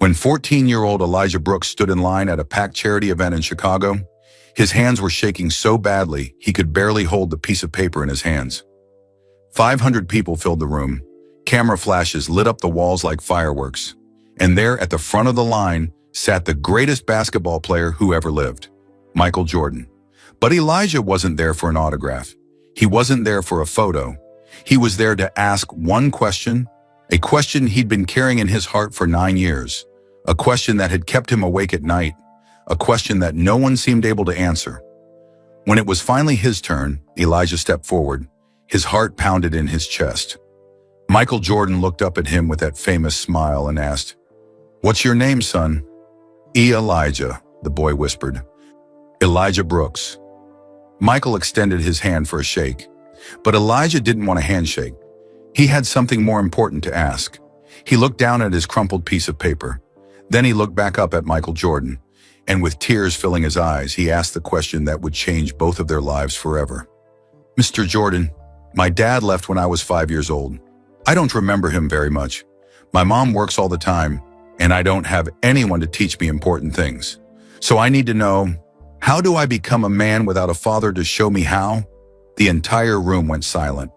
When 14-year-old Elijah Brooks stood in line at a packed charity event in Chicago, his hands were shaking so badly he could barely hold the piece of paper in his hands. 500 people filled the room. Camera flashes lit up the walls like fireworks. And there at the front of the line sat the greatest basketball player who ever lived, Michael Jordan. But Elijah wasn't there for an autograph. He wasn't there for a photo. He was there to ask one question, a question he'd been carrying in his heart for 9 years, a question that had kept him awake at night, a question that no one seemed able to answer. When it was finally his turn, Elijah stepped forward. His heart pounded in his chest. Michael Jordan looked up at him with that famous smile and asked, "What's your name, son?" "Elijah," the boy whispered. "Elijah Brooks." Michael extended his hand for a shake, but Elijah didn't want a handshake. He had something more important to ask. He looked down at his crumpled piece of paper. Then he looked back up at Michael Jordan, and with tears filling his eyes, he asked the question that would change both of their lives forever. "Mr. Jordan, my dad left when I was 5 years old. I don't remember him very much. My mom works all the time, and I don't have anyone to teach me important things. So I need to know, how do I become a man without a father to show me how?" The entire room went silent.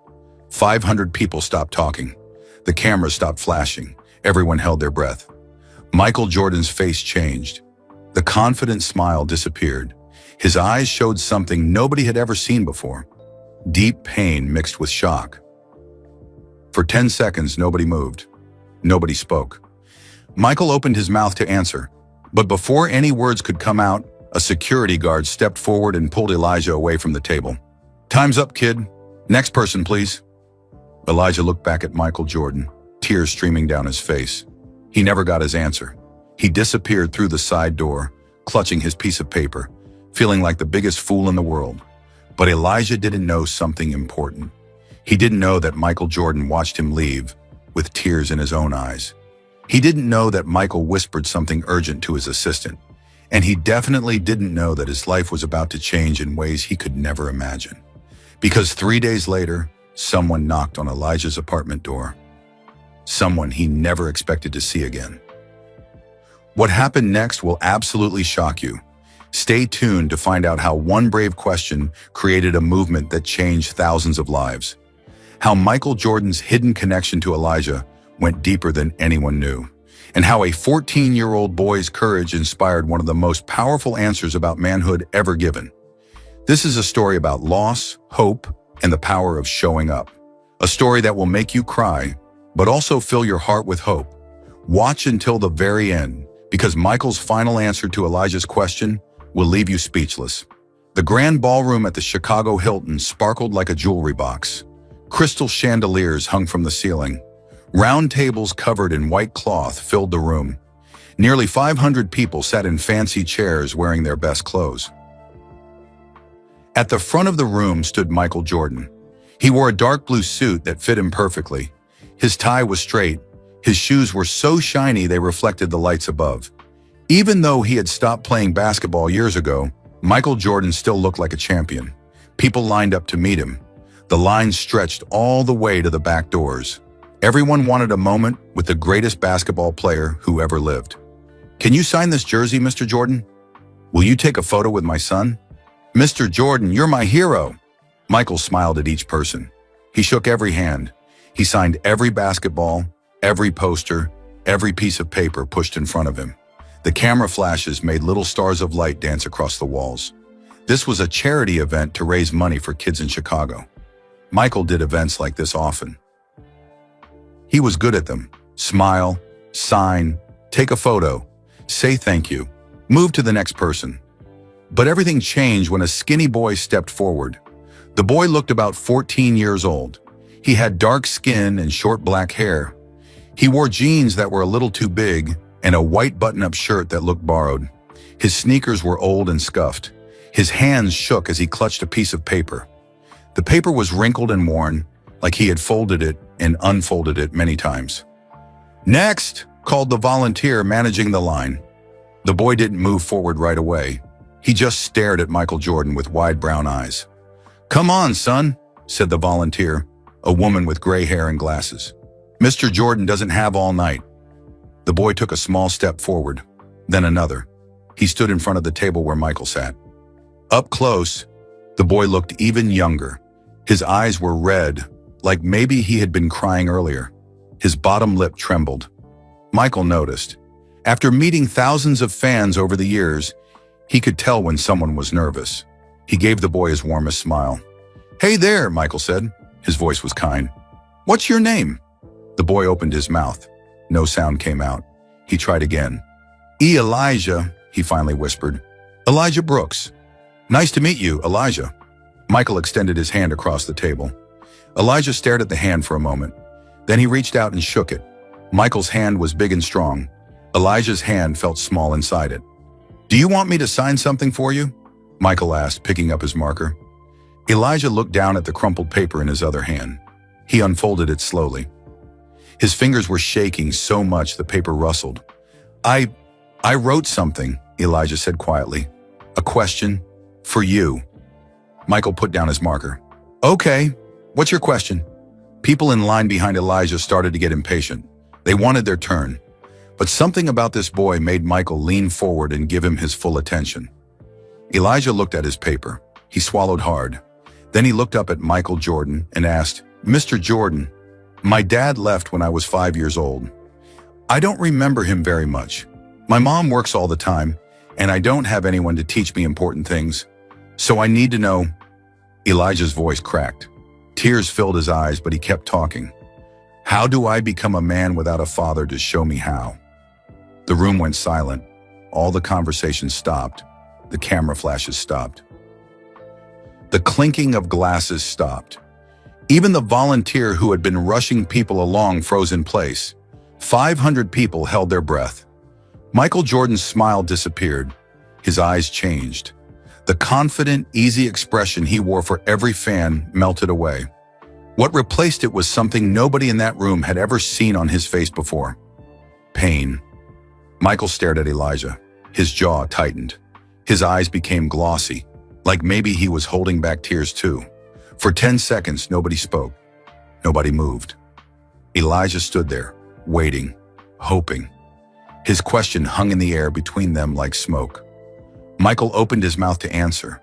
500 people stopped talking. The cameras stopped flashing. Everyone held their breath. Michael Jordan's face changed. The confident smile disappeared. His eyes showed something nobody had ever seen before. Deep pain mixed with shock. For 10 seconds, nobody moved. Nobody spoke. Michael opened his mouth to answer, but before any words could come out, a security guard stepped forward and pulled Elijah away from the table. "Time's up, kid. Next person, please." Elijah looked back at Michael Jordan, tears streaming down his face. He never got his answer. He disappeared through the side door, clutching his piece of paper, feeling like the biggest fool in the world. But Elijah didn't know something important. He didn't know that Michael Jordan watched him leave, with tears in his own eyes. He didn't know that Michael whispered something urgent to his assistant, and he definitely didn't know that his life was about to change in ways he could never imagine. Because 3 days later, someone knocked on Elijah's apartment door. Someone he never expected to see again. What happened next will absolutely shock you. Stay tuned to find out how one brave question created a movement that changed thousands of lives. How Michael Jordan's hidden connection to Elijah went deeper than anyone knew. And how a 14-year-old boy's courage inspired one of the most powerful answers about manhood ever given. This is a story about loss, hope, and the power of showing up. A story that will make you cry, but also fill your heart with hope. Watch until the very end, because Michael's final answer to Elijah's question will leave you speechless. The grand ballroom at the Chicago Hilton sparkled like a jewelry box. Crystal chandeliers hung from the ceiling. Round tables covered in white cloth filled the room. Nearly 500 people sat in fancy chairs wearing their best clothes. At the front of the room stood Michael Jordan. He wore a dark blue suit that fit him perfectly. His tie was straight. His shoes were so shiny they reflected the lights above. Even though he had stopped playing basketball years ago, Michael Jordan still looked like a champion. People lined up to meet him. The lines stretched all the way to the back doors. Everyone wanted a moment with the greatest basketball player who ever lived. "Can you sign this jersey, Mr. Jordan? Will you take a photo with my son? Mr. Jordan, you're my hero." Michael smiled at each person. He shook every hand. He signed every basketball, every poster, every piece of paper pushed in front of him. The camera flashes made little stars of light dance across the walls. This was a charity event to raise money for kids in Chicago. Michael did events like this often. He was good at them. Smile, sign, take a photo, say thank you, move to the next person. But everything changed when a skinny boy stepped forward. The boy looked about 14 years old. He had dark skin and short black hair. He wore jeans that were a little too big and a white button-up shirt that looked borrowed. His sneakers were old and scuffed. His hands shook as he clutched a piece of paper. The paper was wrinkled and worn, like he had folded it and unfolded it many times. "Next," called the volunteer managing the line. The boy didn't move forward right away. He just stared at Michael Jordan with wide brown eyes. "Come on, son," said the volunteer, a woman with gray hair and glasses. "Mr. Jordan doesn't have all night." The boy took a small step forward, then another. He stood in front of the table where Michael sat. Up close, the boy looked even younger. His eyes were red, like maybe he had been crying earlier. His bottom lip trembled. Michael noticed. After meeting thousands of fans over the years, he could tell when someone was nervous. He gave the boy his warmest smile. "Hey there," Michael said. His voice was kind. "What's your name?" The boy opened his mouth. No sound came out. He tried again. Elijah," he finally whispered. "Elijah Brooks. Nice to meet you, Elijah." Michael extended his hand across the table. Elijah stared at the hand for a moment. Then he reached out and shook it. Michael's hand was big and strong. Elijah's hand felt small inside it. "Do you want me to sign something for you?" Michael asked, picking up his marker. Elijah looked down at the crumpled paper in his other hand. He unfolded it slowly. His fingers were shaking so much the paper rustled. I wrote something," Elijah said quietly. "A question for you." Michael put down his marker. "Okay, what's your question?" People in line behind Elijah started to get impatient. They wanted their turn. But something about this boy made Michael lean forward and give him his full attention. Elijah looked at his paper. He swallowed hard. Then he looked up at Michael Jordan and asked, "Mr. Jordan, my dad left when I was 5 years old. I don't remember him very much. My mom works all the time, and I don't have anyone to teach me important things. So I need to know." Elijah's voice cracked. Tears filled his eyes, but he kept talking. "How do I become a man without a father to show me how?" The room went silent. All the conversation stopped. The camera flashes stopped. The clinking of glasses stopped. Even the volunteer who had been rushing people along froze in place. 500 people held their breath. Michael Jordan's smile disappeared. His eyes changed. The confident, easy expression he wore for every fan melted away. What replaced it was something nobody in that room had ever seen on his face before. Pain. Michael stared at Elijah. His jaw tightened. His eyes became glossy, like maybe he was holding back tears too. For 10 seconds, nobody spoke. Nobody moved. Elijah stood there, waiting, hoping. His question hung in the air between them like smoke. Michael opened his mouth to answer,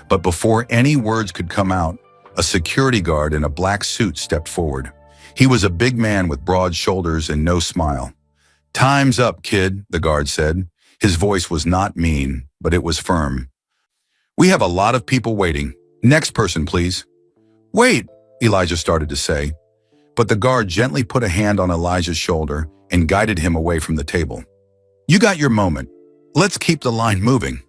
but before any words could come out, a security guard in a black suit stepped forward. He was a big man with broad shoulders and no smile. "Time's up, kid," the guard said. His voice was not mean, but it was firm. "We have a lot of people waiting. Next person, please." "Wait," Elijah started to say, but the guard gently put a hand on Elijah's shoulder and guided him away from the table. "You got your moment. Let's keep the line moving."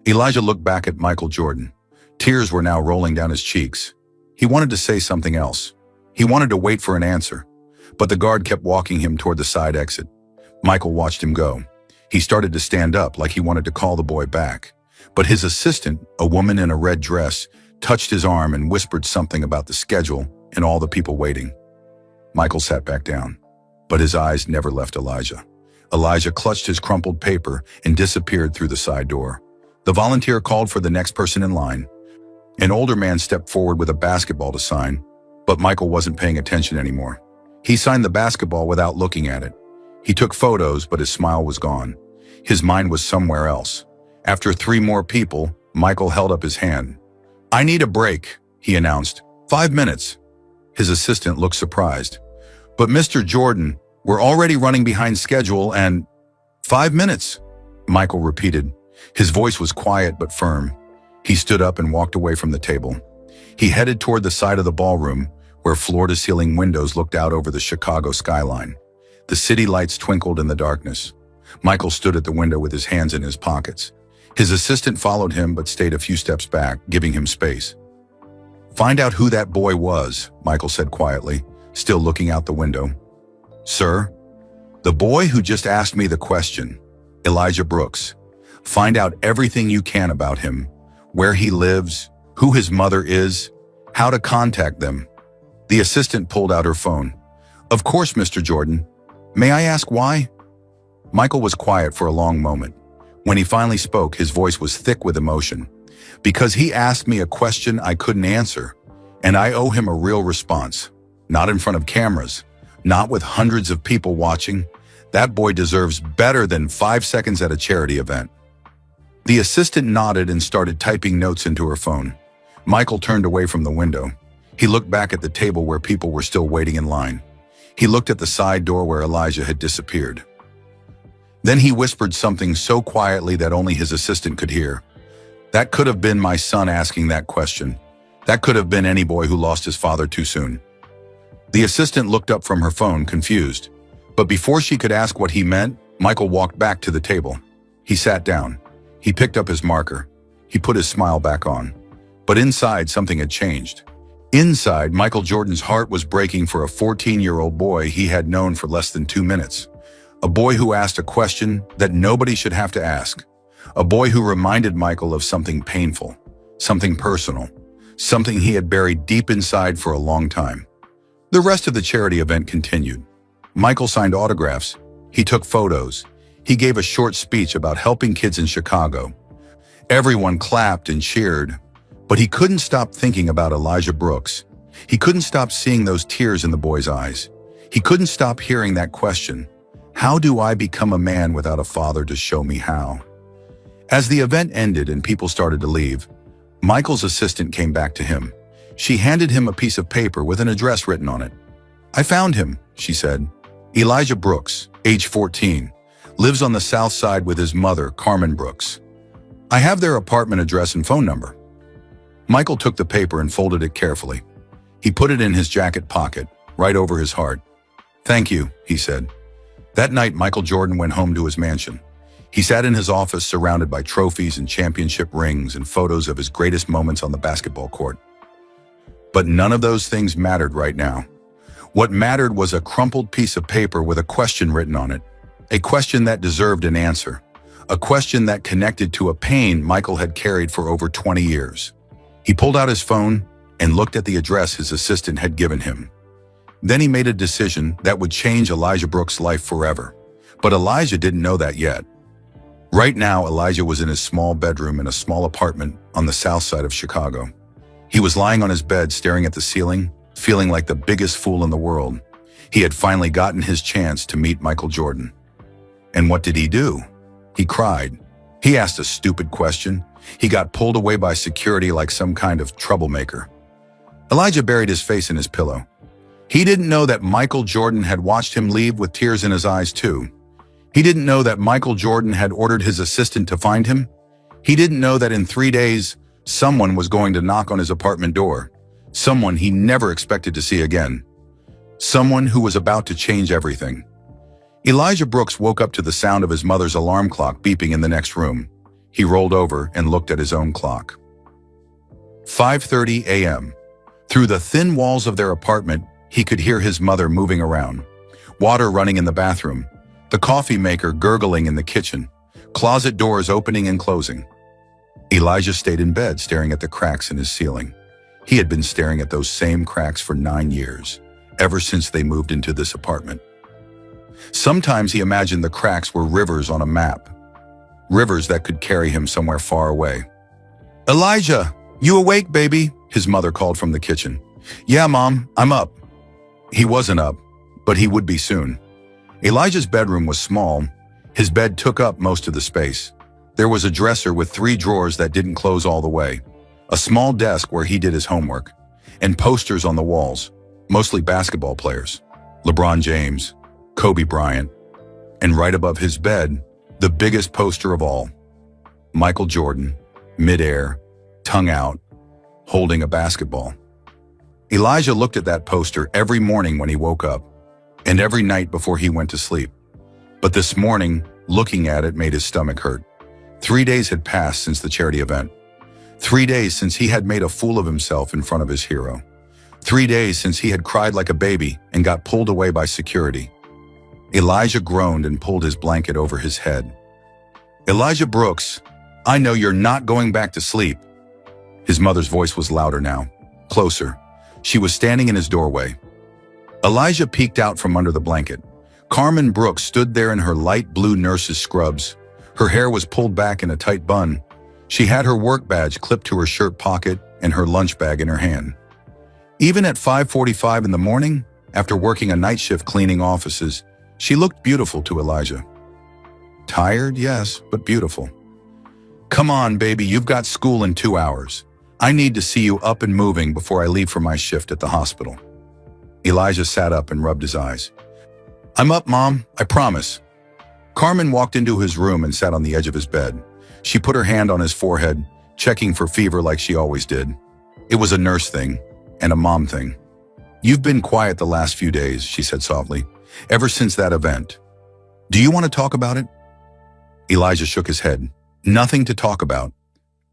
Elijah looked back at Michael Jordan. Tears were now rolling down his cheeks. He wanted to say something else. He wanted to wait for an answer, but the guard kept walking him toward the side exit. Michael watched him go. He started to stand up like he wanted to call the boy back, but his assistant, a woman in a red dress, touched his arm and whispered something about the schedule and all the people waiting. Michael sat back down, but his eyes never left Elijah. Elijah clutched his crumpled paper and disappeared through the side door. The volunteer called for the next person in line. An older man stepped forward with a basketball to sign, but Michael wasn't paying attention anymore. He signed the basketball without looking at it. He took photos, but his smile was gone. His mind was somewhere else. After 3 more people, Michael held up his hand. "I need a break," he announced. 5 minutes. His assistant looked surprised. "But Mr. Jordan, we're already running behind schedule and..." "5 minutes," Michael repeated. His voice was quiet but firm. He stood up and walked away from the table. He headed toward the side of the ballroom, where floor-to-ceiling windows looked out over the Chicago skyline. The city lights twinkled in the darkness. Michael stood at the window with his hands in his pockets. His assistant followed him but stayed a few steps back, giving him space. "Find out who that boy was," Michael said quietly, still looking out the window. "Sir?" "The boy who just asked me the question, Elijah Brooks. Find out everything you can about him, where he lives, who his mother is, how to contact them." The assistant pulled out her phone. "Of course, Mr. Jordan. May I ask why?" Michael was quiet for a long moment. When he finally spoke, his voice was thick with emotion. "Because he asked me a question I couldn't answer, and I owe him a real response. Not in front of cameras, not with hundreds of people watching. That boy deserves better than 5 seconds at a charity event. The assistant nodded and started typing notes into her phone. Michael turned away from the window. He looked back at the table where people were still waiting in line. He looked at the side door where Elijah had disappeared. Then he whispered something so quietly that only his assistant could hear. That could have been my son asking that question. That could have been any boy who lost his father too soon. The assistant looked up from her phone, confused. But before she could ask what he meant, Michael walked back to the table. He sat down. He picked up his marker. He put his smile back on. But inside, something had changed. Inside, Michael Jordan's heart was breaking for a 14-year-old boy he had known for less than 2 minutes. A boy who asked a question that nobody should have to ask. A boy who reminded Michael of something painful, something personal, something he had buried deep inside for a long time. The rest of the charity event continued. Michael signed autographs. He took photos. He gave a short speech about helping kids in Chicago. Everyone clapped and cheered. But he couldn't stop thinking about Elijah Brooks. He couldn't stop seeing those tears in the boy's eyes. He couldn't stop hearing that question. How do I become a man without a father to show me how? As the event ended and people started to leave, Michael's assistant came back to him. She handed him a piece of paper with an address written on it. I found him, she said. Elijah Brooks, age 14, lives on the south side with his mother, Carmen Brooks. I have their apartment address and phone number. Michael took the paper and folded it carefully. He put it in his jacket pocket, right over his heart. Thank you, he said. That night, Michael Jordan went home to his mansion. He sat in his office surrounded by trophies and championship rings and photos of his greatest moments on the basketball court. But none of those things mattered right now. What mattered was a crumpled piece of paper with a question written on it. A question that deserved an answer. A question that connected to a pain Michael had carried for over 20 years. He pulled out his phone and looked at the address his assistant had given him. Then he made a decision that would change Elijah Brooks' life forever. But Elijah didn't know that yet. Right now, Elijah was in his small bedroom in a small apartment on the south side of Chicago. He was lying on his bed staring at the ceiling, feeling like the biggest fool in the world. He had finally gotten his chance to meet Michael Jordan. And what did he do? He cried. He asked a stupid question. He got pulled away by security like some kind of troublemaker. Elijah buried his face in his pillow. He didn't know that Michael Jordan had watched him leave with tears in his eyes too. He didn't know that Michael Jordan had ordered his assistant to find him. He didn't know that in 3 days, someone was going to knock on his apartment door. Someone he never expected to see again. Someone who was about to change everything. Elijah Brooks woke up to the sound of his mother's alarm clock beeping in the next room. He rolled over and looked at his own clock. 5:30 a.m. Through the thin walls of their apartment, he could hear his mother moving around. Water running in the bathroom. The coffee maker gurgling in the kitchen. Closet doors opening and closing. Elijah stayed in bed staring at the cracks in his ceiling. He had been staring at those same cracks for 9 years, ever since they moved into this apartment. Sometimes he imagined the cracks were rivers on a map. Rivers that could carry him somewhere far away. Elijah, you awake, baby? His mother called from the kitchen. Yeah, Mom, I'm up. He wasn't up, but he would be soon. Elijah's bedroom was small. His bed took up most of the space. There was a dresser with 3 drawers that didn't close all the way, a small desk where he did his homework, and posters on the walls, mostly basketball players, LeBron James, Kobe Bryant, and right above his bed, the biggest poster of all, Michael Jordan, midair, tongue out, holding a basketball. Elijah looked at that poster every morning when he woke up, and every night before he went to sleep. But this morning, looking at it made his stomach hurt. 3 days had passed since the charity event. 3 days since he had made a fool of himself in front of his hero. 3 days since he had cried like a baby and got pulled away by security. Elijah groaned and pulled his blanket over his head. Elijah Brooks, I know you're not going back to sleep. His mother's voice was louder now, closer. She was standing in his doorway. Elijah peeked out from under the blanket. Carmen Brooks stood there in her light blue nurse's scrubs. Her hair was pulled back in a tight bun. She had her work badge clipped to her shirt pocket and her lunch bag in her hand. Even at 5:45 in the morning, after working a night shift cleaning offices, She looked beautiful to Elijah. Tired, yes, but beautiful. Come on, baby, you've got school in 2 hours. I need to see you up and moving before I leave for my shift at the hospital. Elijah sat up and rubbed his eyes. I'm up, Mom, I promise. Carmen walked into his room and sat on the edge of his bed. She put her hand on his forehead, checking for fever like she always did. It was a nurse thing and a mom thing. You've been quiet the last few days, she said softly, ever since that event. Do you want to talk about it? Elijah shook his head. Nothing to talk about.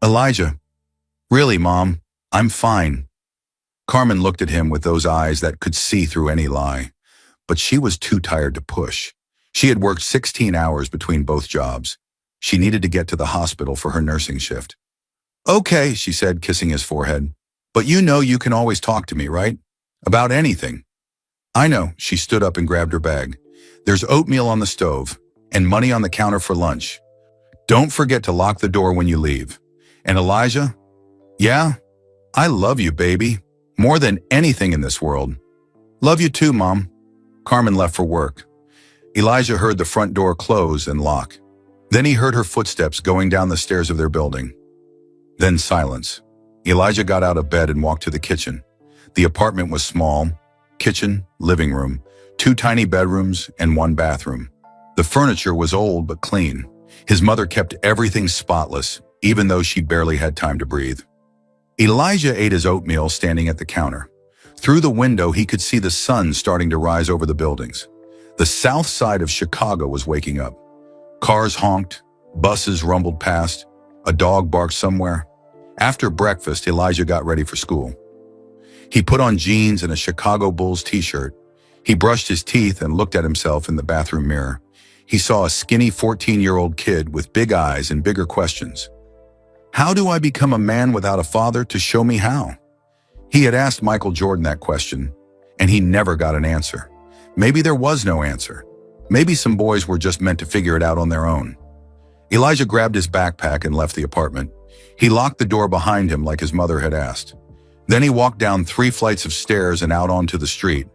Elijah. Really, Mom, I'm fine. Carmen looked at him with those eyes that could see through any lie. But she was too tired to push. She had worked 16 hours between both jobs. She needed to get to the hospital for her nursing shift. Okay, she said, kissing his forehead. But you know you can always talk to me, right? About anything. I know, she stood up and grabbed her bag. There's oatmeal on the stove and money on the counter for lunch. Don't forget to lock the door when you leave. And Elijah? Yeah, I love you, baby. More than anything in this world. Love you too, Mom. Carmen left for work. Elijah heard the front door close and lock. Then he heard her footsteps going down the stairs of their building. Then silence. Elijah got out of bed and walked to the kitchen. The apartment was small. Kitchen, living room, 2 tiny bedrooms, and 1 bathroom. The furniture was old but clean. His mother kept everything spotless, even though she barely had time to breathe. Elijah ate his oatmeal standing at the counter. Through the window, he could see the sun starting to rise over the buildings. The south side of Chicago was waking up. Cars honked, buses rumbled past, a dog barked somewhere. After breakfast, Elijah got ready for school. He put on jeans and a Chicago Bulls t-shirt. He brushed his teeth and looked at himself in the bathroom mirror. He saw a skinny 14-year-old kid with big eyes and bigger questions. How do I become a man without a father to show me how? He had asked Michael Jordan that question, and he never got an answer. Maybe there was no answer. Maybe some boys were just meant to figure it out on their own. Elijah grabbed his backpack and left the apartment. He locked the door behind him like his mother had asked. Then he walked down 3 flights of stairs and out onto the street.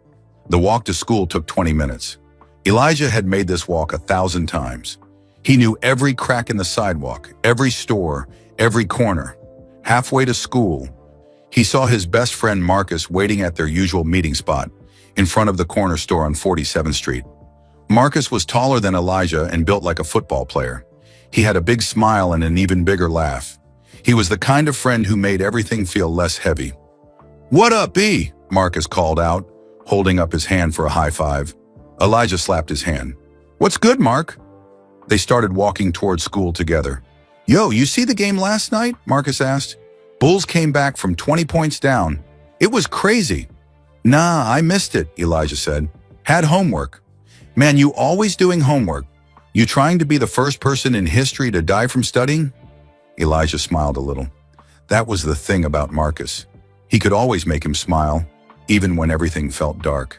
The walk to school took 20 minutes. Elijah had made this walk 1,000 times. He knew every crack in the sidewalk, every store, every corner. Halfway to school, he saw his best friend Marcus waiting at their usual meeting spot, in front of the corner store on 47th Street. Marcus was taller than Elijah and built like a football player. He had a big smile and an even bigger laugh. He was the kind of friend who made everything feel less heavy. "What up, B?" Marcus called out, holding up his hand for a high five. Elijah slapped his hand. "What's good, Mark?" They started walking toward school together. "Yo, you see the game last night?" Marcus asked. "Bulls came back from 20 points down. It was crazy." "Nah, I missed it," Elijah said. "Had homework." "Man, you always doing homework. You trying to be the first person in history to die from studying?" Elijah smiled a little. That was the thing about Marcus. He could always make him smile, even when everything felt dark.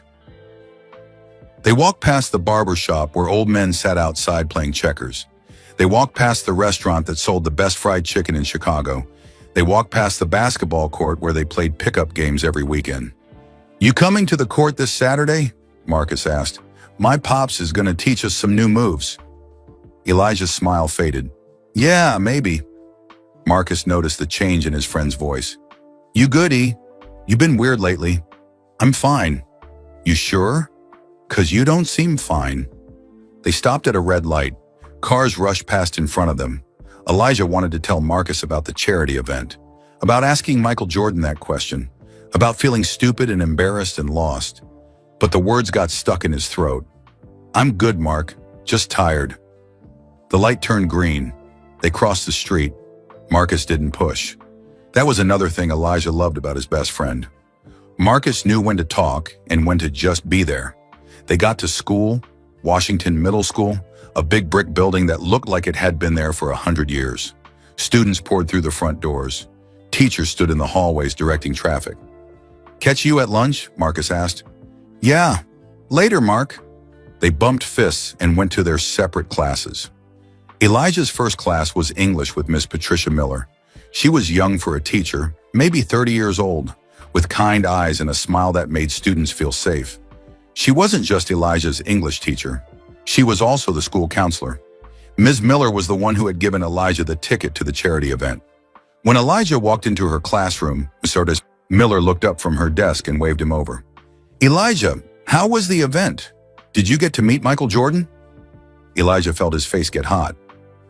They walked past the barber shop where old men sat outside playing checkers. They walked past the restaurant that sold the best fried chicken in Chicago. They walked past the basketball court where they played pickup games every weekend. "You coming to the court this Saturday?" Marcus asked. "My pops is going to teach us some new moves." Elijah's smile faded. "Yeah, maybe." Marcus noticed the change in his friend's voice. "You good, E? You been weird lately." "I'm fine." "You sure? 'Cause you don't seem fine." They stopped at a red light. Cars rushed past in front of them. Elijah wanted to tell Marcus about the charity event, about asking Michael Jordan that question, about feeling stupid and embarrassed and lost. But the words got stuck in his throat. "I'm good, Mark. Just tired." The light turned green. They crossed the street. Marcus didn't push. That was another thing Elijah loved about his best friend. Marcus knew when to talk and when to just be there. They got to school, Washington Middle School, a big brick building that looked like it had been there for 100 years. Students poured through the front doors. Teachers stood in the hallways directing traffic. "Catch you at lunch?" Marcus asked. "Yeah, later, Mark." They bumped fists and went to their separate classes. Elijah's first class was English with Miss Patricia Miller. She was young for a teacher, maybe 30 years old, with kind eyes and a smile that made students feel safe. She wasn't just Elijah's English teacher. She was also the school counselor. Ms. Miller was the one who had given Elijah the ticket to the charity event. When Elijah walked into her classroom, Ms. Miller looked up from her desk and waved him over. "Elijah, how was the event? Did you get to meet Michael Jordan?" Elijah felt his face get hot.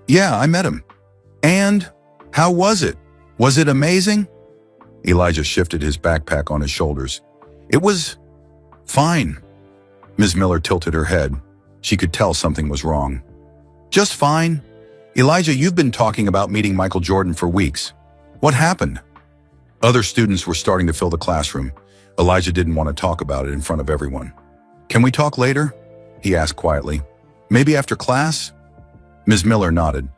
"Yeah, I met him." "And? How was it? Was it amazing?" Elijah shifted his backpack on his shoulders. "It was fine." Ms. Miller tilted her head. She could tell something was wrong. "Just fine? Elijah, you've been talking about meeting Michael Jordan for weeks. What happened?" Other students were starting to fill the classroom. Elijah didn't want to talk about it in front of everyone. "Can we talk later?" he asked quietly. "Maybe after class?" Ms. Miller nodded.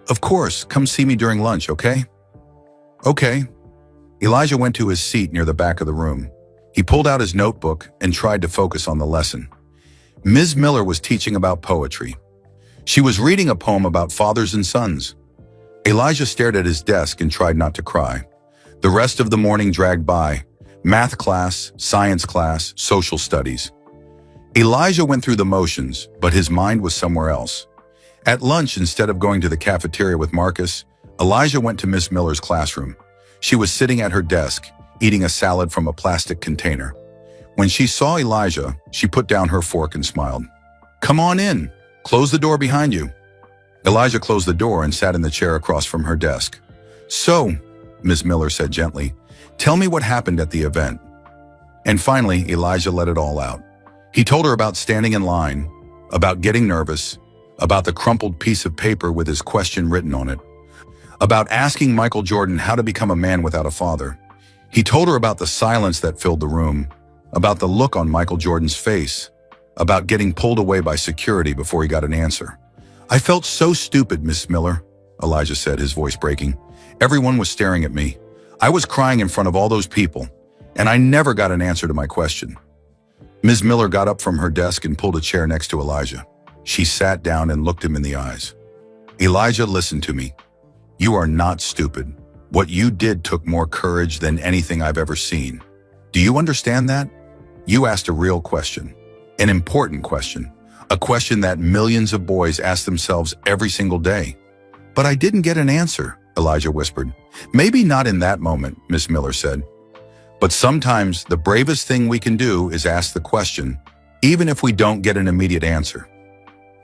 "Of course, come see me during lunch, okay?" "Okay." Elijah went to his seat near the back of the room. He pulled out his notebook and tried to focus on the lesson. Ms. Miller was teaching about poetry. She was reading a poem about fathers and sons. Elijah stared at his desk and tried not to cry. The rest of the morning dragged by. Math class, science class, social studies. Elijah went through the motions, but his mind was somewhere else. At lunch, instead of going to the cafeteria with Marcus, Elijah went to Miss Miller's classroom. She was sitting at her desk, eating a salad from a plastic container. When she saw Elijah, she put down her fork and smiled. "Come on in. Close the door behind you." Elijah closed the door and sat in the chair across from her desk. "So," Ms. Miller said gently, "tell me what happened at the event." And finally, Elijah let it all out. He told her about standing in line, about getting nervous, about the crumpled piece of paper with his question written on it, about asking Michael Jordan how to become a man without a father. He told her about the silence that filled the room, about the look on Michael Jordan's face, about getting pulled away by security before he got an answer. "I felt so stupid, Miss Miller," Elijah said, his voice breaking. "Everyone was staring at me. I was crying in front of all those people, and I never got an answer to my question." Ms. Miller got up from her desk and pulled a chair next to Elijah. She sat down and looked him in the eyes. "Elijah, listen to me. You are not stupid. What you did took more courage than anything I've ever seen. Do you understand that? You asked a real question, an important question, a question that millions of boys ask themselves every single day. But I didn't get an answer," Elijah whispered. "Maybe not in that moment," Miss Miller said. "But sometimes the bravest thing we can do is ask the question, even if we don't get an immediate answer.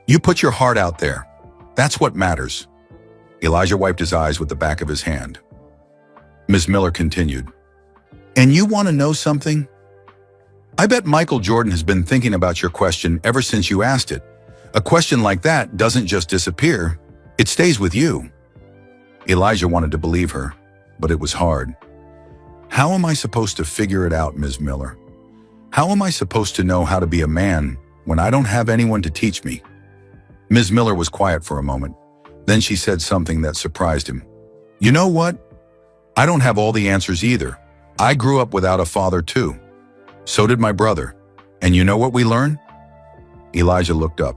You put your heart out there. That's what matters." Elijah wiped his eyes with the back of his hand. Ms. Miller continued, "And you want to know something? I bet Michael Jordan has been thinking about your question ever since you asked it. A question like that doesn't just disappear, it stays with you." Elijah wanted to believe her, but it was hard. "How am I supposed to figure it out, Ms. Miller? How am I supposed to know how to be a man when I don't have anyone to teach me?" Ms. Miller was quiet for a moment. Then she said something that surprised him. "You know what? I don't have all the answers either. I grew up without a father too. So did my brother. And you know what we learned?" Elijah looked up.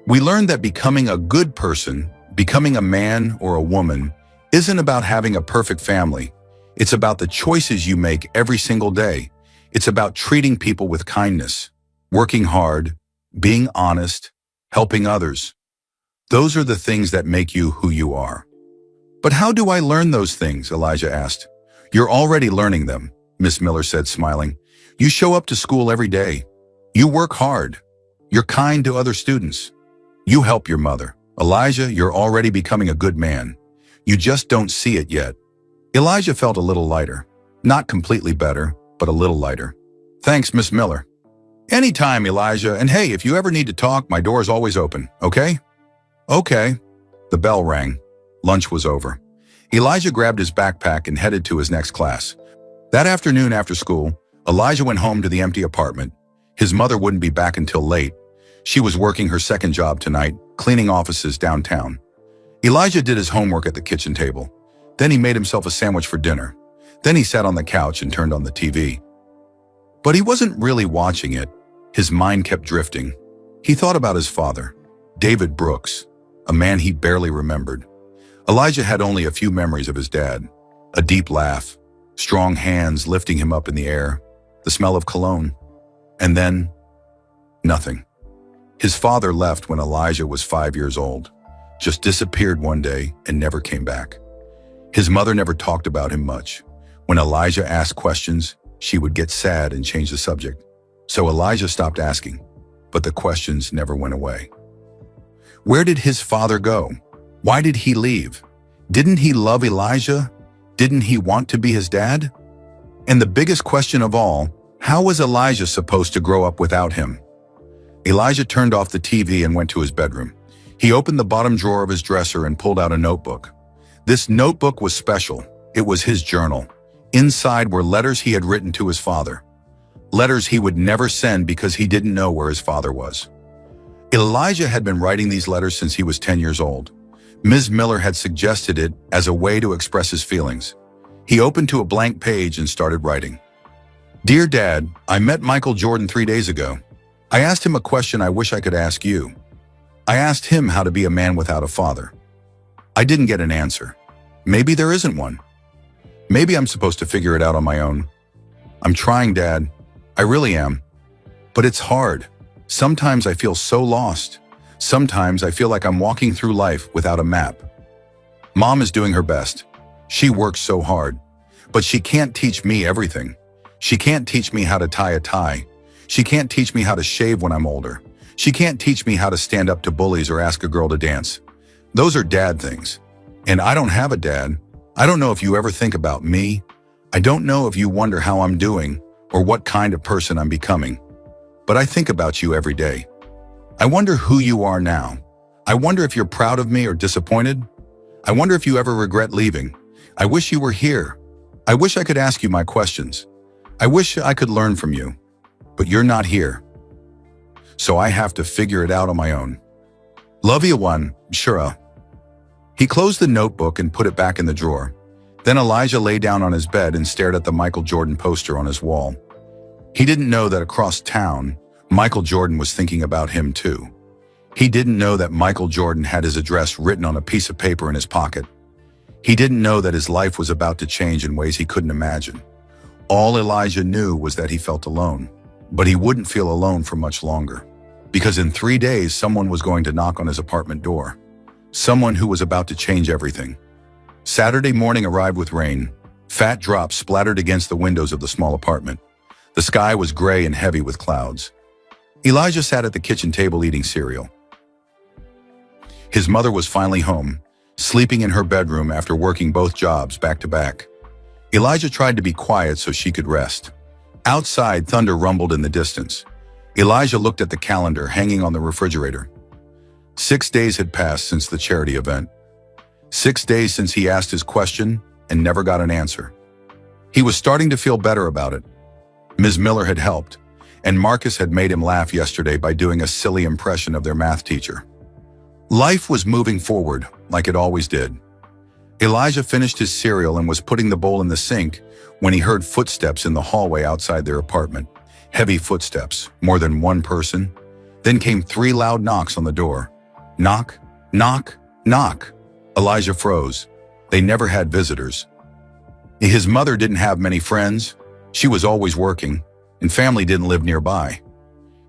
"We learned that becoming a good person, becoming a man or a woman, isn't about having a perfect family. It's about the choices you make every single day. It's about treating people with kindness, working hard, being honest, helping others. Those are the things that make you who you are." "But how do I learn those things?" Elijah asked. "You're already learning them," Miss Miller said, smiling. "You show up to school every day. You work hard. You're kind to other students. You help your mother. Elijah, you're already becoming a good man. You just don't see it yet." Elijah felt a little lighter. Not completely better, but a little lighter. "Thanks, Miss Miller." "Anytime, Elijah, and hey, if you ever need to talk, my door is always open, okay?" "Okay." The bell rang. Lunch was over. Elijah grabbed his backpack and headed to his next class. That afternoon after school, Elijah went home to the empty apartment. His mother wouldn't be back until late. She was working her second job tonight, cleaning offices downtown. Elijah did his homework at the kitchen table. Then he made himself a sandwich for dinner. Then he sat on the couch and turned on the TV. But he wasn't really watching it. His mind kept drifting. He thought about his father, David Brooks, a man he barely remembered. Elijah had only a few memories of his dad. A deep laugh, strong hands lifting him up in the air, the smell of cologne. And then Nothing. His father left when Elijah was 5 years old, just disappeared one day and never came back. His mother never talked about him much. When Elijah asked questions, she would get sad and change the subject. So Elijah stopped asking, but the questions never went away. Where did his father go? Why did he leave? Didn't he love Elijah? Didn't he want to be his dad? And the biggest question of all, how was Elijah supposed to grow up without him? Elijah turned off the TV and went to his bedroom. He opened the bottom drawer of his dresser and pulled out a notebook. This notebook was special. It was his journal. Inside were letters he had written to his father. Letters he would never send because he didn't know where his father was. Elijah had been writing these letters since he was 10 years old. Ms. Miller had suggested it as a way to express his feelings. He opened to a blank page and started writing. Dear Dad, I met Michael Jordan 3 days ago. I asked him a question I wish I could ask you. I asked him how to be a man without a father. I didn't get an answer. Maybe there isn't one. Maybe I'm supposed to figure it out on my own. I'm trying, Dad. I really am. But it's hard. Sometimes I feel so lost. Sometimes I feel like I'm walking through life without a map. Mom is doing her best. She works so hard. But she can't teach me everything. She can't teach me how to tie a tie. She can't teach me how to shave when I'm older. She can't teach me how to stand up to bullies or ask a girl to dance. Those are dad things. And I don't have a dad. I don't know if you ever think about me. I don't know if you wonder how I'm doing or what kind of person I'm becoming. But I think about you every day. I wonder who you are now. I wonder if you're proud of me or disappointed. I wonder if you ever regret leaving. I wish you were here. I wish I could ask you my questions. I wish I could learn from you. But you're not here. So I have to figure it out on my own. Love you, one, Shura. He closed the notebook and put it back in the drawer. Then Elijah lay down on his bed and stared at the Michael Jordan poster on his wall. He didn't know that across town, Michael Jordan was thinking about him too. He didn't know that Michael Jordan had his address written on a piece of paper in his pocket. He didn't know that his life was about to change in ways he couldn't imagine. All Elijah knew was that he felt alone. But he wouldn't feel alone for much longer. Because in 3 days, someone was going to knock on his apartment door. Someone who was about to change everything. Saturday morning arrived with rain. Fat drops splattered against the windows of the small apartment. The sky was gray and heavy with clouds. Elijah sat at the kitchen table eating cereal. His mother was finally home, sleeping in her bedroom after working both jobs back to back. Elijah tried to be quiet so she could rest. Outside, thunder rumbled in the distance. Elijah looked at the calendar hanging on the refrigerator. 6 days had passed since the charity event. 6 days since he asked his question and never got an answer. He was starting to feel better about it. Ms. Miller had helped, and Marcus had made him laugh yesterday by doing a silly impression of their math teacher. Life was moving forward, like it always did. Elijah finished his cereal and was putting the bowl in the sink when he heard footsteps in the hallway outside their apartment. Heavy footsteps, more than one person. Then came 3 loud knocks on the door. Knock, knock, knock. Elijah froze. They never had visitors. His mother didn't have many friends. She was always working, and family didn't live nearby.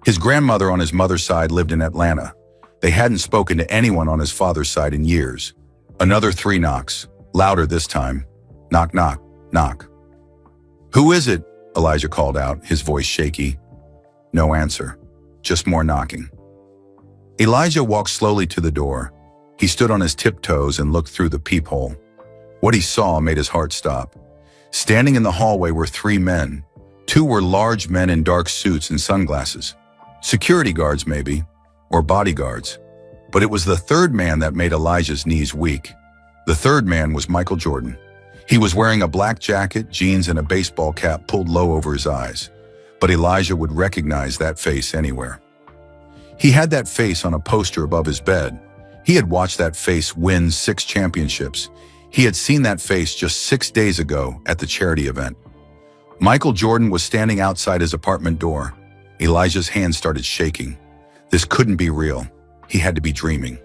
His grandmother on his mother's side lived in Atlanta. They hadn't spoken to anyone on his father's side in years. Another 3 knocks, louder this time. Knock, knock, knock. Who is it? Elijah called out, his voice shaky. No answer, just more knocking. Elijah walked slowly to the door. He stood on his tiptoes and looked through the peephole. What he saw made his heart stop. Standing in the hallway were 3 men. 2 were large men in dark suits and sunglasses. Security guards, maybe, or bodyguards. But it was the 3rd man that made Elijah's knees weak. The 3rd man was Michael Jordan. He was wearing a black jacket, jeans, and a baseball cap pulled low over his eyes. But Elijah would recognize that face anywhere. He had that face on a poster above his bed. He had watched that face win 6 championships. He had seen that face just 6 days ago at the charity event. Michael Jordan was standing outside his apartment door. Elijah's hands started shaking. This couldn't be real. He had to be dreaming.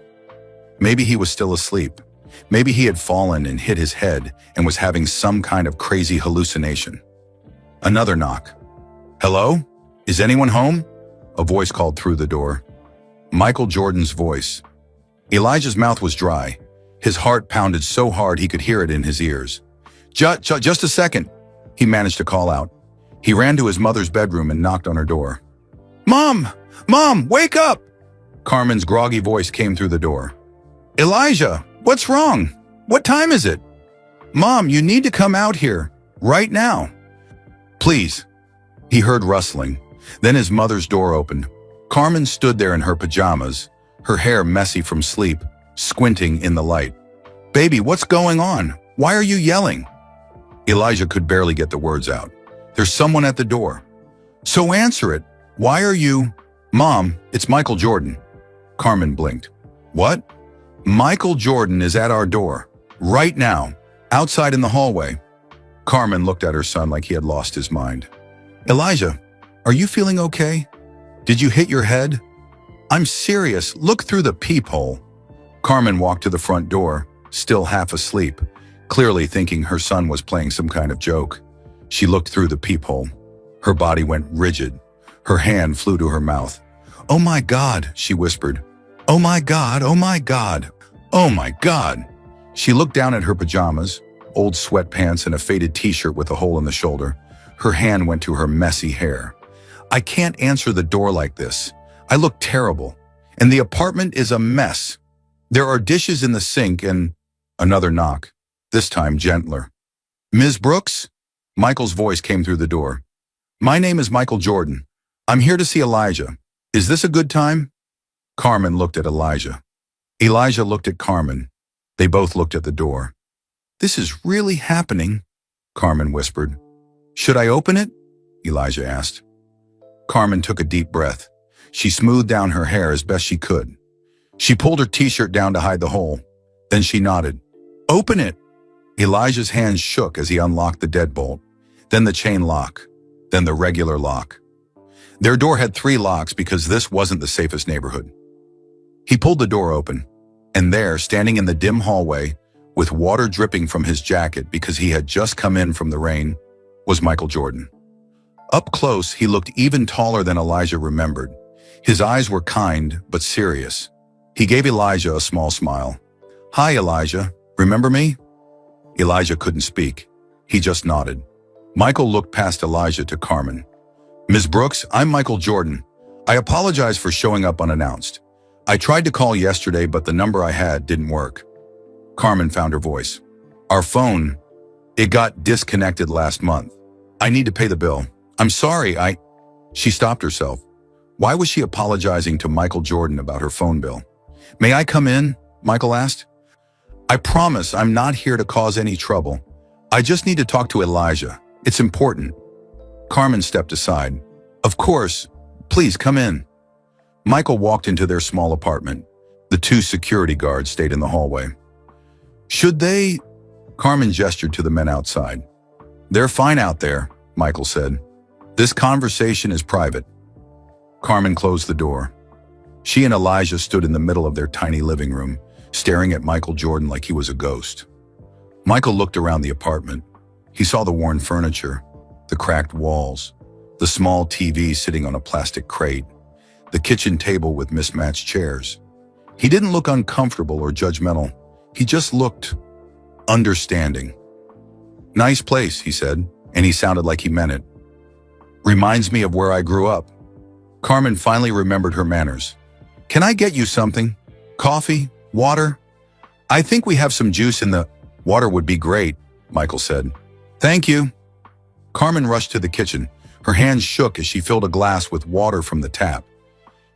Maybe he was still asleep. Maybe he had fallen and hit his head and was having some kind of crazy hallucination. Another knock. Hello? Is anyone home? A voice called through the door. Michael Jordan's voice. Elijah's mouth was dry. His heart pounded so hard he could hear it in his ears. Just a second, he managed to call out. He ran to his mother's bedroom and knocked on her door. Mom! Mom, wake up! Carmen's groggy voice came through the door. Elijah, what's wrong? What time is it? Mom, you need to come out here, right now. Please. He heard rustling. Then his mother's door opened. Carmen stood there in her pajamas, her hair messy from sleep, squinting in the light. Baby, what's going on? Why are you yelling? Elijah could barely get the words out. There's someone at the door. So answer it. Why are you... Mom, it's Michael Jordan. Carmen blinked. What? Michael Jordan is at our door. Right now. Outside in the hallway. Carmen looked at her son like he had lost his mind. Elijah, are you feeling okay? Did you hit your head? I'm serious. Look through the peephole. Carmen walked to the front door, still half asleep, clearly thinking her son was playing some kind of joke. She looked through the peephole. Her body went rigid. Her hand flew to her mouth. Oh my God, she whispered. Oh my God, oh my God, oh my God. She looked down at her pajamas, old sweatpants and a faded t-shirt with a hole in the shoulder. Her hand went to her messy hair. I can't answer the door like this. I look terrible. And the apartment is a mess. There are dishes in the sink and... Another knock, this time gentler. Ms. Brooks? Michael's voice came through the door. My name is Michael Jordan. I'm here to see Elijah. Is this a good time? Carmen looked at Elijah. Elijah looked at Carmen. They both looked at the door. This is really happening, Carmen whispered. Should I open it? Elijah asked. Carmen took a deep breath. She smoothed down her hair as best she could. She pulled her t-shirt down to hide the hole. Then she nodded. Open it! Elijah's hands shook as he unlocked the deadbolt, then the chain lock, then the regular lock. Their door had 3 locks because this wasn't the safest neighborhood. He pulled the door open, and there, standing in the dim hallway, with water dripping from his jacket because he had just come in from the rain, was Michael Jordan. Up close, he looked even taller than Elijah remembered. His eyes were kind, but serious. He gave Elijah a small smile. Hi, Elijah. Remember me? Elijah couldn't speak. He just nodded. Michael looked past Elijah to Carmen. Ms. Brooks, I'm Michael Jordan. I apologize for showing up unannounced. I tried to call yesterday, but the number I had didn't work. Carmen found her voice. Our phone, it got disconnected last month. I need to pay the bill. I'm sorry, She stopped herself. Why was she apologizing to Michael Jordan about her phone bill? May I come in? Michael asked. I promise I'm not here to cause any trouble. I just need to talk to Elijah. It's important. Carmen stepped aside. Of course. Please come in. Michael walked into their small apartment. The 2 security guards stayed in the hallway. Should they? Carmen gestured to the men outside. They're fine out there, Michael said. This conversation is private. Carmen closed the door. She and Elijah stood in the middle of their tiny living room, staring at Michael Jordan like he was a ghost. Michael looked around the apartment. He saw the worn furniture, the cracked walls, the small TV sitting on a plastic crate, the kitchen table with mismatched chairs. He didn't look uncomfortable or judgmental. He just looked understanding. Nice place, he said, and he sounded like he meant it. Reminds me of where I grew up. Carmen finally remembered her manners. Can I get you something? Coffee? Water? I think we have some juice in the... Water would be great, Michael said. Thank you. Carmen rushed to the kitchen. Her hands shook as she filled a glass with water from the tap.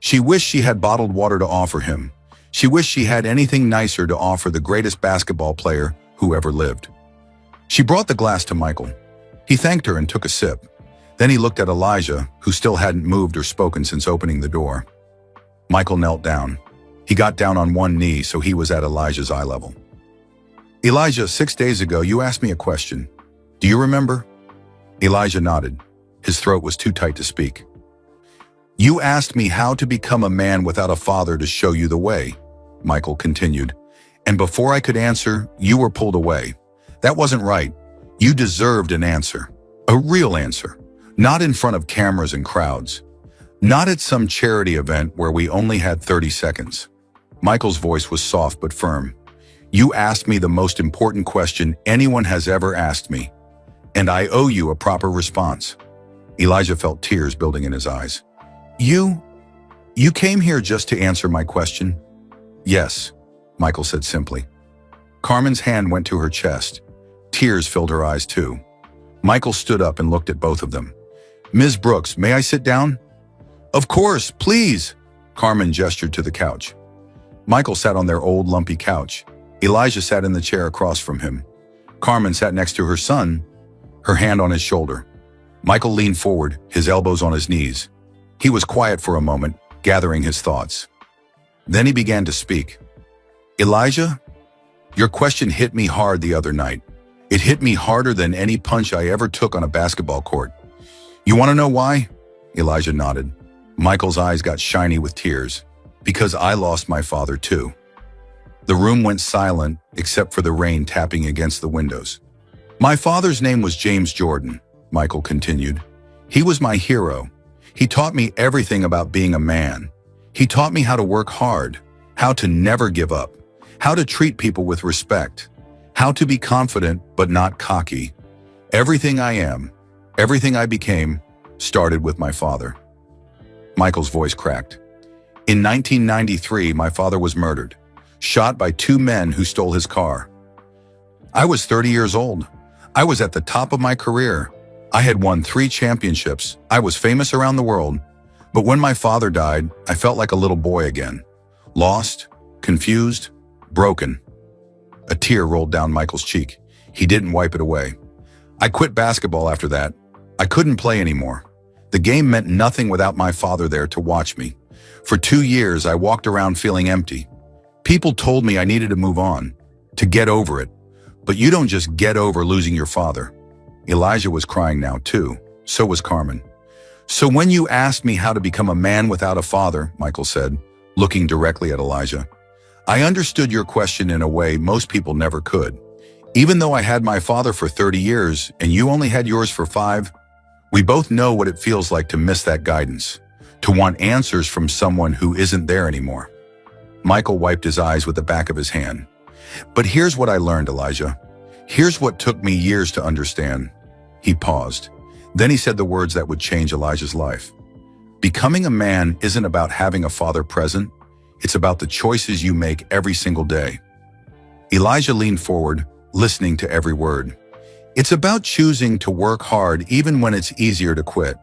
She wished she had bottled water to offer him. She wished she had anything nicer to offer the greatest basketball player who ever lived. She brought the glass to Michael. He thanked her and took a sip. Then he looked at Elijah, who still hadn't moved or spoken since opening the door. Michael knelt down. He got down on one knee so he was at Elijah's eye level. Elijah, 6 days ago, you asked me a question. Do you remember? Elijah nodded. His throat was too tight to speak. You asked me how to become a man without a father to show you the way, Michael continued. And before I could answer, you were pulled away. That wasn't right. You deserved an answer. A real answer. Not in front of cameras and crowds. Not at some charity event where we only had 30 seconds. Michael's voice was soft but firm. You asked me the most important question anyone has ever asked me, and I owe you a proper response. Elijah felt tears building in his eyes. You came here just to answer my question? Yes, Michael said simply. Carmen's hand went to her chest. Tears filled her eyes too. Michael stood up and looked at both of them. Ms. Brooks, may I sit down? Of course, please. Carmen gestured to the couch. Michael sat on their old lumpy couch. Elijah sat in the chair across from him. Carmen sat next to her son, her hand on his shoulder. Michael leaned forward, his elbows on his knees. He was quiet for a moment, gathering his thoughts. Then he began to speak. Elijah, your question hit me hard the other night. It hit me harder than any punch I ever took on a basketball court. You want to know why? Elijah nodded. Michael's eyes got shiny with tears. Because I lost my father too. The room went silent except for the rain tapping against the windows. My father's name was James Jordan, Michael continued. He was my hero. He taught me everything about being a man. He taught me how to work hard, how to never give up, how to treat people with respect, how to be confident but not cocky. Everything I am, everything I became, started with my father. Michael's voice cracked. In 1993, my father was murdered, shot by two men who stole his car. I was 30 years old. I was at the top of my career. I had won 3 championships. I was famous around the world. But when my father died, I felt like a little boy again. Lost, confused, broken. A tear rolled down Michael's cheek. He didn't wipe it away. I quit basketball after that. I couldn't play anymore. The game meant nothing without my father there to watch me. For 2 years, I walked around feeling empty. People told me I needed to move on, to get over it. But you don't just get over losing your father. Elijah was crying now too. So was Carmen. So when you asked me how to become a man without a father, Michael said, looking directly at Elijah, I understood your question in a way most people never could. Even though I had my father for 30 years and you only had yours for 5, we both know what it feels like to miss that guidance, to want answers from someone who isn't there anymore. Michael wiped his eyes with the back of his hand. But here's what I learned, Elijah. Here's what took me years to understand. He paused. Then he said the words that would change Elijah's life. Becoming a man isn't about having a father present. It's about the choices you make every single day. Elijah leaned forward, listening to every word. It's about choosing to work hard even when it's easier to quit.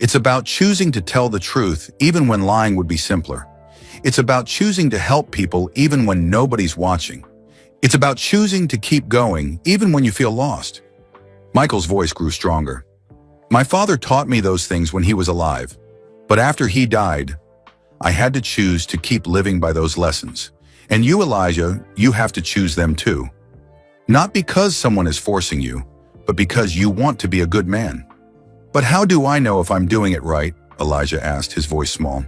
It's about choosing to tell the truth even when lying would be simpler. It's about choosing to help people even when nobody's watching. It's about choosing to keep going even when you feel lost. Michael's voice grew stronger. My father taught me those things when he was alive, but after he died, I had to choose to keep living by those lessons. And you, Elijah, you have to choose them too. Not because someone is forcing you, but because you want to be a good man. But how do I know if I'm doing it right? Elijah asked, his voice small.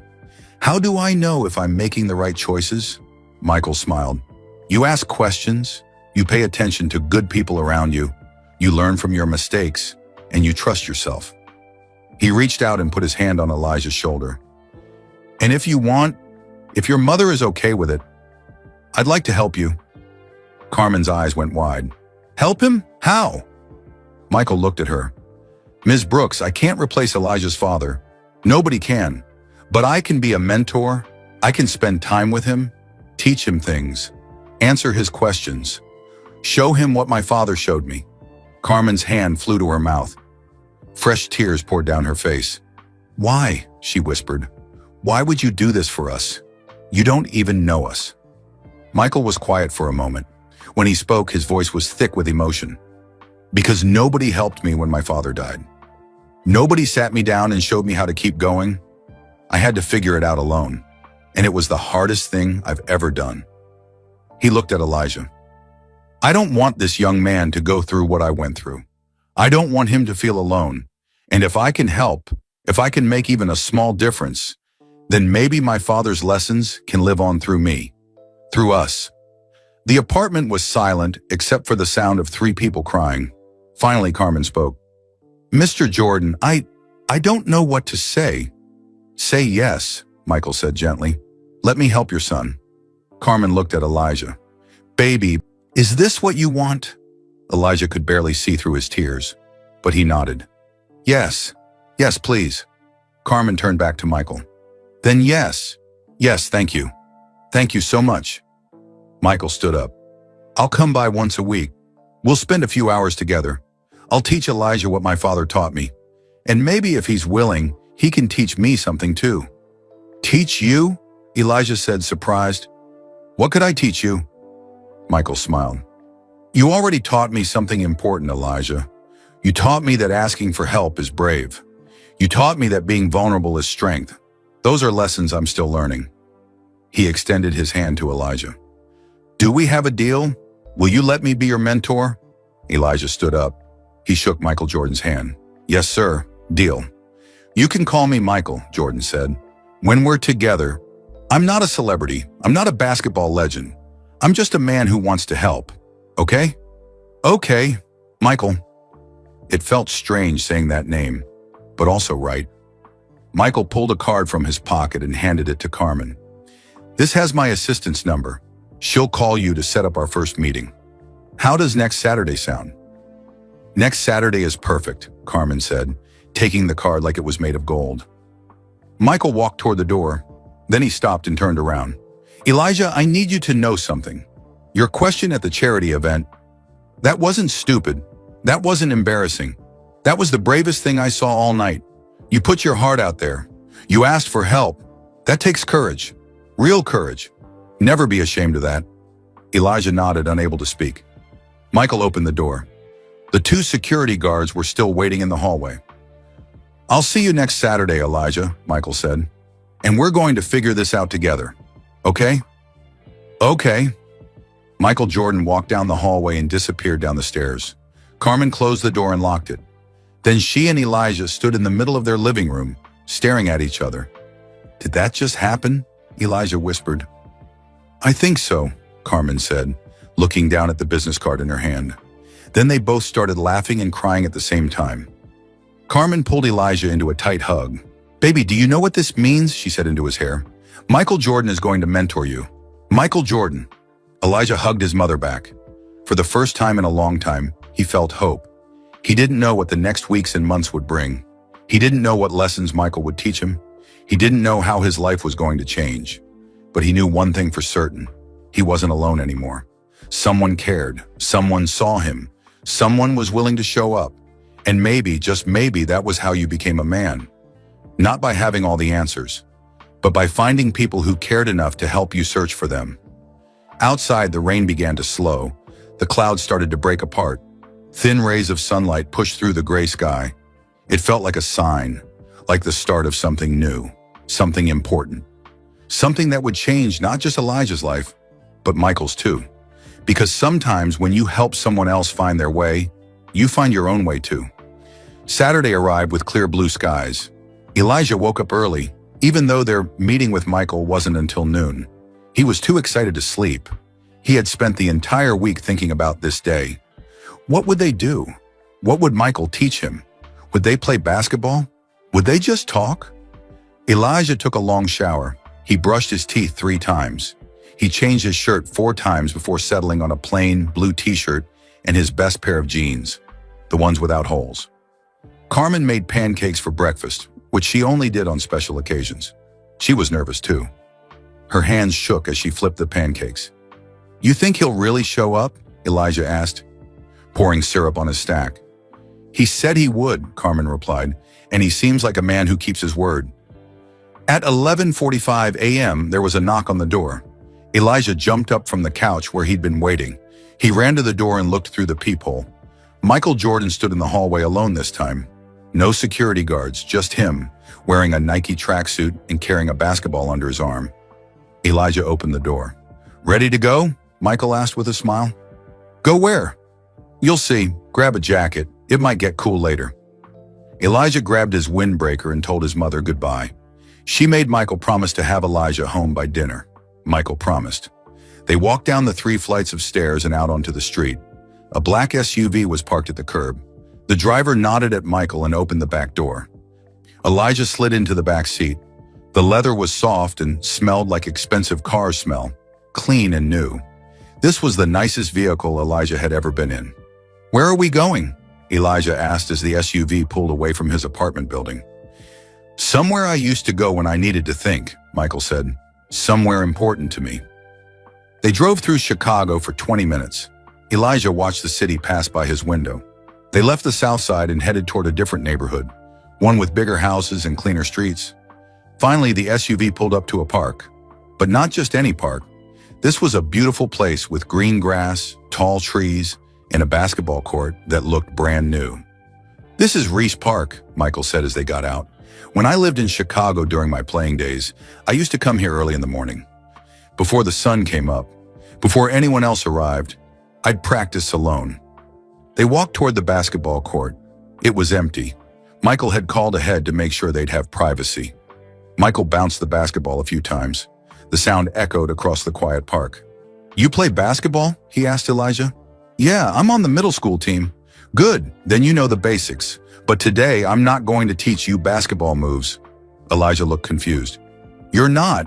How do I know if I'm making the right choices? Michael smiled. You ask questions, you pay attention to good people around you, you learn from your mistakes, and you trust yourself. He reached out and put his hand on Elijah's shoulder. And if your mother is okay with it, I'd like to help you. Carmen's eyes went wide. Help him? How? Michael looked at her. Ms. Brooks, I can't replace Elijah's father. Nobody can. But I can be a mentor. I can spend time with him, teach him things, answer his questions, show him what my father showed me. Carmen's hand flew to her mouth. Fresh tears poured down her face. Why? She whispered. Why would you do this for us? You don't even know us. Michael was quiet for a moment. When he spoke, his voice was thick with emotion. Because nobody helped me when my father died. Nobody sat me down and showed me how to keep going. I had to figure it out alone. And it was the hardest thing I've ever done. He looked at Elijah. I don't want this young man to go through what I went through. I don't want him to feel alone. And if I can help, if I can make even a small difference, then maybe my father's lessons can live on through me, through us. The apartment was silent except for the sound of 3 people crying. Finally, Carmen spoke. Mr. Jordan, I don't know what to say. Say yes, Michael said gently. Let me help your son. Carmen looked at Elijah. Baby, is this what you want? Elijah could barely see through his tears, but he nodded. Yes, yes, please. Carmen turned back to Michael. Then yes, yes, thank you. Thank you so much. Michael stood up. I'll come by once a week. We'll spend a few hours together. I'll teach Elijah what my father taught me. And maybe if he's willing, he can teach me something too. Teach you? Elijah said, surprised. What could I teach you? Michael smiled. You already taught me something important, Elijah. You taught me that asking for help is brave. You taught me that being vulnerable is strength. Those are lessons I'm still learning. He extended his hand to Elijah. Do we have a deal? Will you let me be your mentor? Elijah stood up. He shook Michael Jordan's hand. Yes, sir. Deal. You can call me Michael, Jordan said. When we're together, I'm not a celebrity. I'm not a basketball legend. I'm just a man who wants to help. Okay? Okay, Michael. It felt strange saying that name, but also right. Michael pulled a card from his pocket and handed it to Carmen. This has my assistant's number. She'll call you to set up our first meeting. How does next Saturday sound? Next Saturday is perfect, Carmen said, taking the card like it was made of gold. Michael walked toward the door. Then he stopped and turned around. Elijah, I need you to know something. Your question at the charity event, that wasn't stupid. That wasn't embarrassing. That was the bravest thing I saw all night. You put your heart out there. You asked for help. That takes courage. Real courage. Never be ashamed of that. Elijah nodded, unable to speak. Michael opened the door. The two security guards were still waiting in the hallway. I'll see you next Saturday, Elijah, Michael said. And we're going to figure this out together. Okay? Okay. Michael Jordan walked down the hallway and disappeared down the stairs. Carmen closed the door and locked it. Then she and Elijah stood in the middle of their living room, staring at each other. Did that just happen? Elijah whispered. I think so, Carmen said, looking down at the business card in her hand. Then they both started laughing and crying at the same time. Carmen pulled Elijah into a tight hug. Baby, do you know what this means? She said into his hair. Michael Jordan is going to mentor you. Michael Jordan. Elijah hugged his mother back. For the first time in a long time, he felt hope. He didn't know what the next weeks and months would bring. He didn't know what lessons Michael would teach him. He didn't know how his life was going to change. But he knew one thing for certain. He wasn't alone anymore. Someone cared. Someone saw him. Someone was willing to show up. And maybe, just maybe, that was how you became a man. Not by having all the answers, but by finding people who cared enough to help you search for them. Outside, the rain began to slow. The clouds started to break apart. Thin rays of sunlight pushed through the gray sky. It felt like a sign, like the start of something new, something important. Something that would change not just Elijah's life, but Michael's too. Because sometimes when you help someone else find their way, you find your own way too. Saturday arrived with clear blue skies. Elijah woke up early, even though their meeting with Michael wasn't until noon. He was too excited to sleep. He had spent the entire week thinking about this day. What would they do? What would Michael teach him? Would they play basketball? Would they just talk? Elijah took a long shower. He brushed his teeth 3 times. He changed his shirt 4 times before settling on a plain blue t-shirt and his best pair of jeans, the ones without holes. Carmen made pancakes for breakfast, which she only did on special occasions. She was nervous too. Her hands shook as she flipped the pancakes. You think he'll really show up? Elijah asked, pouring syrup on his stack. He said he would, Carmen replied, and he seems like a man who keeps his word. At 11:45 a.m., there was a knock on the door. Elijah jumped up from the couch where he'd been waiting. He ran to the door and looked through the peephole. Michael Jordan stood in the hallway alone this time. No security guards, just him, wearing a Nike tracksuit and carrying a basketball under his arm. Elijah opened the door. Ready to go? Michael asked with a smile. Go where? You'll see. Grab a jacket. It might get cool later. Elijah grabbed his windbreaker and told his mother goodbye. She made Michael promise to have Elijah home by dinner. Michael promised. They walked down the 3 flights of stairs and out onto the street. A black SUV was parked at the curb. The driver nodded at Michael and opened the back door. Elijah slid into the back seat. The leather was soft and smelled like expensive car smell, clean and new. This was the nicest vehicle Elijah had ever been in. "Where are we going?" Elijah asked as the SUV pulled away from his apartment building. "Somewhere I used to go when I needed to think," Michael said. "Somewhere important to me." They drove through Chicago for 20 minutes. Elijah watched the city pass by his window. They left the south side and headed toward a different neighborhood, one with bigger houses and cleaner streets. Finally, the SUV pulled up to a park. But not just any park. This was a beautiful place with green grass, tall trees, and a basketball court that looked brand new. "This is Reese Park," Michael said as they got out. "When I lived in Chicago during my playing days, I used to come here early in the morning. Before the sun came up, before anyone else arrived, I'd practice alone." They walked toward the basketball court. It was empty. Michael had called ahead to make sure they'd have privacy. Michael bounced the basketball a few times. The sound echoed across the quiet park. "You play basketball?" he asked Elijah. "Yeah, I'm on the middle school team." "Good, then you know the basics. But today, I'm not going to teach you basketball moves." Elijah looked confused. "You're not?"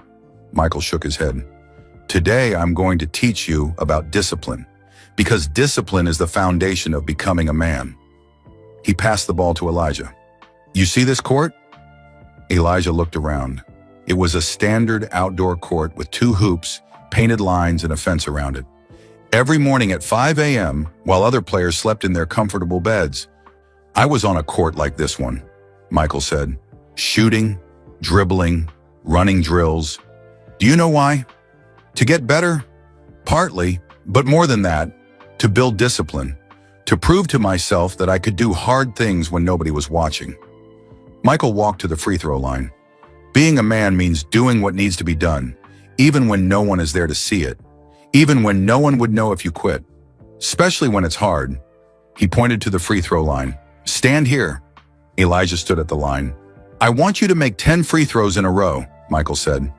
Michael shook his head. "Today, I'm going to teach you about discipline. Because discipline is the foundation of becoming a man." He passed the ball to Elijah. "You see this court?" Elijah looked around. It was a standard outdoor court with 2 hoops, painted lines, and a fence around it. Every morning at 5 a.m., while other players slept in their comfortable beds, "I was on a court like this one," Michael said. "Shooting, dribbling, running drills. Do you know why? To get better? Partly, but more than that, to build discipline, to prove to myself that I could do hard things when nobody was watching." Michael walked to the free throw line. Being a man means doing what needs to be done, even when no one is there to see it, even when no one would know if you quit, especially when it's hard. He pointed to the free throw line. "Stand here." Elijah stood at the line. "I want you to make 10 free throws in a row," Michael said.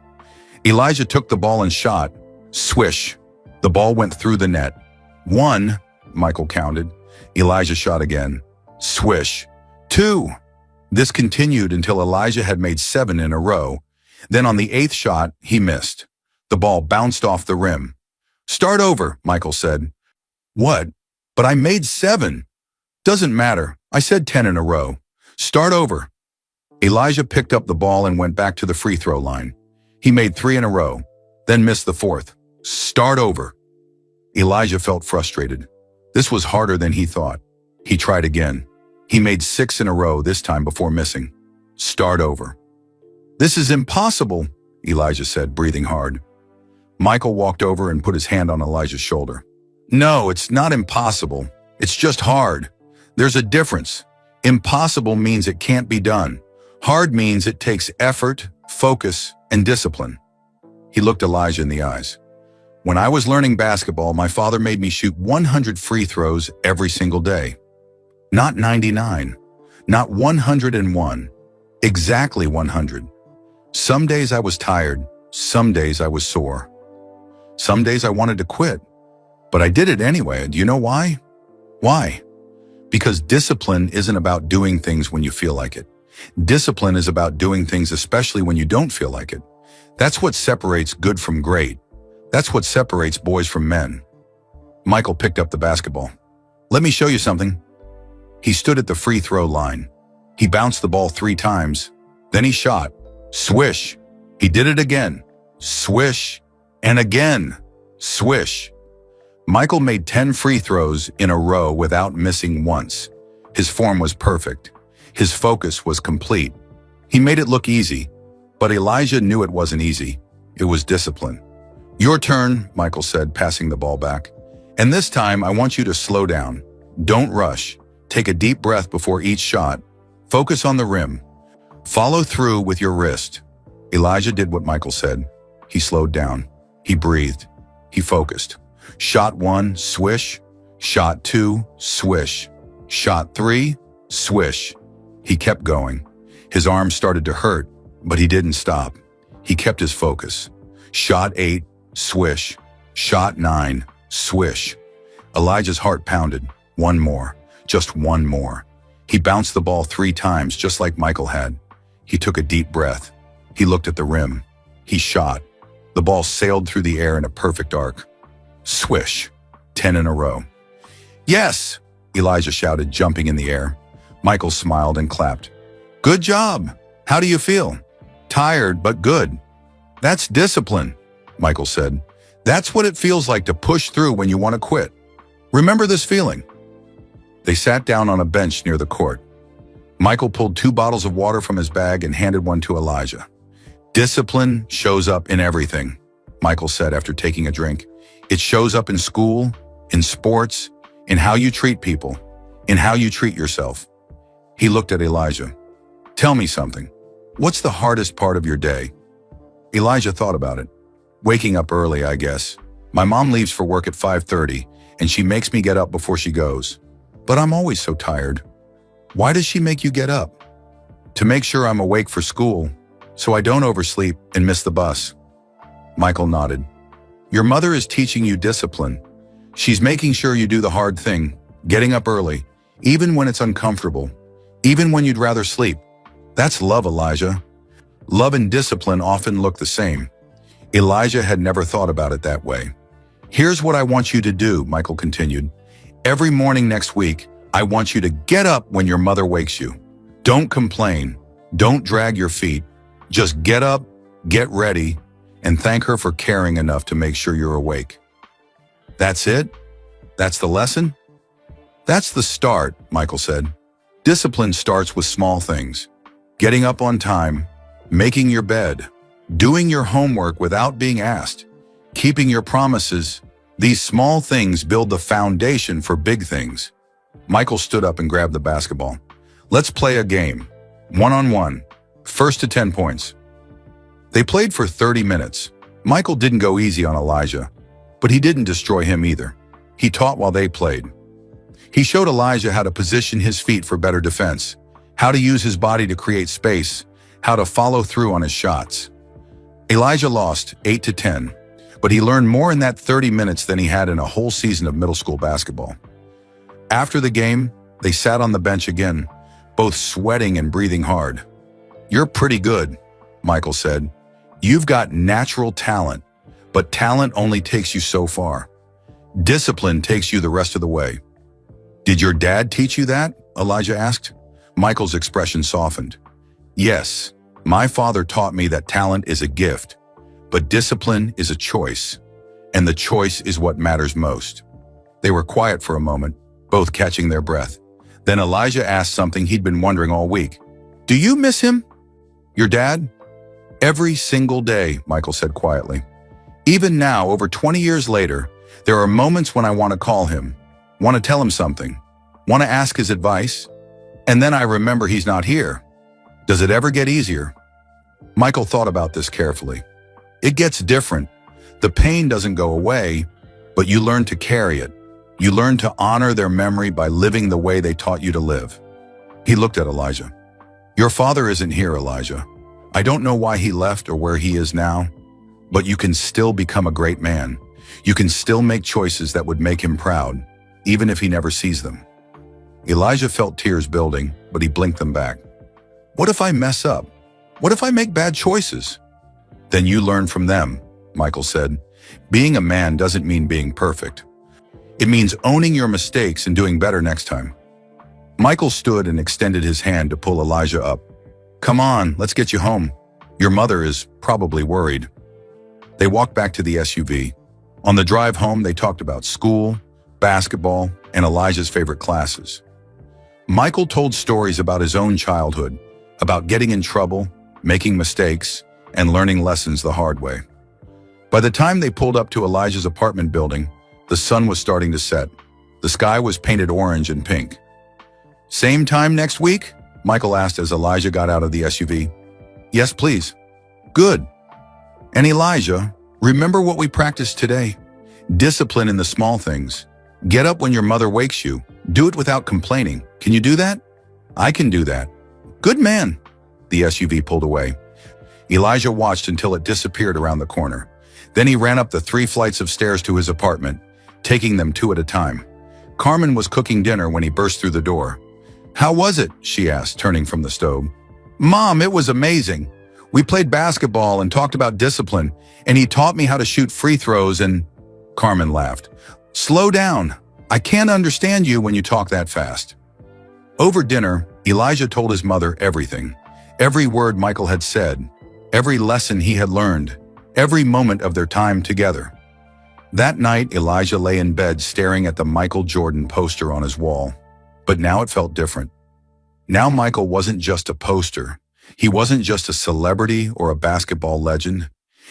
Elijah took the ball and shot. Swish. The ball went through the net. 1, Michael counted. Elijah shot again. Swish. 2. This continued until Elijah had made 7 in a row. Then on the 8th shot, he missed. The ball bounced off the rim. "Start over," Michael said. "What? But I made 7. "Doesn't matter. I said 10 in a row. Start over." Elijah picked up the ball and went back to the free throw line. He made 3 in a row, then missed the 4th. "Start over." Elijah felt frustrated. This was harder than he thought. He tried again. He made 6 in a row, this time before missing. "Start over." "This is impossible," Elijah said, breathing hard. Michael walked over and put his hand on Elijah's shoulder. "No, it's not impossible. It's just hard. There's a difference. Impossible means it can't be done. Hard means it takes effort, focus, and discipline." He looked Elijah in the eyes. "When I was learning basketball, my father made me shoot 100 free throws every single day. Not 99, not 101, exactly 100. Some days I was tired, some days I was sore. Some days I wanted to quit, but I did it anyway. Do you know why? Why? Because discipline isn't about doing things when you feel like it. Discipline is about doing things especially when you don't feel like it. That's what separates good from great. That's what separates boys from men." Michael picked up the basketball. "Let me show you something." He stood at the free throw line. He bounced the ball 3 times. Then he shot. Swish. He did it again. Swish. And again. Swish. Michael made 10 free throws in a row without missing once. His form was perfect. His focus was complete. He made it look easy, but Elijah knew it wasn't easy. It was discipline. "Your turn," Michael said, passing the ball back. "And this time, I want you to slow down. Don't rush. Take a deep breath before each shot. Focus on the rim. Follow through with your wrist." Elijah did what Michael said. He slowed down. He breathed. He focused. Shot 1, swish. Shot 2, swish. Shot 3, swish. He kept going. His arms started to hurt, but he didn't stop. He kept his focus. Shot 8, swish. Shot 9, swish. Elijah's heart pounded. One more. Just one more. He bounced the ball 3 times, just like Michael had. He took a deep breath. He looked at the rim. He shot. The ball sailed through the air in a perfect arc. Swish. 10 in a row. Yes, Elijah shouted, jumping in the air. Michael smiled and clapped. Good job. How do you feel? Tired, but good. That's discipline, Michael said. That's what it feels like to push through when you want to quit. Remember this feeling. They sat down on a bench near the court. Michael pulled 2 bottles of water from his bag and handed one to Elijah. Discipline shows up in everything, Michael said after taking a drink. It shows up in school, in sports, in how you treat people, in how you treat yourself. He looked at Elijah. Tell me something. What's the hardest part of your day? Elijah thought about it. Waking up early, I guess. My mom leaves for work at 5:30, and she makes me get up before she goes. But I'm always so tired. Why does she make you get up? To make sure I'm awake for school, so I don't oversleep and miss the bus. Michael nodded. Your mother is teaching you discipline. She's making sure you do the hard thing, getting up early, even when it's uncomfortable, even when you'd rather sleep. That's love, Elijah. Love and discipline often look the same. Elijah had never thought about it that way. Here's what I want you to do, Michael continued. Every morning next week, I want you to get up when your mother wakes you. Don't complain. Don't drag your feet. Just get up, get ready, and thank her for caring enough to make sure you're awake. That's it? That's the lesson? That's the start, Michael said. Discipline starts with small things. Getting up on time, making your bed, doing your homework without being asked, keeping your promises. These small things build the foundation for big things. Michael stood up and grabbed the basketball. Let's play a game. 1-on-1. First to 10 points. They played for 30 minutes. Michael didn't go easy on Elijah, but he didn't destroy him either. He taught while they played. He showed Elijah how to position his feet for better defense, how to use his body to create space, how to follow through on his shots. Elijah lost 8-10, but he learned more in that 30 minutes than he had in a whole season of middle school basketball. After the game, they sat on the bench again, both sweating and breathing hard. You're pretty good, Michael said. You've got natural talent, but talent only takes you so far. Discipline takes you the rest of the way. Did your dad teach you that? Elijah asked. Michael's expression softened. Yes, my father taught me that talent is a gift, but discipline is a choice, and the choice is what matters most. They were quiet for a moment, both catching their breath. Then Elijah asked something he'd been wondering all week. Do you miss him? Your dad? Every single day, Michael said quietly. Even now, over 20 years later, there are moments when I want to call him, want to tell him something, want to ask his advice, and then I remember he's not here. Does it ever get easier? Michael thought about this carefully. It gets different. The pain doesn't go away, but you learn to carry it. You learn to honor their memory by living the way they taught you to live. He looked at Elijah. Your father isn't here, Elijah. I don't know why he left or where he is now, but you can still become a great man. You can still make choices that would make him proud, even if he never sees them. Elijah felt tears building, but he blinked them back. What if I mess up? What if I make bad choices? Then you learn from them, Michael said. Being a man doesn't mean being perfect. It means owning your mistakes and doing better next time. Michael stood and extended his hand to pull Elijah up. Come on, let's get you home. Your mother is probably worried. They walked back to the SUV. On the drive home, they talked about school, basketball, and Elijah's favorite classes. Michael told stories about his own childhood, about getting in trouble, making mistakes, and learning lessons the hard way. By the time they pulled up to Elijah's apartment building, the sun was starting to set. The sky was painted orange and pink. Same time next week? Michael asked as Elijah got out of the SUV. Yes, please. Good. And Elijah, remember what we practiced today? Discipline in the small things. Get up when your mother wakes you. Do it without complaining. Can you do that? I can do that. Good man. The SUV pulled away. Elijah watched until it disappeared around the corner. Then he ran up the 3 flights of stairs to his apartment, taking them 2 at a time. Carmen was cooking dinner when he burst through the door. How was it? She asked, turning from the stove. Mom, it was amazing. We played basketball and talked about discipline, and he taught me how to shoot free throws and—" Carmen laughed. "Slow down. I can't understand you when you talk that fast." Over dinner, Elijah told his mother everything. Every word Michael had said, every lesson he had learned, every moment of their time together. That night, Elijah lay in bed staring at the Michael Jordan poster on his wall. But now it felt different. Now Michael wasn't just a poster. He wasn't just a celebrity or a basketball legend.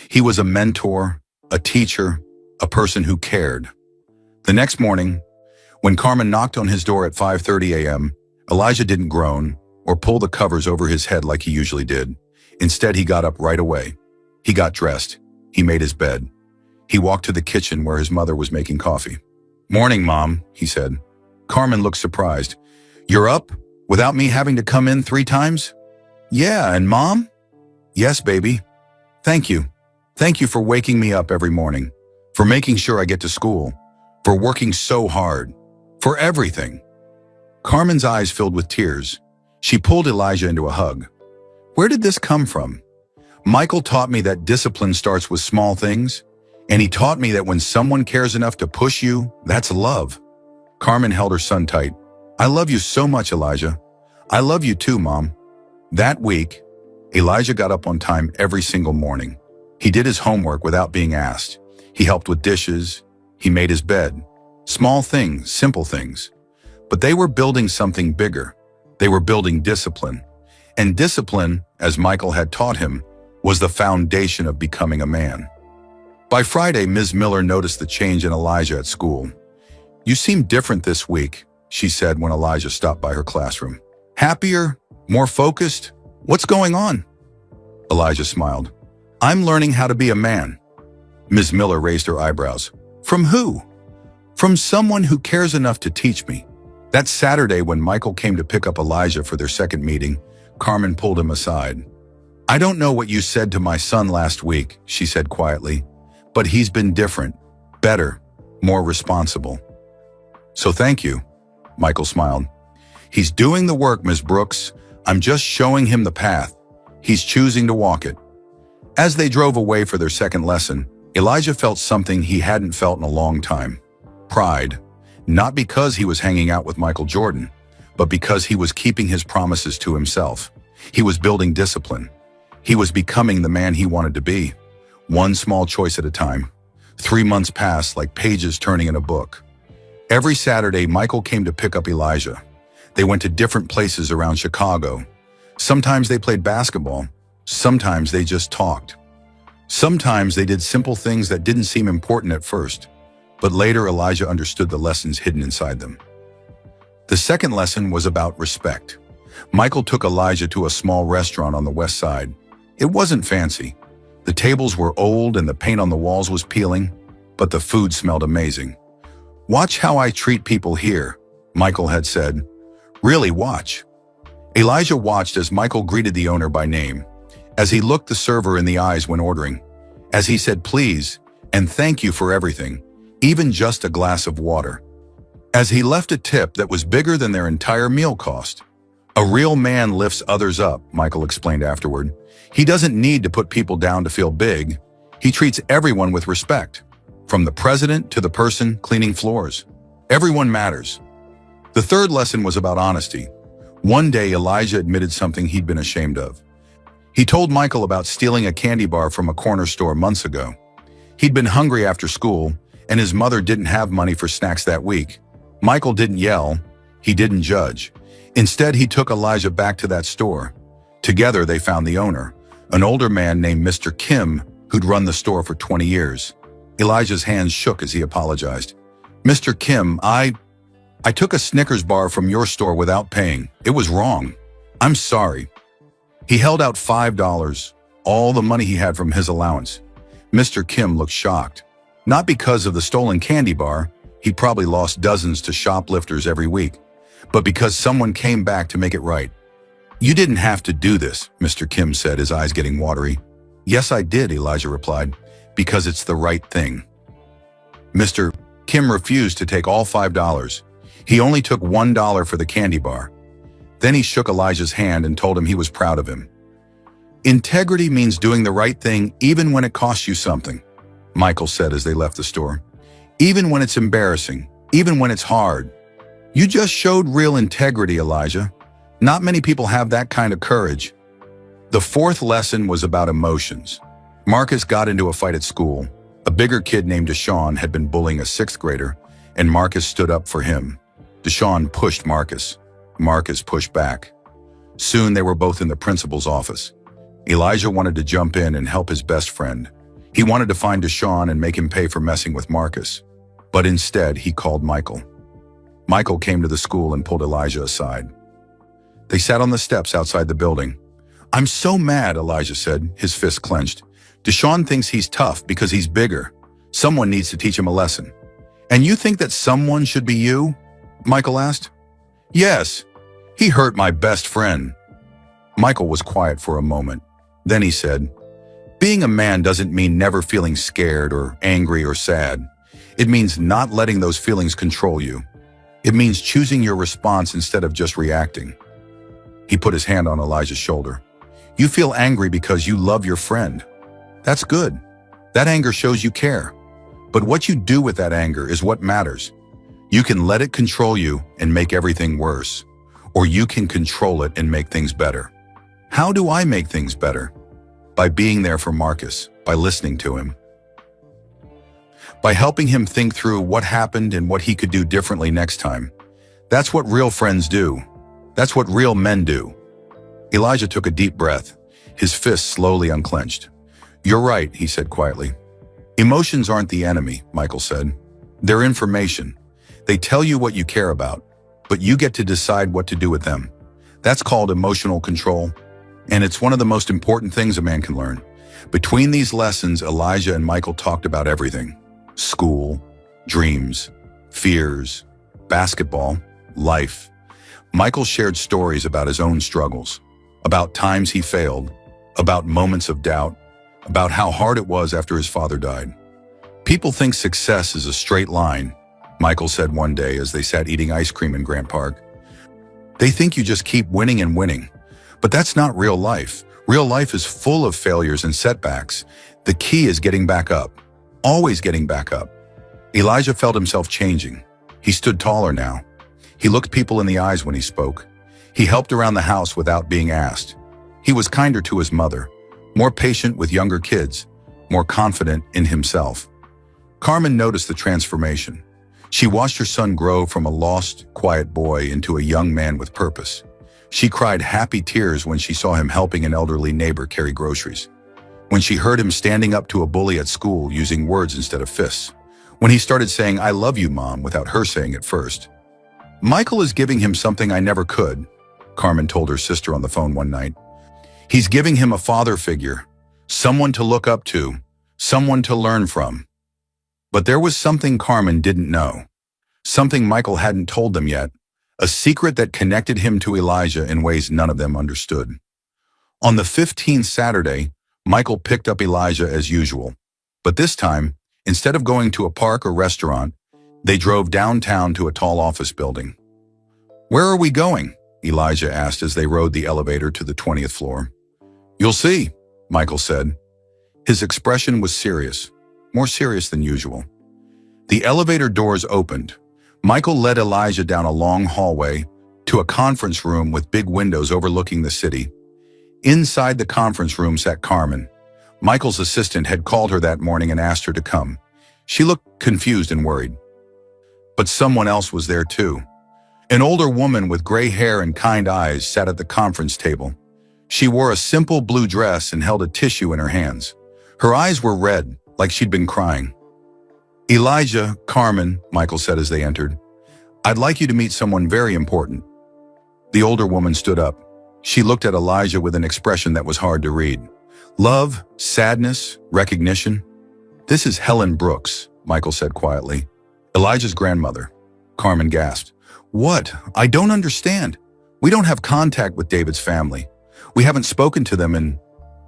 He was a mentor, a teacher, a person who cared. The next morning, when Carmen knocked on his door at 5:30 a.m., Elijah didn't groan or pull the covers over his head like he usually did. Instead, he got up right away. He got dressed. He made his bed. He walked to the kitchen where his mother was making coffee. "Morning, Mom," he said. Carmen looked surprised. "You're up? Without me having to come in 3 times?" "Yeah, and Mom?" "Yes, baby. Thank you. Thank you for waking me up every morning, for making sure I get to school, for working so hard, for everything." Carmen's eyes filled with tears. She pulled Elijah into a hug. "Where did this come from? Michael taught me that discipline starts with small things, and he taught me that when someone cares enough to push you, that's love." Carmen held her son tight. "I love you so much, Elijah. I love you too, Mom." That week, Elijah got up on time every single morning. He did his homework without being asked. He helped with dishes. He made his bed. Small things, simple things. But they were building something bigger. They were building discipline. And discipline, as Michael had taught him, was the foundation of becoming a man. By Friday, Ms. Miller noticed the change in Elijah at school. "You seem different this week," she said when Elijah stopped by her classroom. "Happier? More focused? What's going on?" Elijah smiled. "I'm learning how to be a man." Ms. Miller raised her eyebrows. "From who?" "From someone who cares enough to teach me." That Saturday, when Michael came to pick up Elijah for their second meeting, Carmen pulled him aside. "I don't know what you said to my son last week," she said quietly, "but he's been different, better, more responsible." "So thank you," Michael smiled. "He's doing the work, Ms. Brooks. I'm just showing him the path. He's choosing to walk it." As they drove away for their second lesson, Elijah felt something he hadn't felt in a long time. Pride. Not because he was hanging out with Michael Jordan, but because he was keeping his promises to himself. He was building discipline. He was becoming the man he wanted to be, one small choice at a time. 3 months passed like pages turning in a book. Every Saturday, Michael came to pick up Elijah. They went to different places around Chicago. Sometimes they played basketball. Sometimes they just talked. Sometimes they did simple things that didn't seem important at first, but later Elijah understood the lessons hidden inside them. The second lesson was about respect. Michael took Elijah to a small restaurant on the west side. It wasn't fancy. The tables were old and the paint on the walls was peeling, but the food smelled amazing. "Watch how I treat people here," Michael had said. "Really watch." Elijah watched as Michael greeted the owner by name, as he looked the server in the eyes when ordering, as he said please and thank you for everything, even just a glass of water. As he left a tip that was bigger than their entire meal cost. "A real man lifts others up," Michael explained afterward. "He doesn't need to put people down to feel big. He treats everyone with respect, from the president to the person cleaning floors. Everyone matters." The third lesson was about honesty. One day, Elijah admitted something he'd been ashamed of. He told Michael about stealing a candy bar from a corner store months ago. He'd been hungry after school, and his mother didn't have money for snacks that week. Michael didn't yell. He didn't judge. Instead, he took Elijah back to that store. Together, they found the owner, an older man named Mr. Kim, who'd run the store for 20 years. Elijah's hands shook as he apologized. "Mr. Kim, I took a Snickers bar from your store without paying. It was wrong. I'm sorry." He held out $5, all the money he had from his allowance. Mr. Kim looked shocked. Not because of the stolen candy bar, he probably lost dozens to shoplifters every week, but because someone came back to make it right. "You didn't have to do this," Mr. Kim said, his eyes getting watery. "Yes, I did," Elijah replied, "because it's the right thing." Mr. Kim refused to take all $5. He only took $1 for the candy bar. Then he shook Elijah's hand and told him he was proud of him. Integrity means doing the right thing even when it costs you something, Michael said as they left the store. Even when it's embarrassing, even when it's hard. You just showed real integrity, Elijah. Not many people have that kind of courage. The fourth lesson was about emotions. Marcus got into a fight at school. A bigger kid named Deshaun had been bullying a sixth grader, and Marcus stood up for him. Deshaun pushed Marcus. Marcus pushed back. Soon they were both in the principal's office. Elijah wanted to jump in and help his best friend. He wanted to find Deshaun and make him pay for messing with Marcus. But instead, he called Michael. Michael came to the school and pulled Elijah aside. They sat on the steps outside the building. "I'm so mad," Elijah said, his fists clenched. "Deshaun thinks he's tough because he's bigger. Someone needs to teach him a lesson." "And you think that someone should be you?" Michael asked. "Yes. He hurt my best friend." Michael was quiet for a moment. Then he said, "Being a man doesn't mean never feeling scared or angry or sad. It means not letting those feelings control you. It means choosing your response instead of just reacting." He put his hand on Elijah's shoulder. "You feel angry because you love your friend. That's good. That anger shows you care. But what you do with that anger is what matters. You can let it control you and make everything worse, or you can control it and make things better." How do I make things better? By being there for Marcus, by listening to him, by helping him think through what happened and what he could do differently next time. That's what real friends do. That's what real men do. Elijah took a deep breath. His fists slowly unclenched. "You're right," he said quietly. "Emotions aren't the enemy," Michael said. "They're information. They tell you what you care about, but you get to decide what to do with them. That's called emotional control. And it's one of the most important things a man can learn." Between these lessons, Elijah and Michael talked about everything. School, dreams, fears, basketball, life. Michael shared stories about his own struggles, about times he failed, about moments of doubt, about how hard it was after his father died. "People think success is a straight line," Michael said one day as they sat eating ice cream in Grant Park. "They think you just keep winning and winning. But that's not real life. Real life is full of failures and setbacks. The key is getting back up. Always getting back up." Elijah felt himself changing. He stood taller now. He looked people in the eyes when he spoke. He helped around the house without being asked. He was kinder to his mother, more patient with younger kids, more confident in himself. Carmen noticed the transformation. She watched her son grow from a lost, quiet boy into a young man with purpose. She cried happy tears when she saw him helping an elderly neighbor carry groceries. When she heard him standing up to a bully at school using words instead of fists. When he started saying, "I love you, Mom," without her saying it first. "Michael is giving him something I never could," Carmen told her sister on the phone one night. "He's giving him a father figure, someone to look up to, someone to learn from." But there was something Carmen didn't know. Something Michael hadn't told them yet. A secret that connected him to Elijah in ways none of them understood. On the 15th Saturday, Michael picked up Elijah as usual. But this time, instead of going to a park or restaurant, they drove downtown to a tall office building. "Where are we going?" Elijah asked as they rode the elevator to the 20th floor. "You'll see," Michael said. His expression was serious, more serious than usual. The elevator doors opened. Michael led Elijah down a long hallway to a conference room with big windows overlooking the city. Inside the conference room sat Carmen. Michael's assistant had called her that morning and asked her to come. She looked confused and worried. But someone else was there too. An older woman with gray hair and kind eyes sat at the conference table. She wore a simple blue dress and held a tissue in her hands. Her eyes were red, like she'd been crying. "Elijah, Carmen," Michael said as they entered. "I'd like you to meet someone very important." The older woman stood up. She looked at Elijah with an expression that was hard to read. Love, sadness, recognition. "This is Helen Brooks," Michael said quietly. "Elijah's grandmother." Carmen gasped. "What? I don't understand. We don't have contact with David's family. We haven't spoken to them in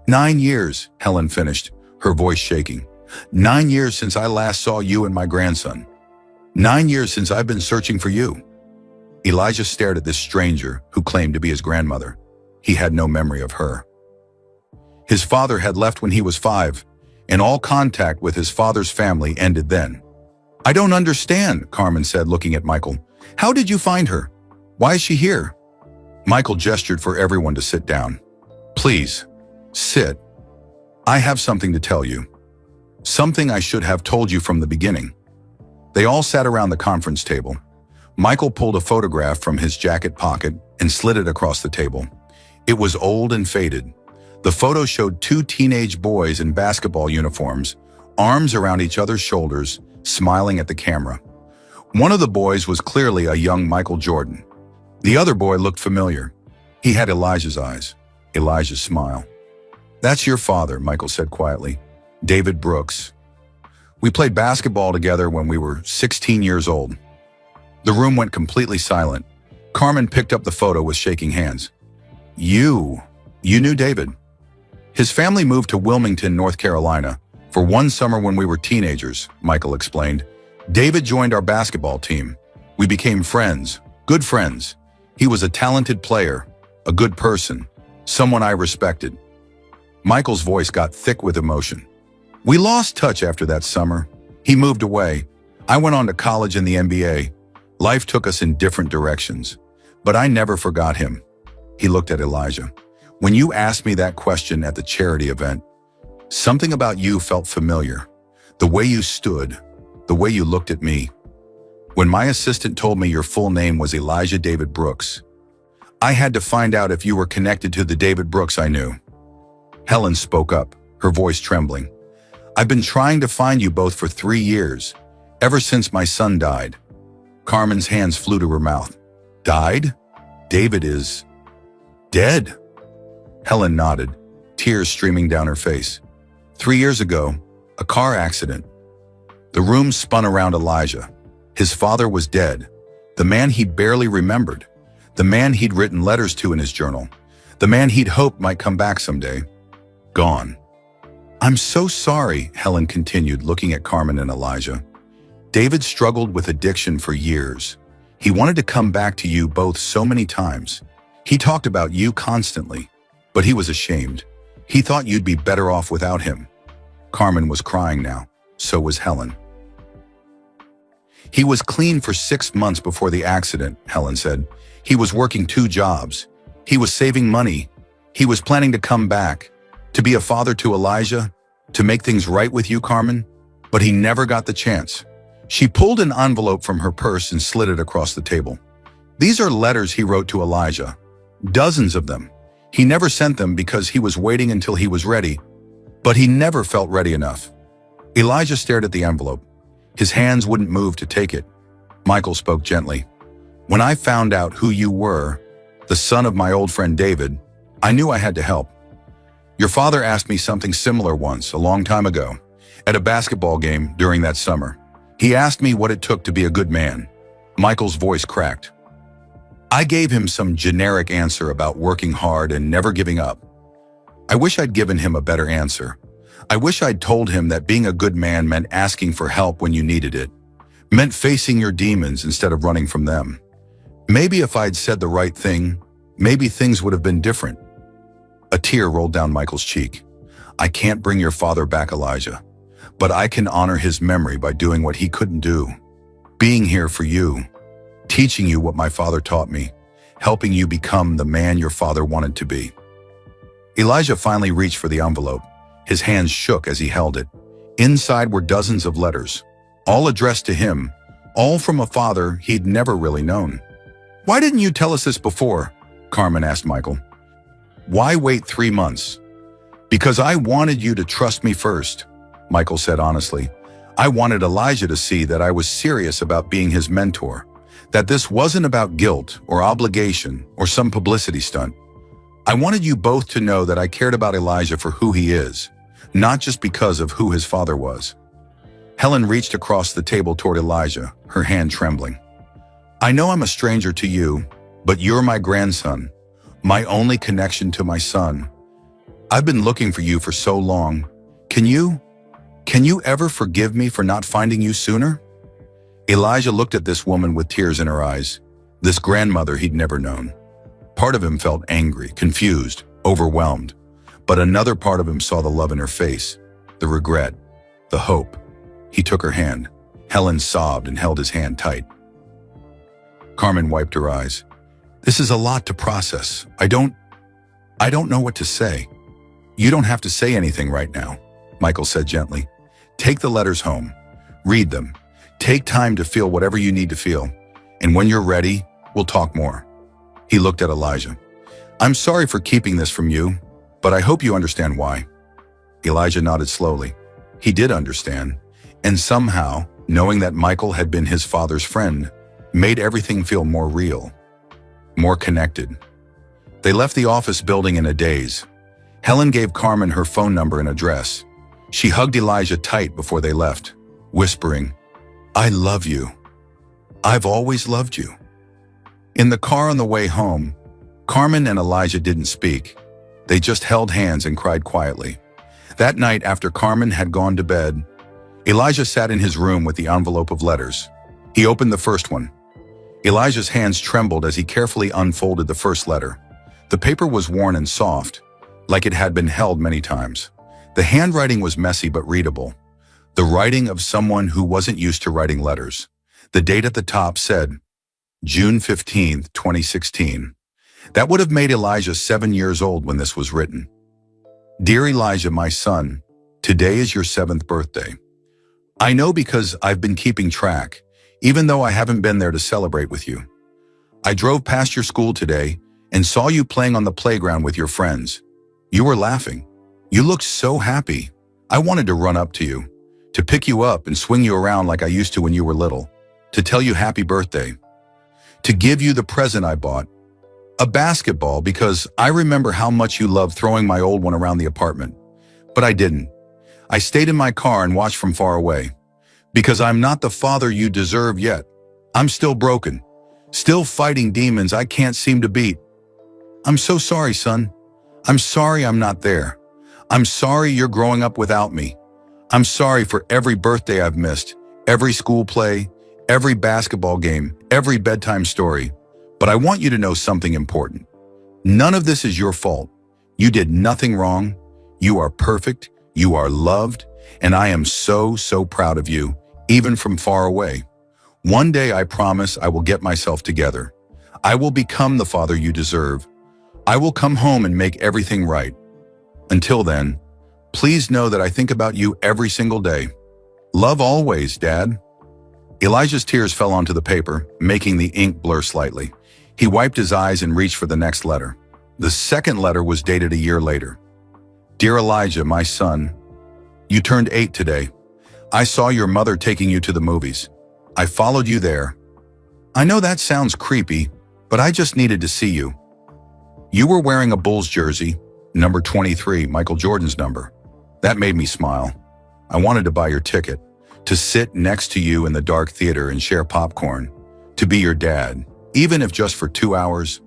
9 years, Helen finished, her voice shaking. 9 years since I last saw you and my grandson. 9 years since I've been searching for you." Elijah stared at this stranger who claimed to be his grandmother. He had no memory of her. His father had left when he was 5, and all contact with his father's family ended then. "I don't understand," Carmen said, looking at Michael. "How did you find her? Why is she here?" Michael gestured for everyone to sit down. "Please, sit. I have something to tell you. Something I should have told you from the beginning." They all sat around the conference table. Michael pulled a photograph from his jacket pocket and slid it across the table. It was old and faded. The photo showed 2 teenage boys in basketball uniforms, arms around each other's shoulders, smiling at the camera. One of the boys was clearly a young Michael Jordan. The other boy looked familiar. He had Elijah's eyes, Elijah's smile. "That's your father," Michael said quietly. "David Brooks. We played basketball together when we were 16 years old." The room went completely silent. Carmen picked up the photo with shaking hands. You knew David?" "His family moved to Wilmington, North Carolina, for one summer when we were teenagers," Michael explained. "David joined our basketball team. We became friends, good friends. He was a talented player, a good person, someone I respected." Michael's voice got thick with emotion. "We lost touch after that summer. He moved away. I went on to college and the NBA. Life took us in different directions. But I never forgot him." He looked at Elijah. "When you asked me that question at the charity event, something about you felt familiar. The way you stood, the way you looked at me. When my assistant told me your full name was Elijah David Brooks, I had to find out if you were connected to the David Brooks I knew." Helen spoke up, her voice trembling. "I've been trying to find you both for 3 years, ever since my son died." Carmen's hands flew to her mouth. "Died? David is dead?" Helen nodded, tears streaming down her face. 3 years ago, a car accident. The room spun around Elijah. His father was dead, the man he'd barely remembered, the man he'd written letters to in his journal, the man he'd hoped might come back someday. Gone. "I'm so sorry," Helen continued, looking at Carmen and Elijah. "David struggled with addiction for years. He wanted to come back to you both so many times. He talked about you constantly, but he was ashamed. He thought you'd be better off without him." Carmen was crying now. So was Helen. "He was clean for 6 months before the accident," Helen said. "He was working 2 jobs. He was saving money. He was planning to come back, to be a father to Elijah, to make things right with you, Carmen. But he never got the chance." She pulled an envelope from her purse and slid it across the table. "These are letters he wrote to Elijah. Dozens of them. He never sent them because he was waiting until he was ready, but he never felt ready enough." Elijah stared at the envelope. His hands wouldn't move to take it. Michael spoke gently. "When I found out who you were, the son of my old friend David, I knew I had to help. Your father asked me something similar once, a long time ago, at a basketball game during that summer. He asked me what it took to be a good man." Michael's voice cracked. "I gave him some generic answer about working hard and never giving up. I wish I'd given him a better answer. I wish I'd told him that being a good man meant asking for help when you needed it, meant facing your demons instead of running from them. Maybe if I'd said the right thing, maybe things would have been different." A tear rolled down Michael's cheek. "I can't bring your father back, Elijah, but I can honor his memory by doing what he couldn't do. Being here for you, teaching you what my father taught me, helping you become the man your father wanted to be." Elijah finally reached for the envelope. His hands shook as he held it. Inside were dozens of letters, all addressed to him, all from a father he'd never really known. "Why didn't you tell us this before?" Carmen asked Michael. "Why wait 3 months?" "Because I wanted you to trust me first," Michael said honestly. "I wanted Elijah to see that I was serious about being his mentor, that this wasn't about guilt or obligation or some publicity stunt. I wanted you both to know that I cared about Elijah for who he is, not just because of who his father was." Helen reached across the table toward Elijah, her hand trembling. "I know I'm a stranger to you, but you're my grandson, my only connection to my son. I've been looking for you for so long. Can you ever forgive me for not finding you sooner?" Elijah looked at this woman with tears in her eyes, this grandmother he'd never known. Part of him felt angry, confused, overwhelmed. But another part of him saw the love in her face, the regret, the hope. He took her hand. Helen sobbed and held his hand tight. Carmen wiped her eyes. This is a lot to process. I don't know what to say. You don't have to say anything right now, Michael said gently. Take the letters home. Read them. Take time to feel whatever you need to feel. And when you're ready, we'll talk more. He looked at Elijah. I'm sorry for keeping this from you, but I hope you understand why. Elijah nodded slowly. He did understand, and somehow, knowing that Michael had been his father's friend, made everything feel more real, more connected. They left the office building in a daze. Helen gave Carmen her phone number and address. She hugged Elijah tight before they left, whispering, I love you. I've always loved you. In the car on the way home, Carmen and Elijah didn't speak. They just held hands and cried quietly. That night, after Carmen had gone to bed, Elijah sat in his room with the envelope of letters. He opened the first one. Elijah's hands trembled as he carefully unfolded the first letter. The paper was worn and soft, like it had been held many times. The handwriting was messy but readable. The writing of someone who wasn't used to writing letters. The date at the top said, June 15th, 2016. That would have made Elijah 7 years old when this was written. Dear Elijah, my son, today is your 7th birthday. I know because I've been keeping track, even though I haven't been there to celebrate with you. I drove past your school today and saw you playing on the playground with your friends. You were laughing. You looked so happy. I wanted to run up to you, to pick you up and swing you around like I used to when you were little, to tell you happy birthday, to give you the present I bought, a basketball, because I remember how much you loved throwing my old one around the apartment. But I didn't. I stayed in my car and watched from far away, because I'm not the father you deserve yet. I'm still broken, still fighting demons I can't seem to beat. I'm so sorry, son. I'm sorry I'm not there. I'm sorry you're growing up without me. I'm sorry for every birthday I've missed, every school play, every basketball game, every bedtime story. But I want you to know something important. None of this is your fault. You did nothing wrong. You are perfect. You are loved. And I am so, so proud of you, even from far away. One day, I promise I will get myself together. I will become the father you deserve. I will come home and make everything right. Until then, please know that I think about you every single day. Love always, Dad. Elijah's tears fell onto the paper, making the ink blur slightly. He wiped his eyes and reached for the next letter. The second letter was dated a year later. Dear Elijah, my son, you turned 8 today. I saw your mother taking you to the movies. I followed you there. I know that sounds creepy, but I just needed to see you. You were wearing a Bulls jersey, number 23, Michael Jordan's number. That made me smile. I wanted to buy your ticket, to sit next to you in the dark theater and share popcorn, to be your dad, even if just for 2 hours.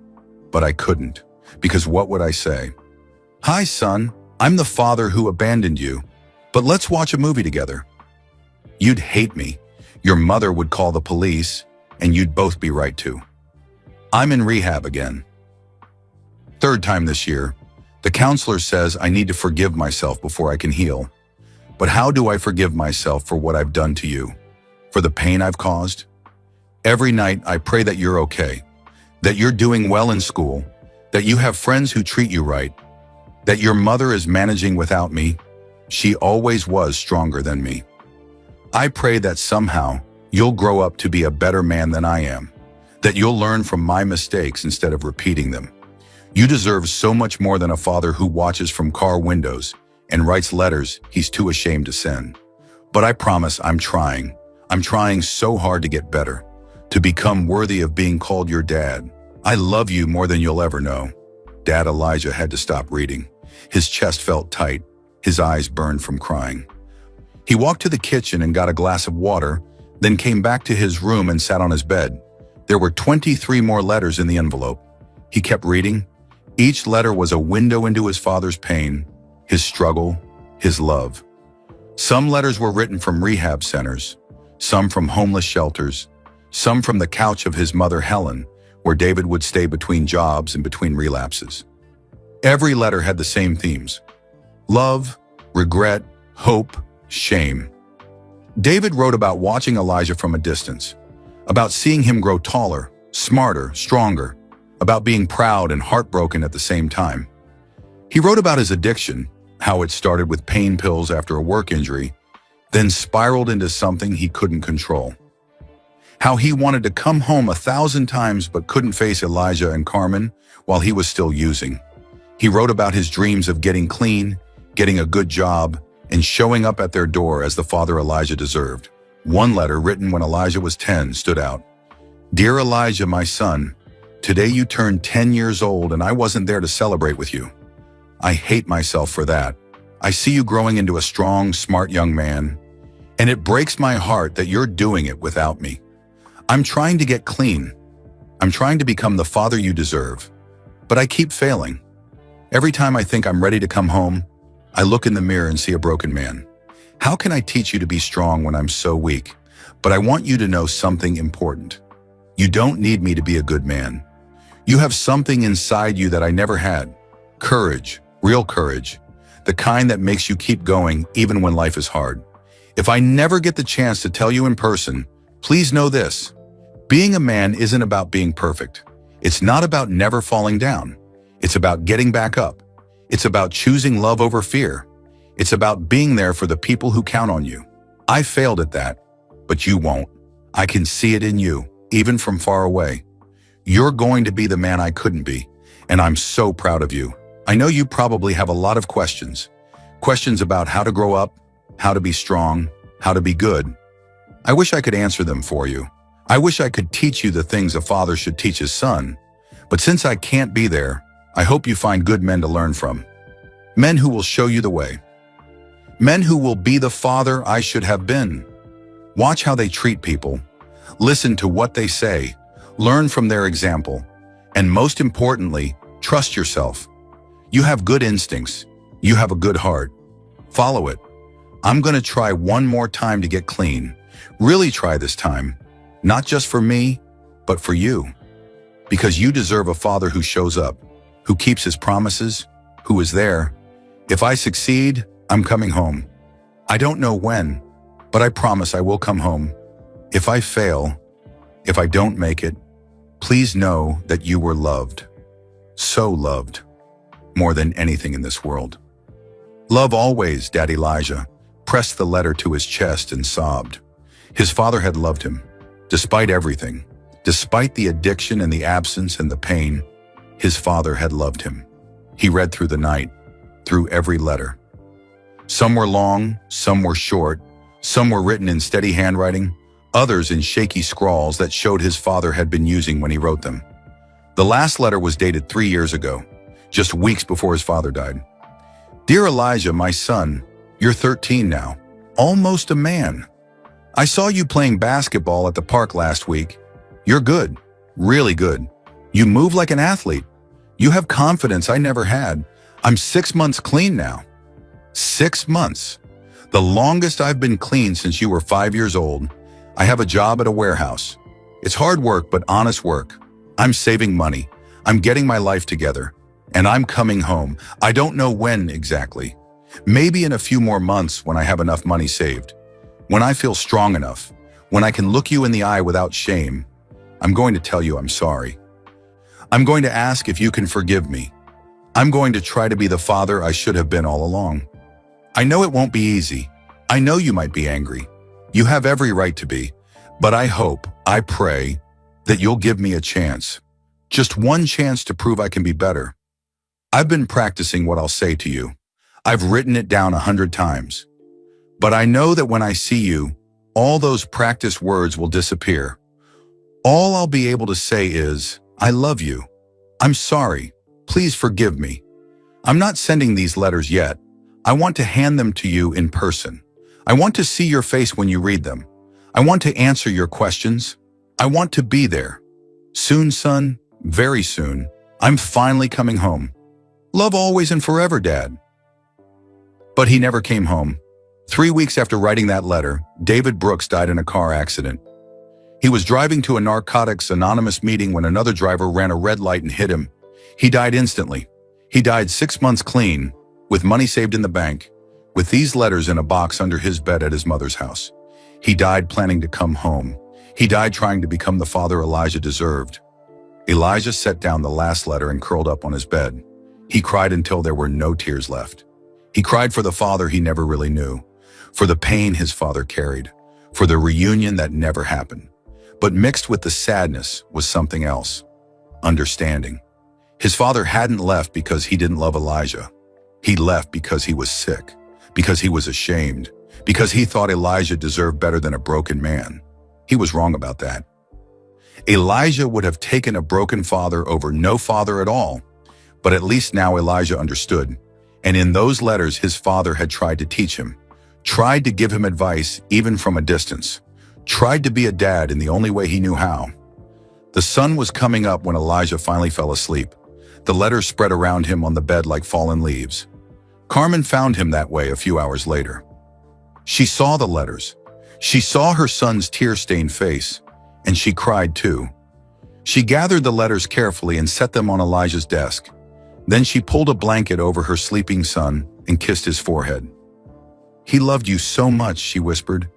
But I couldn't, because what would I say? Hi, son, I'm the father who abandoned you, but let's watch a movie together. You'd hate me. Your mother would call the police, and you'd both be right too. I'm in rehab again. 3rd time this year. The counselor says I need to forgive myself before I can heal. But how do I forgive myself for what I've done to you? For the pain I've caused? Every night I pray that you're okay, that you're doing well in school, that you have friends who treat you right, that your mother is managing without me. She always was stronger than me. I pray that somehow you'll grow up to be a better man than I am, that you'll learn from my mistakes instead of repeating them. You deserve so much more than a father who watches from car windows and writes letters he's too ashamed to send. But I promise I'm trying. I'm trying so hard to get better, to become worthy of being called your dad. I love you more than you'll ever know. Dad Elijah had to stop reading. His chest felt tight. His eyes burned from crying. He walked to the kitchen and got a glass of water, then came back to his room and sat on his bed. There were 23 more letters in the envelope. He kept reading. Each letter was a window into his father's pain, his struggle, his love. Some letters were written from rehab centers, some from homeless shelters, some from the couch of his mother Helen, where David would stay between jobs and between relapses. Every letter had the same themes: love, regret, hope, shame. David wrote about watching Elijah from a distance, about seeing him grow taller, smarter, stronger, about being proud and heartbroken at the same time. He wrote about his addiction, how it started with pain pills after a work injury, then spiraled into something he couldn't control. How he wanted to come home 1,000 times but couldn't face Elijah and Carmen while he was still using. He wrote about his dreams of getting clean, getting a good job, and showing up at their door as the father Elijah deserved. One letter written when Elijah was 10 stood out. "Dear Elijah, my son, today you turned 10 years old and I wasn't there to celebrate with you. I hate myself for that. I see you growing into a strong, smart young man, and it breaks my heart that you're doing it without me. I'm trying to get clean. I'm trying to become the father you deserve, but I keep failing. Every time I think I'm ready to come home, I look in the mirror and see a broken man. How can I teach you to be strong when I'm so weak? But I want you to know something important. You don't need me to be a good man. You have something inside you that I never had. Courage, real courage, the kind that makes you keep going even when life is hard. If I never get the chance to tell you in person, please know this. Being a man isn't about being perfect. It's not about never falling down. It's about getting back up. It's about choosing love over fear. It's about being there for the people who count on you. I failed at that, but you won't. I can see it in you, even from far away. You're going to be the man I couldn't be, and I'm so proud of you. I know you probably have a lot of questions. Questions about how to grow up, how to be strong, how to be good. I wish I could answer them for you. I wish I could teach you the things a father should teach his son. But since I can't be there, I hope you find good men to learn from. Men who will show you the way. Men who will be the father I should have been. Watch how they treat people. Listen to what they say. Learn from their example. And most importantly, trust yourself. You have good instincts. You have a good heart. Follow it. I'm going to try one more time to get clean. Really try this time. Not just for me, but for you. Because you deserve a father who shows up, who keeps his promises, who is there. If I succeed, I'm coming home. I don't know when, but I promise I will come home. If I fail, if I don't make it, please know that you were loved. So loved. More than anything in this world. Love always, Dad. Elijah pressed the letter to his chest and sobbed. His father had loved him, despite everything. Despite the addiction and the absence and the pain, his father had loved him. He read through the night, through every letter. Some were long, some were short, some were written in steady handwriting, others in shaky scrawls that showed his father had been using when he wrote them. The last letter was dated 3 years ago, just weeks before his father died. Dear Elijah, my son, you're 13 now, almost a man. I saw you playing basketball at the park last week. You're good, really good. You move like an athlete. You have confidence I never had. I'm 6 months clean now. 6 months. The longest I've been clean since you were 5 years old. I have a job at a warehouse. It's hard work, but honest work. I'm saving money. I'm getting my life together. And I'm coming home. I don't know when exactly. Maybe in a few more months when I have enough money saved. When I feel strong enough. When I can look you in the eye without shame. I'm going to tell you I'm sorry. I'm going to ask if you can forgive me. I'm going to try to be the father I should have been all along. I know it won't be easy. I know you might be angry. You have every right to be. But I hope, I pray, that you'll give me a chance. Just one chance to prove I can be better. I've been practicing what I'll say to you. I've written it down 100 times. But I know that when I see you, all those practiced words will disappear. All I'll be able to say is, I love you. I'm sorry. Please forgive me. I'm not sending these letters yet. I want to hand them to you in person. I want to see your face when you read them. I want to answer your questions. I want to be there. Soon, son, very soon, I'm finally coming home. Love always and forever, Dad. But he never came home. 3 weeks after writing that letter, David Brooks died in a car accident. He was driving to a Narcotics Anonymous meeting when another driver ran a red light and hit him. He died instantly. He died 6 months clean, with money saved in the bank, with these letters in a box under his bed at his mother's house. He died planning to come home. He died trying to become the father Elijah deserved. Elijah set down the last letter and curled up on his bed. He cried until there were no tears left. He cried for the father he never really knew, for the pain his father carried, for the reunion that never happened. But mixed with the sadness was something else: understanding. His father hadn't left because he didn't love Elijah. He left because he was sick, because he was ashamed, because he thought Elijah deserved better than a broken man. He was wrong about that. Elijah would have taken a broken father over no father at all, but at least now Elijah understood. And in those letters his father had tried to teach him, tried to give him advice even from a distance, tried to be a dad in the only way he knew how. The sun was coming up when Elijah finally fell asleep. The letters spread around him on the bed like fallen leaves. Carmen found him that way a few hours later. She saw the letters. She saw her son's tear-stained face, and she cried too. She gathered the letters carefully and set them on Elijah's desk. Then she pulled a blanket over her sleeping son and kissed his forehead. "He loved you so much," she whispered.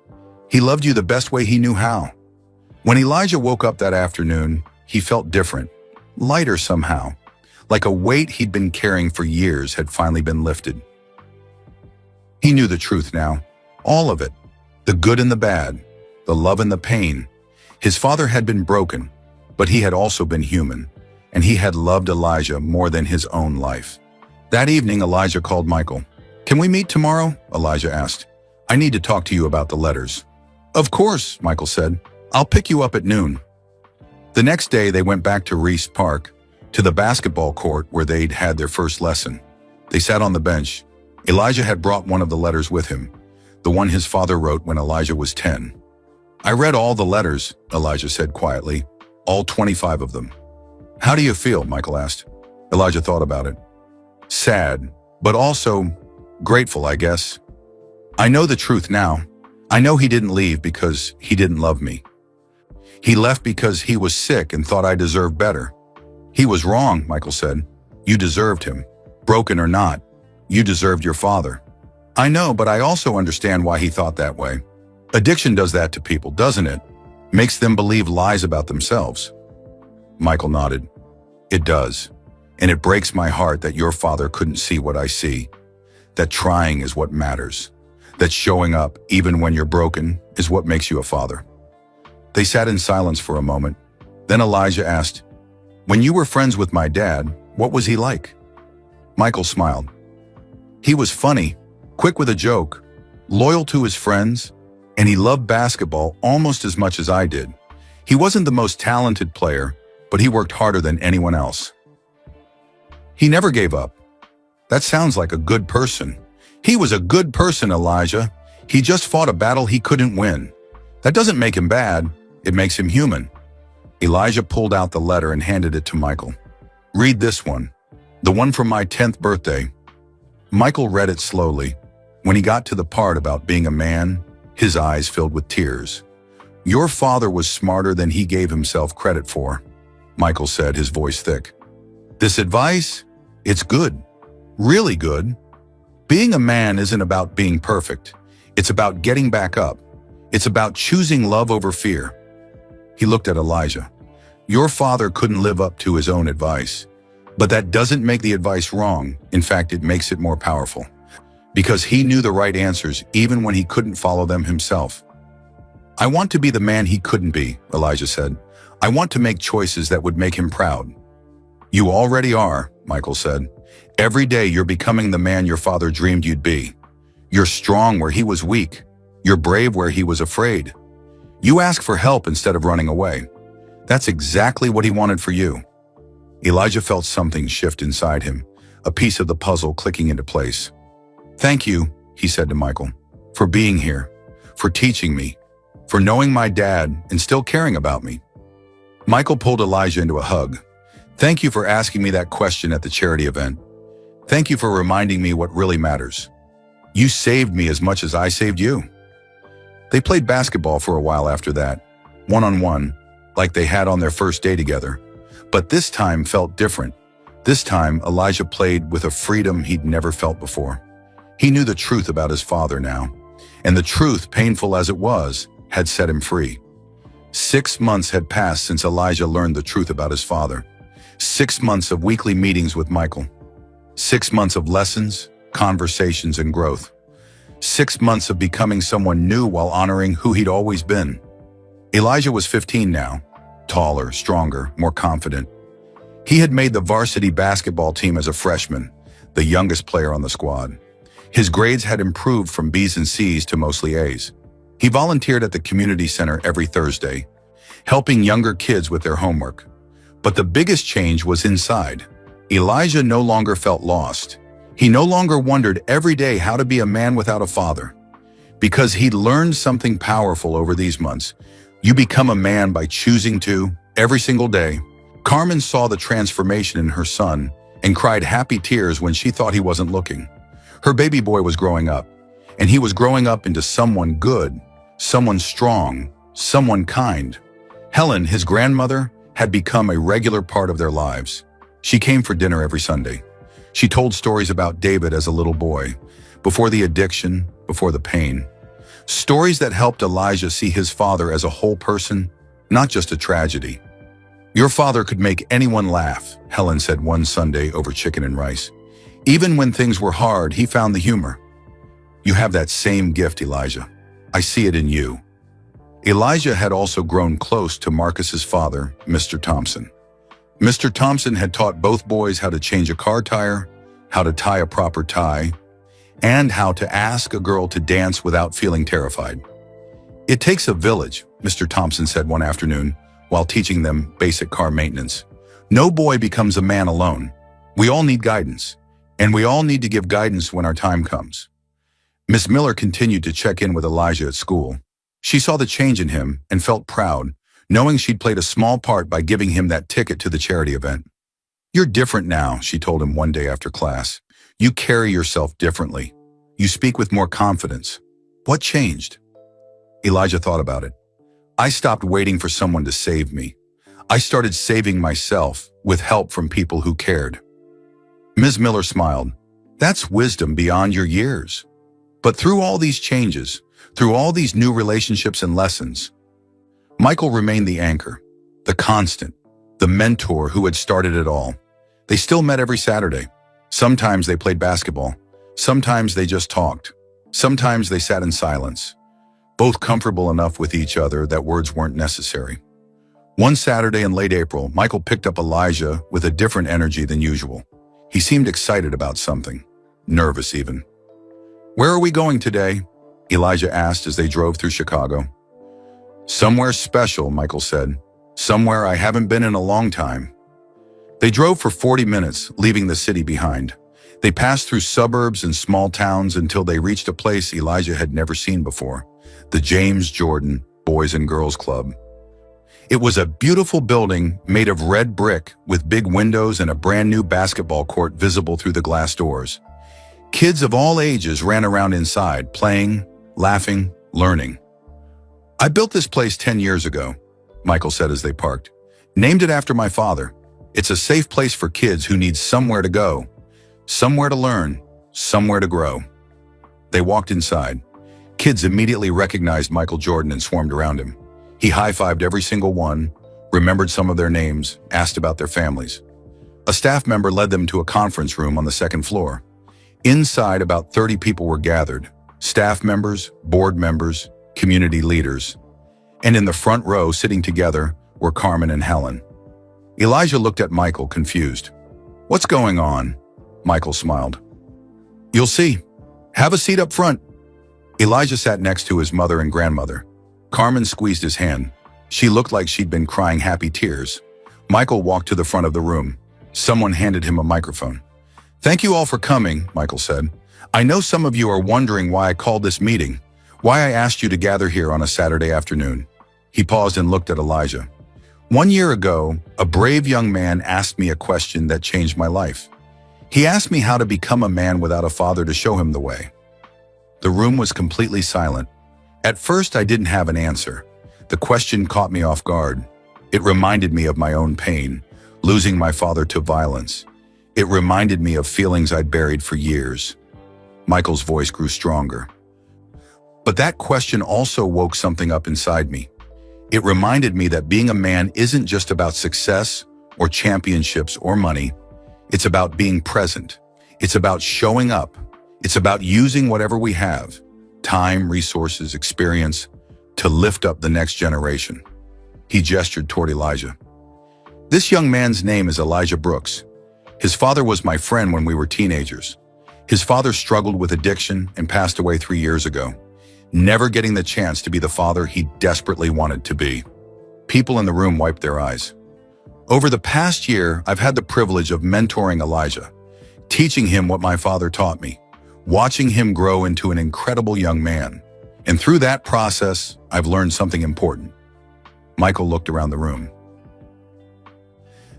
"He loved you the best way he knew how." When Elijah woke up that afternoon, he felt different, lighter somehow, like a weight he'd been carrying for years had finally been lifted. He knew the truth now, all of it, the good and the bad, the love and the pain. His father had been broken, but he had also been human, and he had loved Elijah more than his own life. That evening, Elijah called Michael. "Can we meet tomorrow?" Elijah asked. "I need to talk to you about the letters." "Of course," Michael said. "I'll pick you up at noon." The next day, they went back to Reese Park, to the basketball court where they'd had their first lesson. They sat on the bench. Elijah had brought one of the letters with him, the one his father wrote when Elijah was 10. "I read all the letters," Elijah said quietly, "all 25 of them." "How do you feel?" Michael asked. Elijah thought about it. "Sad, but also grateful, I guess. I know the truth now. I know he didn't leave because he didn't love me. He left because he was sick and thought I deserved better." "He was wrong," Michael said. "You deserved him. Broken or not, you deserved your father." "I know, but I also understand why he thought that way. Addiction does that to people, doesn't it? Makes them believe lies about themselves." Michael nodded. "It does. And it breaks my heart that your father couldn't see what I see. That trying is what matters. That showing up, even when you're broken, is what makes you a father." They sat in silence for a moment. Then Elijah asked, "When you were friends with my dad, what was he like?" Michael smiled. "He was funny, quick with a joke, loyal to his friends, and he loved basketball almost as much as I did. He wasn't the most talented player, but he worked harder than anyone else. He never gave up." "That sounds like a good person." "He was a good person, Elijah. He just fought a battle he couldn't win. That doesn't make him bad, it makes him human." Elijah pulled out the letter and handed it to Michael. "Read this one, the one from my 10th birthday." Michael read it slowly. When he got to the part about being a man, his eyes filled with tears. "Your father was smarter than he gave himself credit for," Michael said, his voice thick. "This advice? It's good. Really good. Being a man isn't about being perfect. It's about getting back up. It's about choosing love over fear." He looked at Elijah. "Your father couldn't live up to his own advice. But that doesn't make the advice wrong. In fact, it makes it more powerful. Because he knew the right answers even when he couldn't follow them himself." "I want to be the man he couldn't be," Elijah said. "I want to make choices that would make him proud." "You already are," Michael said. "Every day you're becoming the man your father dreamed you'd be. You're strong where he was weak. You're brave where he was afraid. You ask for help instead of running away. That's exactly what he wanted for you." Elijah felt something shift inside him, a piece of the puzzle clicking into place. "Thank you," he said to Michael, "for being here, for teaching me, for knowing my dad and still caring about me." Michael pulled Elijah into a hug. "Thank you for asking me that question at the charity event. Thank you for reminding me what really matters. You saved me as much as I saved you." They played basketball for a while after that, one-on-one, like they had on their first day together. But this time felt different. This time, Elijah played with a freedom he'd never felt before. He knew the truth about his father now, and the truth, painful as it was, had set him free. 6 months had passed since Elijah learned the truth about his father. 6 months of weekly meetings with Michael. 6 months of lessons, conversations, and growth. 6 months of becoming someone new while honoring who he'd always been. Elijah was 15 now, taller, stronger, more confident. He had made the varsity basketball team as a freshman, the youngest player on the squad. His grades had improved from B's and C's to mostly A's. He volunteered at the community center every Thursday, helping younger kids with their homework. But the biggest change was inside. Elijah no longer felt lost. He no longer wondered every day how to be a man without a father. Because he'd learned something powerful over these months. You become a man by choosing to, every single day. Carmen saw the transformation in her son and cried happy tears when she thought he wasn't looking. Her baby boy was growing up, and he was growing up into someone good, someone strong, someone kind. Helen, his grandmother, had become a regular part of their lives. She came for dinner every Sunday. She told stories about David as a little boy, before the addiction, before the pain. Stories that helped Elijah see his father as a whole person, not just a tragedy. "Your father could make anyone laugh," Helen said one Sunday over chicken and rice. "Even when things were hard, he found the humor." "You have that same gift, Elijah. I see it in you." Elijah had also grown close to Marcus's father, Mr. Thompson. Mr. Thompson had taught both boys how to change a car tire, how to tie a proper tie, and how to ask a girl to dance without feeling terrified. "It takes a village," Mr. Thompson said one afternoon, while teaching them basic car maintenance. "No boy becomes a man alone. We all need guidance, and we all need to give guidance when our time comes." Miss Miller continued to check in with Elijah at school. She saw the change in him and felt proud, knowing she'd played a small part by giving him that ticket to the charity event. "You're different now," she told him one day after class. "You carry yourself differently. You speak with more confidence. What changed?" Elijah thought about it. "I stopped waiting for someone to save me. I started saving myself with help from people who cared." Ms. Miller smiled. "That's wisdom beyond your years." But through all these changes, through all these new relationships and lessons, Michael remained the anchor, the constant, the mentor who had started it all. They still met every Saturday. Sometimes they played basketball. Sometimes they just talked. Sometimes they sat in silence, both comfortable enough with each other that words weren't necessary. One Saturday in late April, Michael picked up Elijah with a different energy than usual. He seemed excited about something, nervous even. "Where are we going today?" Elijah asked as they drove through Chicago. "Somewhere special," Michael said. "Somewhere I haven't been in a long time." They drove for 40 minutes, leaving the city behind. They passed through suburbs and small towns until they reached a place Elijah had never seen before, the James Jordan Boys and Girls Club. It was a beautiful building made of red brick with big windows and a brand new basketball court visible through the glass doors. Kids of all ages ran around inside, playing, laughing, learning. "I built this place 10 years ago," Michael said as they parked. "Named it after my father. It's a safe place for kids who need somewhere to go, somewhere to learn, somewhere to grow." They walked inside. Kids immediately recognized Michael Jordan and swarmed around him. He high-fived every single one, remembered some of their names, asked about their families. A staff member led them to a conference room on the second floor. Inside, about 30 people were gathered, staff members, board members, community leaders. And in the front row, sitting together, were Carmen and Helen. Elijah looked at Michael, confused. "What's going on?" Michael smiled. "You'll see. Have a seat up front." Elijah sat next to his mother and grandmother. Carmen squeezed his hand. She looked like she'd been crying happy tears. Michael walked to the front of the room. Someone handed him a microphone. "Thank you all for coming," Michael said. "I know some of you are wondering why I called this meeting, why I asked you to gather here on a Saturday afternoon." He paused and looked at Elijah. "1 year ago, a brave young man asked me a question that changed my life. He asked me how to become a man without a father to show him the way." The room was completely silent. At first, I didn't have an answer. The question caught me off guard. It reminded me of my own pain, losing my father to violence. It reminded me of feelings I'd buried for years. Michael's voice grew stronger. But that question also woke something up inside me. It reminded me that being a man isn't just about success or championships or money. It's about being present. It's about showing up. It's about using whatever we have, time, resources, experience, to lift up the next generation. He gestured toward Elijah. This young man's name is Elijah Brooks. His father was my friend when we were teenagers. His father struggled with addiction and passed away 3 years ago, never getting the chance to be the father he desperately wanted to be. People in the room wiped their eyes. Over the past year, I've had the privilege of mentoring Elijah, teaching him what my father taught me, watching him grow into an incredible young man. And through that process, I've learned something important. Michael looked around the room.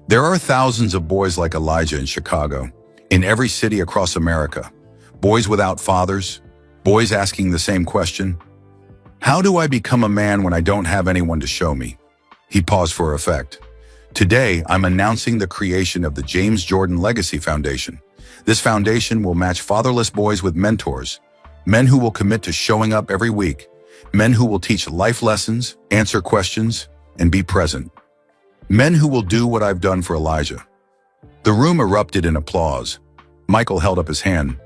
There are thousands of boys like Elijah in Chicago, in every city across America. Boys without fathers, boys asking the same question. How do I become a man when I don't have anyone to show me? He paused for effect. Today, I'm announcing the creation of the James Jordan Legacy Foundation. This foundation will match fatherless boys with mentors, men who will commit to showing up every week, men who will teach life lessons, answer questions, and be present. Men who will do what I've done for Elijah. The room erupted in applause. Michael held up his hand.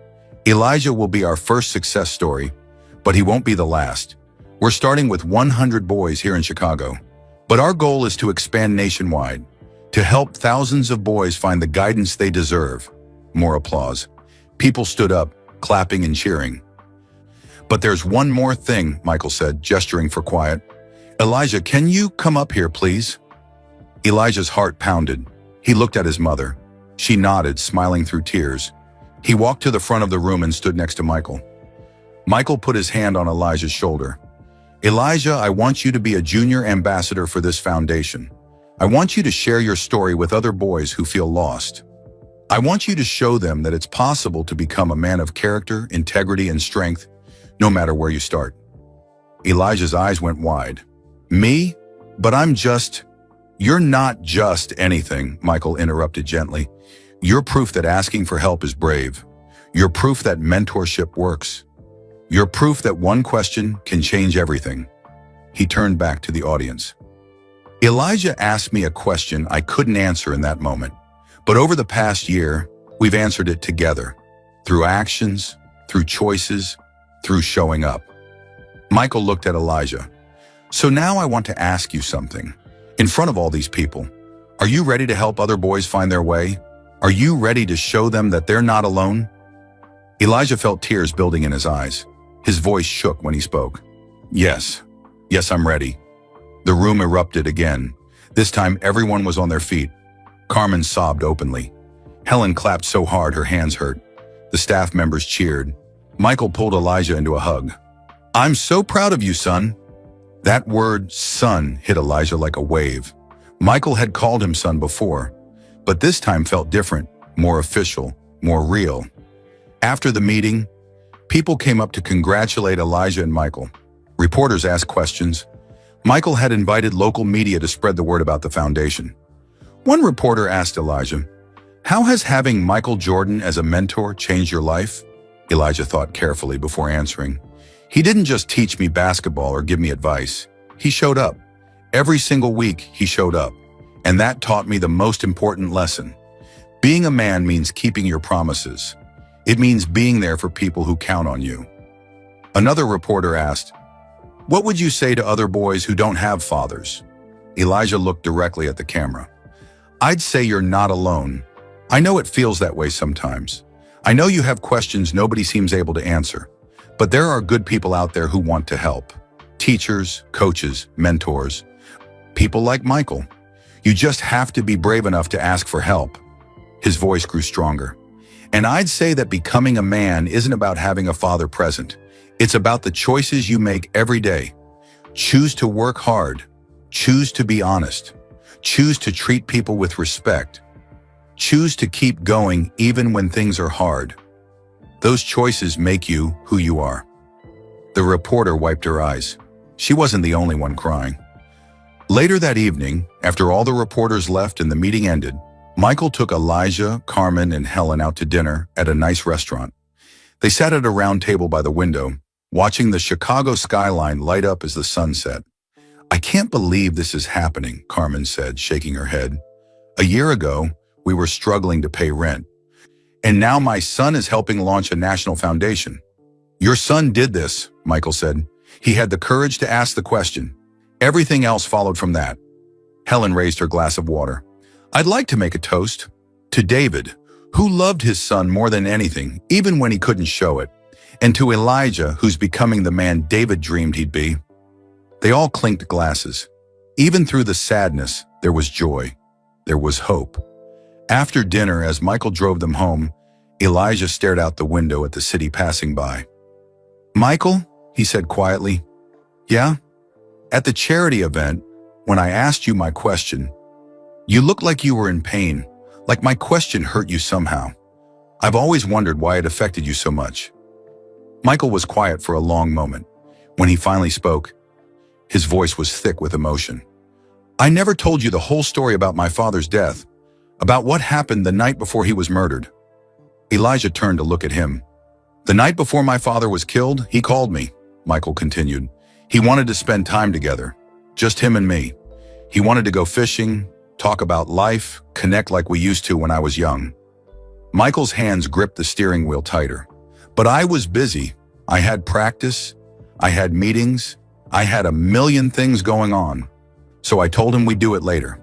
Elijah will be our first success story, but he won't be the last. We're starting with 100 boys here in Chicago, but our goal is to expand nationwide, to help thousands of boys find the guidance they deserve. More applause. People stood up, clapping and cheering. But there's one more thing, Michael said, gesturing for quiet. Elijah, can you come up here, please? Elijah's heart pounded. He looked at his mother. She nodded, smiling through tears. He walked to the front of the room and stood next to Michael. Michael put his hand on Elijah's shoulder. Elijah, I want you to be a junior ambassador for this foundation. I want you to share your story with other boys who feel lost. I want you to show them that it's possible to become a man of character, integrity, and strength, no matter where you start. Elijah's eyes went wide. Me? But You're not just anything, Michael interrupted gently. You're proof that asking for help is brave. You're proof that mentorship works. You're proof that one question can change everything. He turned back to the audience. Elijah asked me a question I couldn't answer in that moment. But over the past year, we've answered it together. Through actions, through choices, through showing up. Michael looked at Elijah. So now I want to ask you something. In front of all these people, are you ready to help other boys find their way? Are you ready to show them that they're not alone? Elijah felt tears building in his eyes. His voice shook when he spoke. Yes, I'm ready. The room erupted again. This time everyone was on their feet. Carmen sobbed openly. Helen clapped so hard her hands hurt. The staff members cheered. Michael pulled Elijah into a hug. I'm so proud of you, son. That word, son, hit Elijah like a wave. Michael had called him son before, but this time felt different, more official, more real. After the meeting, people came up to congratulate Elijah and Michael. Reporters asked questions. Michael had invited local media to spread the word about the foundation. One reporter asked Elijah, "How has having Michael Jordan as a mentor changed your life?" Elijah thought carefully before answering. He didn't just teach me basketball or give me advice. He showed up. Every single week, he showed up. And that taught me the most important lesson. Being a man means keeping your promises. It means being there for people who count on you. Another reporter asked, "What would you say to other boys who don't have fathers?" Elijah looked directly at the camera. "I'd say you're not alone. I know it feels that way sometimes. I know you have questions nobody seems able to answer. But there are good people out there who want to help. Teachers, coaches, mentors, people like Michael. You just have to be brave enough to ask for help." His voice grew stronger. "And I'd say that becoming a man isn't about having a father present. It's about the choices you make every day. Choose to work hard. Choose to be honest. Choose to treat people with respect. Choose to keep going even when things are hard. Those choices make you who you are." The reporter wiped her eyes. She wasn't the only one crying. Later that evening, after all the reporters left and the meeting ended, Michael took Elijah, Carmen, and Helen out to dinner at a nice restaurant. They sat at a round table by the window, watching the Chicago skyline light up as the sun set. "I can't believe this is happening," Carmen said, shaking her head. "A year ago, we were struggling to pay rent. And now my son is helping launch a national foundation." "Your son did this," Michael said. "He had the courage to ask the question. Everything else followed from that." Helen raised her glass of water. "I'd like to make a toast to David, who loved his son more than anything, even when he couldn't show it, and to Elijah, who's becoming the man David dreamed he'd be." They all clinked glasses. Even through the sadness, there was joy. There was hope. After dinner, as Michael drove them home, Elijah stared out the window at the city passing by. "Michael," he said quietly. "Yeah?" "At the charity event, when I asked you my question, you looked like you were in pain, like my question hurt you somehow. I've always wondered why it affected you so much." Michael was quiet for a long moment. When he finally spoke, his voice was thick with emotion. "I never told you the whole story about my father's death, about what happened the night before he was murdered." Elijah turned to look at him. "The night before my father was killed, he called me," Michael continued. "He wanted to spend time together, just him and me. He wanted to go fishing, talk about life, connect like we used to when I was young." Michael's hands gripped the steering wheel tighter. "But I was busy. I had practice. I had meetings. I had a million things going on. So I told him we'd do it later."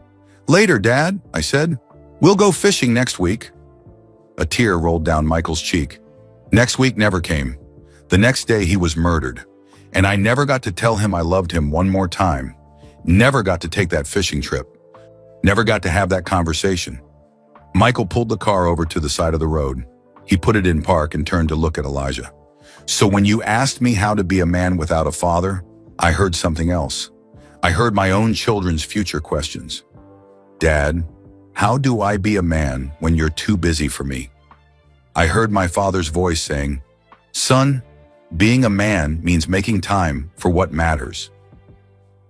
"Later, Dad," I said. "We'll go fishing next week." A tear rolled down Michael's cheek. Next week never came. The next day he was murdered. And I never got to tell him I loved him one more time. Never got to take that fishing trip. Never got to have that conversation. Michael pulled the car over to the side of the road. He put it in park and turned to look at Elijah. "So when you asked me how to be a man without a father, I heard something else. I heard my own children's future questions. Dad, how do I be a man when you're too busy for me?" I heard my father's voice saying, "Son, being a man means making time for what matters."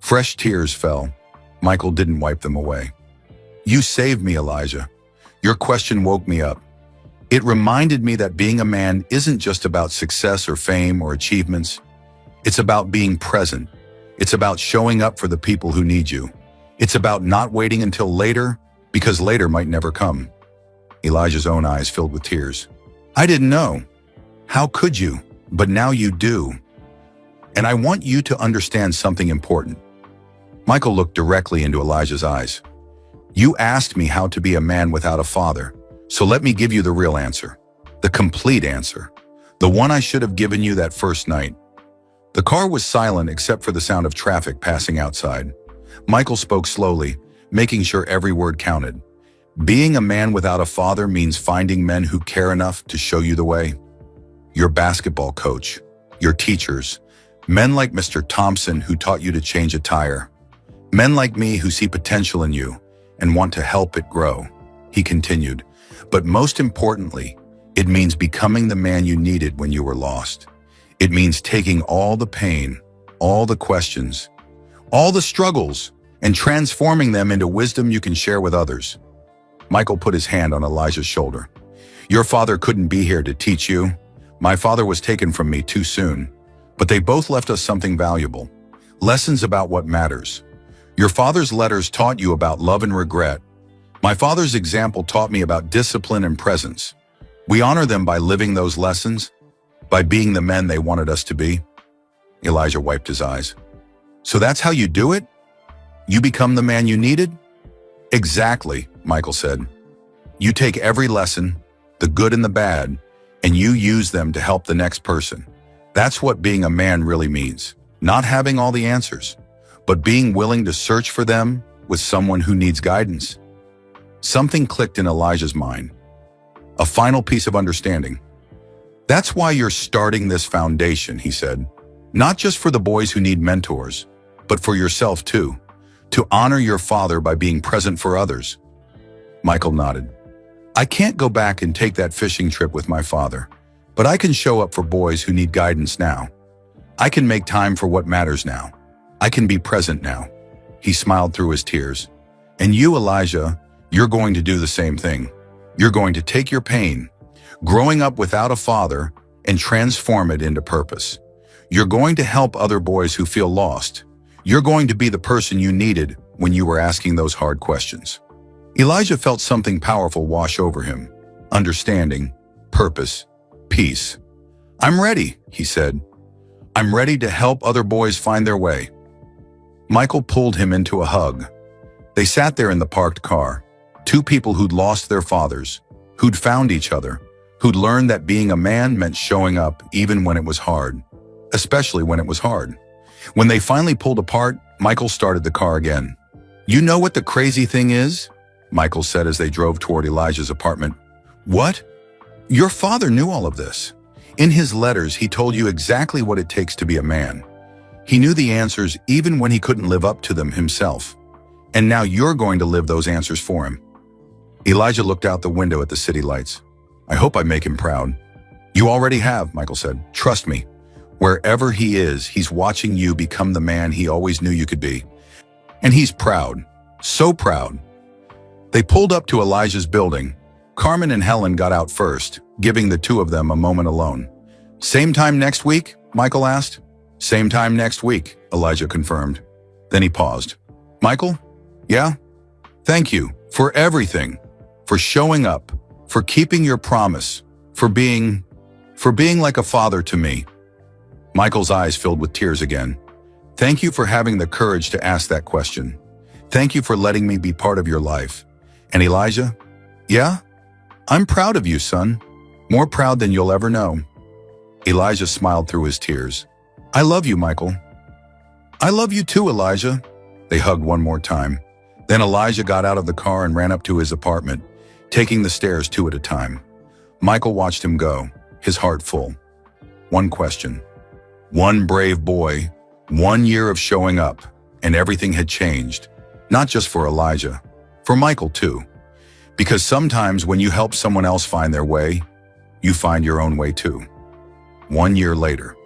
Fresh tears fell. Michael didn't wipe them away. "You saved me, Elijah. Your question woke me up. It reminded me that being a man isn't just about success or fame or achievements. It's about being present. It's about showing up for the people who need you. It's about not waiting until later, because later might never come." Elijah's own eyes filled with tears. "I didn't know. How could you? But now you do. And I want you to understand something important." Michael looked directly into Elijah's eyes. "You asked me how to be a man without a father, so let me give you the real answer. The complete answer. The one I should have given you that first night." The car was silent except for the sound of traffic passing outside. Michael spoke slowly, making sure every word counted. "Being a man without a father means finding men who care enough to show you the way. Your basketball coach, your teachers, men like Mr. Thompson who taught you to change a tire. Men like me who see potential in you and want to help it grow," he continued. "But most importantly, it means becoming the man you needed when you were lost. It means taking all the pain, all the questions, all the struggles, and transforming them into wisdom you can share with others." Michael put his hand on Elijah's shoulder. "Your father couldn't be here to teach you. My father was taken from me too soon. But they both left us something valuable. Lessons about what matters. Your father's letters taught you about love and regret. My father's example taught me about discipline and presence. We honor them by living those lessons, by being the men they wanted us to be." Elijah wiped his eyes. "So that's how you do it? You become the man you needed?" "Exactly," Michael said. "You take every lesson, the good and the bad, and you use them to help the next person. That's what being a man really means. Not having all the answers, but being willing to search for them with someone who needs guidance." Something clicked in Elijah's mind. A final piece of understanding. "That's why you're starting this foundation," he said. "Not just for the boys who need mentors, but for yourself too. To honor your father by being present for others." Michael nodded. "I can't go back and take that fishing trip with my father, but I can show up for boys who need guidance now. I can make time for what matters now. I can be present now." He smiled through his tears. "And you, Elijah, You're going to do the same thing. You're going to take your pain, growing up without a father, and transform it into purpose. You're going to help other boys who feel lost. You're going to be the person you needed when you were asking those hard questions. Elijah felt something powerful wash over him. Understanding, purpose, peace. I'm ready, he said. I'm ready to help other boys find their way. Michael pulled him into a hug. They sat there in the parked car. Two people who'd lost their fathers, who'd found each other, who'd learned that being a man meant showing up even when it was hard, especially when it was hard. When they finally pulled apart, Michael started the car again. You know what the crazy thing is? Michael said as they drove toward Elijah's apartment. What? Your father knew all of this. In his letters, he told you exactly what it takes to be a man. He knew the answers even when he couldn't live up to them himself. And now you're going to live those answers for him. Elijah looked out the window at the city lights. I hope I make him proud. You already have, Michael said. Trust me. Wherever he is, he's watching you become the man he always knew you could be. And he's proud. So proud. They pulled up to Elijah's building. Carmen and Helen got out first, giving the two of them a moment alone. Same time next week? Michael asked. Same time next week, Elijah confirmed. Then he paused. Michael? Yeah? Thank you for everything. For showing up, for keeping your promise, for being like a father to me. Michael's eyes filled with tears again. Thank you for having the courage to ask that question. Thank you for letting me be part of your life. And Elijah? Yeah? I'm proud of you, son. More proud than you'll ever know. Elijah smiled through his tears. I love you, Michael. I love you too, Elijah. They hugged one more time. Then Elijah got out of the car and ran up to his apartment, taking the stairs two at a time. Michael watched him go, his heart full. One question. One brave boy, 1 year of showing up, and everything had changed. Not just for Elijah, for Michael too. Because sometimes when you help someone else find their way, you find your own way too. 1 year later.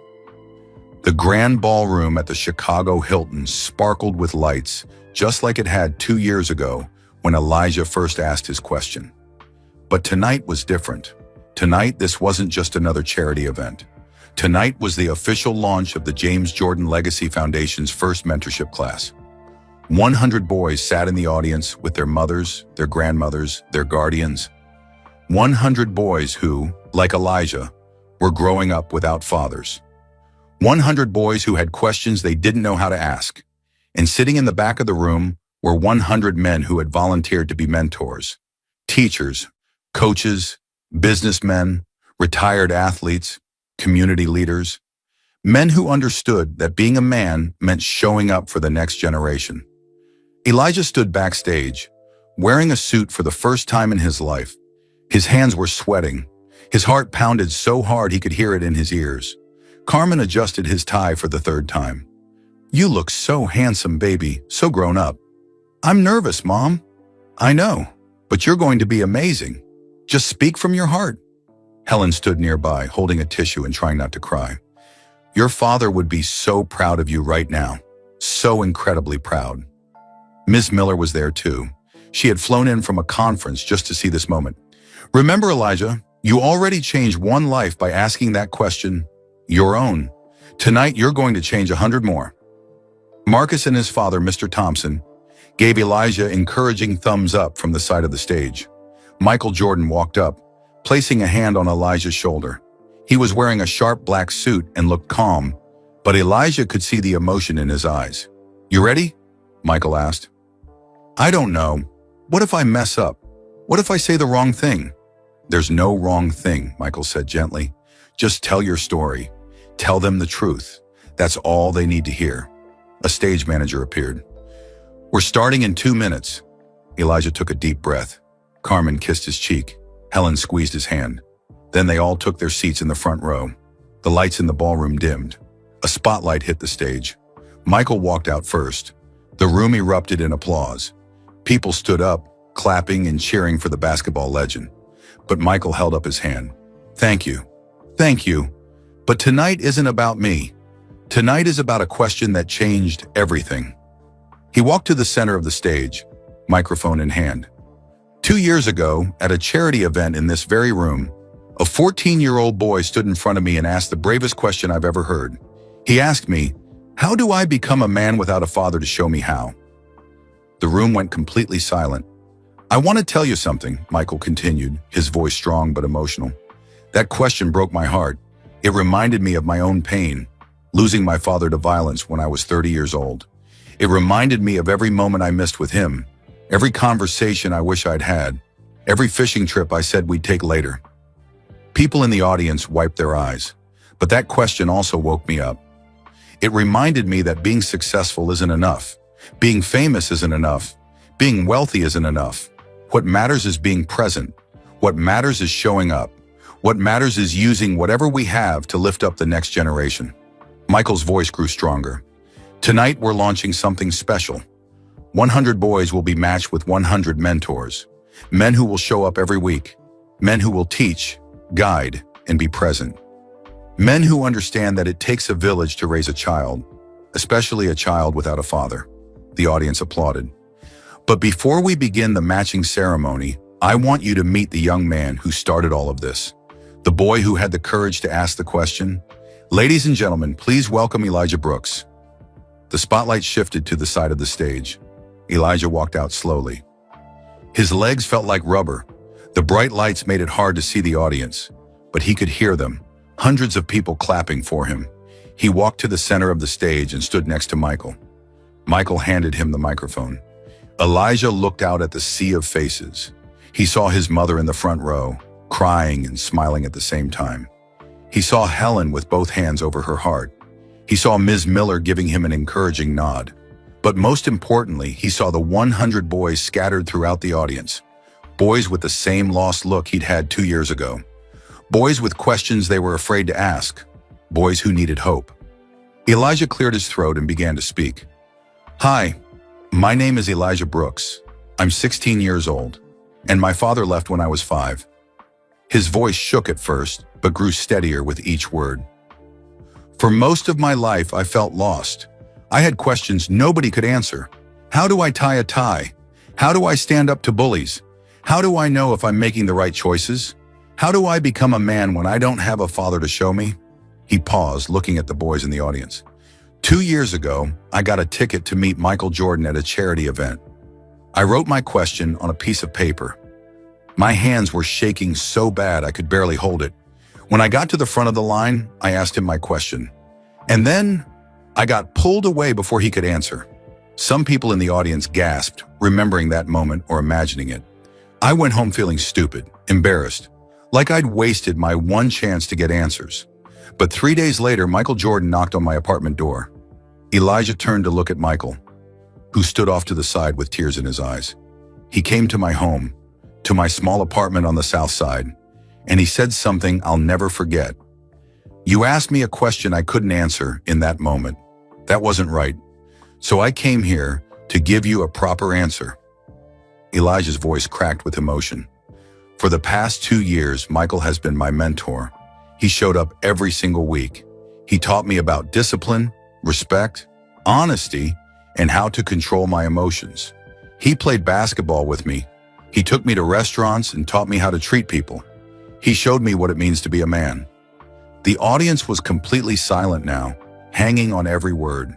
The grand ballroom at the Chicago Hilton sparkled with lights, just like it had 2 years ago when Elijah first asked his question. But tonight was different. Tonight, this wasn't just another charity event. Tonight was the official launch of the James Jordan Legacy Foundation's first mentorship class. 100 boys sat in the audience with their mothers, their grandmothers, their guardians. 100 boys who, like Elijah, were growing up without fathers. 100 boys who had questions they didn't know how to ask. And sitting in the back of the room were 100 men who had volunteered to be mentors, teachers, coaches, businessmen, retired athletes, community leaders, men who understood that being a man meant showing up for the next generation. Elijah stood backstage, wearing a suit for the first time in his life. His hands were sweating. His heart pounded so hard he could hear it in his ears. Carmen adjusted his tie for the third time. You look so handsome, baby, so grown up. I'm nervous, Mom. I know, but you're going to be amazing. Just speak from your heart. Helen stood nearby, holding a tissue and trying not to cry. Your father would be so proud of you right now. So incredibly proud. Ms. Miller was there too. She had flown in from a conference just to see this moment. Remember, Elijah, you already changed one life by asking that question, your own. Tonight, you're going to change 100 more. Marcus and his father, Mr. Thompson, gave Elijah encouraging thumbs up from the side of the stage. Michael Jordan walked up, placing a hand on Elijah's shoulder. He was wearing a sharp black suit and looked calm, but Elijah could see the emotion in his eyes. You ready? Michael asked. I don't know. What if I mess up? What if I say the wrong thing? There's no wrong thing, Michael said gently. Just tell your story. Tell them the truth. That's all they need to hear. A stage manager appeared. We're starting in 2 minutes. Elijah took a deep breath. Carmen kissed his cheek. Helen squeezed his hand. Then they all took their seats in the front row. The lights in the ballroom dimmed. A spotlight hit the stage. Michael walked out first. The room erupted in applause. People stood up, clapping and cheering for the basketball legend. But Michael held up his hand. Thank you. Thank you. But tonight isn't about me. Tonight is about a question that changed everything. He walked to the center of the stage, microphone in hand. 2 years ago, at a charity event in this very room, a 14-year-old boy stood in front of me and asked the bravest question I've ever heard. He asked me, "How do I become a man without a father to show me how?" The room went completely silent. "I want to tell you something," Michael continued, his voice strong but emotional. "That question broke my heart. It reminded me of my own pain, losing my father to violence when I was 30 years old. It reminded me of every moment I missed with him, every conversation I wish I'd had, every fishing trip I said we'd take later." People in the audience wiped their eyes, but that question also woke me up. It reminded me that being successful isn't enough. Being famous isn't enough. Being wealthy isn't enough. What matters is being present. What matters is showing up. What matters is using whatever we have to lift up the next generation. Michael's voice grew stronger. "Tonight we're launching something special. 100 boys will be matched with 100 mentors. Men who will show up every week. Men who will teach, guide, and be present. Men who understand that it takes a village to raise a child, especially a child without a father." The audience applauded. "But before we begin the matching ceremony, I want you to meet the young man who started all of this. The boy who had the courage to ask the question. Ladies and gentlemen, please welcome Elijah Brooks." The spotlight shifted to the side of the stage. Elijah walked out slowly. His legs felt like rubber. The bright lights made it hard to see the audience, but he could hear them, hundreds of people clapping for him. He walked to the center of the stage and stood next to Michael. Michael handed him the microphone. Elijah looked out at the sea of faces. He saw his mother in the front row, crying and smiling at the same time. He saw Helen with both hands over her heart. He saw Ms. Miller giving him an encouraging nod. But most importantly, he saw the 100 boys scattered throughout the audience. Boys with the same lost look he'd had 2 years ago. Boys with questions they were afraid to ask. Boys who needed hope. Elijah cleared his throat and began to speak. "Hi, my name is Elijah Brooks. I'm 16 years old, and my father left when I was 5. His voice shook at first, but grew steadier with each word. "For most of my life, I felt lost. I had questions nobody could answer. How do I tie a tie? How do I stand up to bullies? How do I know if I'm making the right choices? How do I become a man when I don't have a father to show me?" He paused, looking at the boys in the audience. 2 years ago, I got a ticket to meet Michael Jordan at a charity event. I wrote my question on a piece of paper. My hands were shaking so bad I could barely hold it. When I got to the front of the line, I asked him my question. And then I got pulled away before he could answer. Some people in the audience gasped, remembering that moment or imagining it. I went home feeling stupid, embarrassed, like I'd wasted my one chance to get answers. But 3 days later, Michael Jordan knocked on my apartment door. Elijah turned to look at Michael, who stood off to the side with tears in his eyes. He came to my home, to my small apartment on the south side, and he said something I'll never forget. "You asked me a question I couldn't answer in that moment. That wasn't right. So I came here to give you a proper answer." Elijah's voice cracked with emotion. "For the past 2 years, Michael has been my mentor. He showed up every single week. He taught me about discipline, respect, honesty, and how to control my emotions. He played basketball with me. He took me to restaurants and taught me how to treat people. He showed me what it means to be a man." The audience was completely silent now, hanging on every word.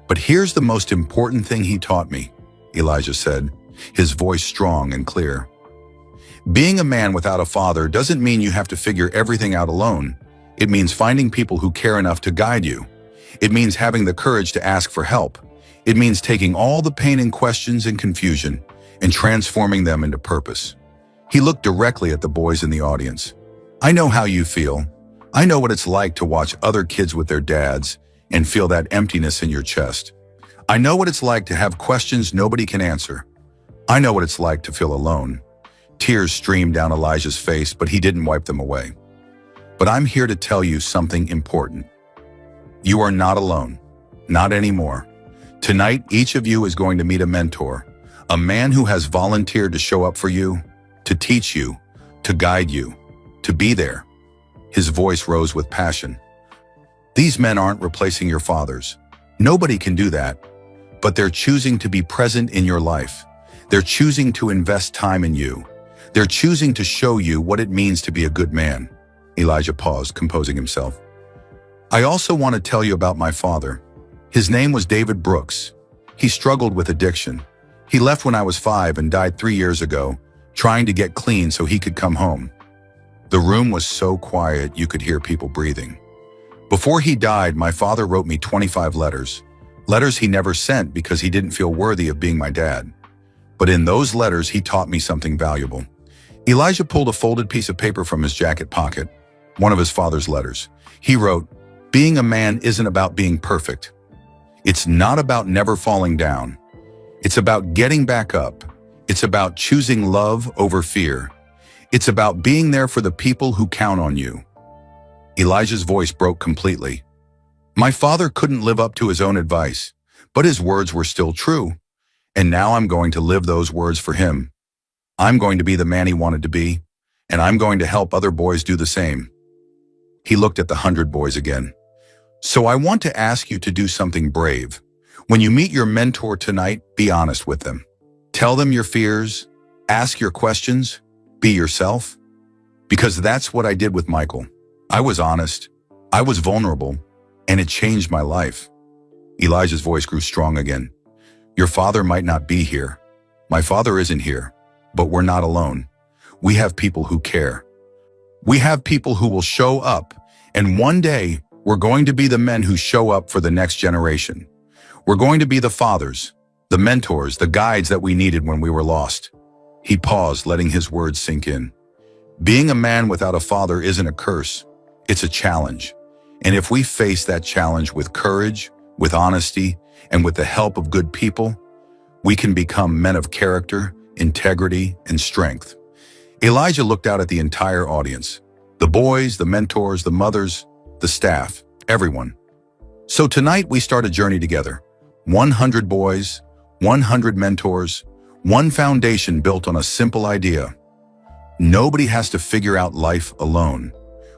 "But here's the most important thing he taught me," Elijah said, his voice strong and clear. "Being a man without a father doesn't mean you have to figure everything out alone. It means finding people who care enough to guide you. It means having the courage to ask for help. It means taking all the pain and questions and confusion and transforming them into purpose." He looked directly at the boys in the audience. "I know how you feel. I know what it's like to watch other kids with their dads and feel that emptiness in your chest. I know what it's like to have questions nobody can answer. I know what it's like to feel alone." Tears streamed down Elijah's face, but he didn't wipe them away. "But I'm here to tell you something important. You are not alone. Not anymore. Tonight, each of you is going to meet a mentor, a man who has volunteered to show up for you, to teach you, to guide you, to be there." His voice rose with passion. "These men aren't replacing your fathers. Nobody can do that. But they're choosing to be present in your life. They're choosing to invest time in you. They're choosing to show you what it means to be a good man. Elijah paused, composing himself. I also want to tell you about my father. His name was David Brooks. He struggled with addiction. He left when I was 5 and died 3 years ago, trying to get clean so he could come home. The room was so quiet you could hear people breathing. Before he died, my father wrote me 25 letters. Letters he never sent because he didn't feel worthy of being my dad. But in those letters, he taught me something valuable. Elijah pulled a folded piece of paper from his jacket pocket, one of his father's letters. He wrote, "Being a man isn't about being perfect. It's not about never falling down. It's about getting back up. It's about choosing love over fear. It's about being there for the people who count on you." Elijah's voice broke completely. My father couldn't live up to his own advice, but his words were still true. And now I'm going to live those words for him. I'm going to be the man he wanted to be, and I'm going to help other boys do the same. He looked at the 100 boys again. So I want to ask you to do something brave. When you meet your mentor tonight, be honest with them. Tell them your fears, ask your questions, be yourself. Because that's what I did with Michael. I was honest, I was vulnerable, and it changed my life. Elijah's voice grew strong again. Your father might not be here. My father isn't here, but we're not alone. We have people who care. We have people who will show up, and one day we're going to be the men who show up for the next generation. We're going to be the fathers, the mentors, the guides that we needed when we were lost. He paused, letting his words sink in. Being a man without a father isn't a curse. It's a challenge. And if we face that challenge with courage, with honesty, and with the help of good people, we can become men of character, integrity, and strength. Elijah looked out at the entire audience. The boys, the mentors, the mothers, the staff, everyone. So tonight we start a journey together. 100 boys, 100 mentors, one foundation built on a simple idea. Nobody has to figure out life alone.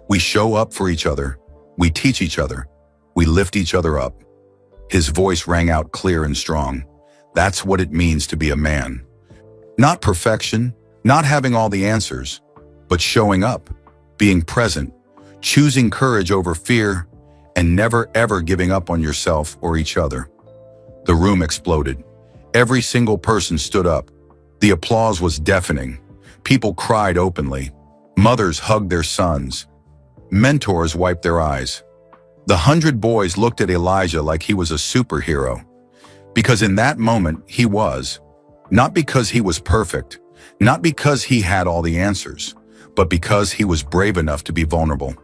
We show up for each other. We teach each other. We lift each other up. His voice rang out clear and strong. That's what it means to be a man. Not perfection, not having all the answers, but showing up, being present, choosing courage over fear, and never ever giving up on yourself or each other. The room exploded. Every single person stood up. The applause was deafening. People cried openly. Mothers hugged their sons. Mentors wiped their eyes. The 100 boys looked at Elijah like he was a superhero. Because in that moment, he was. Not because he was perfect, not because he had all the answers, but because he was brave enough to be vulnerable,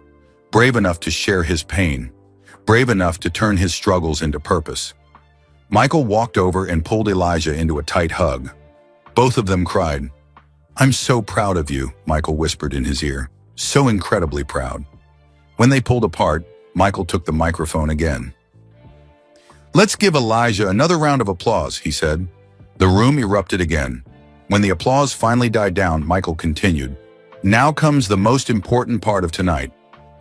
brave enough to share his pain, brave enough to turn his struggles into purpose. Michael walked over and pulled Elijah into a tight hug. Both of them cried. "I'm so proud of you," Michael whispered in his ear. "So incredibly proud." When they pulled apart, Michael took the microphone again. "Let's give Elijah another round of applause," he said. The room erupted again. When the applause finally died down, Michael continued. "Now comes the most important part of tonight,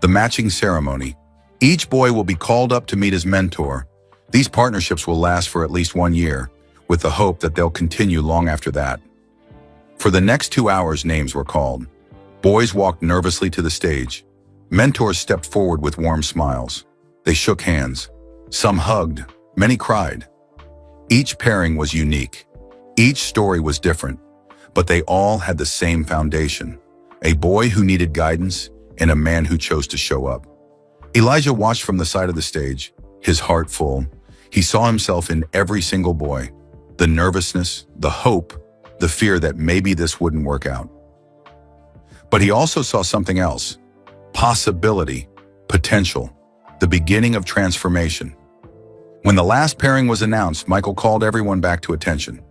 the matching ceremony. Each boy will be called up to meet his mentor. These partnerships will last for at least 1 year, with the hope that they'll continue long after that." For the next 2 hours, names were called. Boys walked nervously to the stage. Mentors stepped forward with warm smiles. They shook hands. Some hugged. Many cried. Each pairing was unique. Each story was different, but they all had the same foundation. A boy who needed guidance and a man who chose to show up. Elijah watched from the side of the stage, his heart full. He saw himself in every single boy. The nervousness, the hope, the fear that maybe this wouldn't work out. But he also saw something else. Possibility, potential, the beginning of transformation. When the last pairing was announced, Michael called everyone back to attention.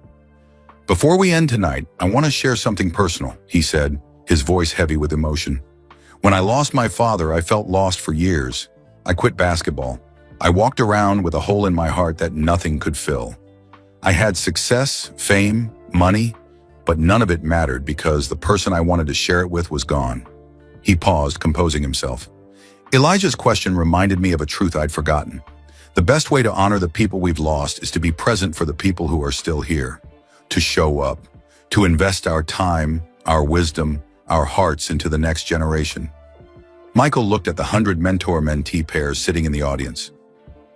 "Before we end tonight, I want to share something personal," he said, his voice heavy with emotion. "When I lost my father, I felt lost for years. I quit basketball. I walked around with a hole in my heart that nothing could fill. I had success, fame, money, but none of it mattered because the person I wanted to share it with was gone." He paused, composing himself. Elijah's question reminded me of a truth I'd forgotten. The best way to honor the people we've lost is to be present for the people who are still here. to show up, to invest our time, our wisdom, our hearts into the next generation. Michael looked at the 100 mentor-mentee pairs sitting in the audience.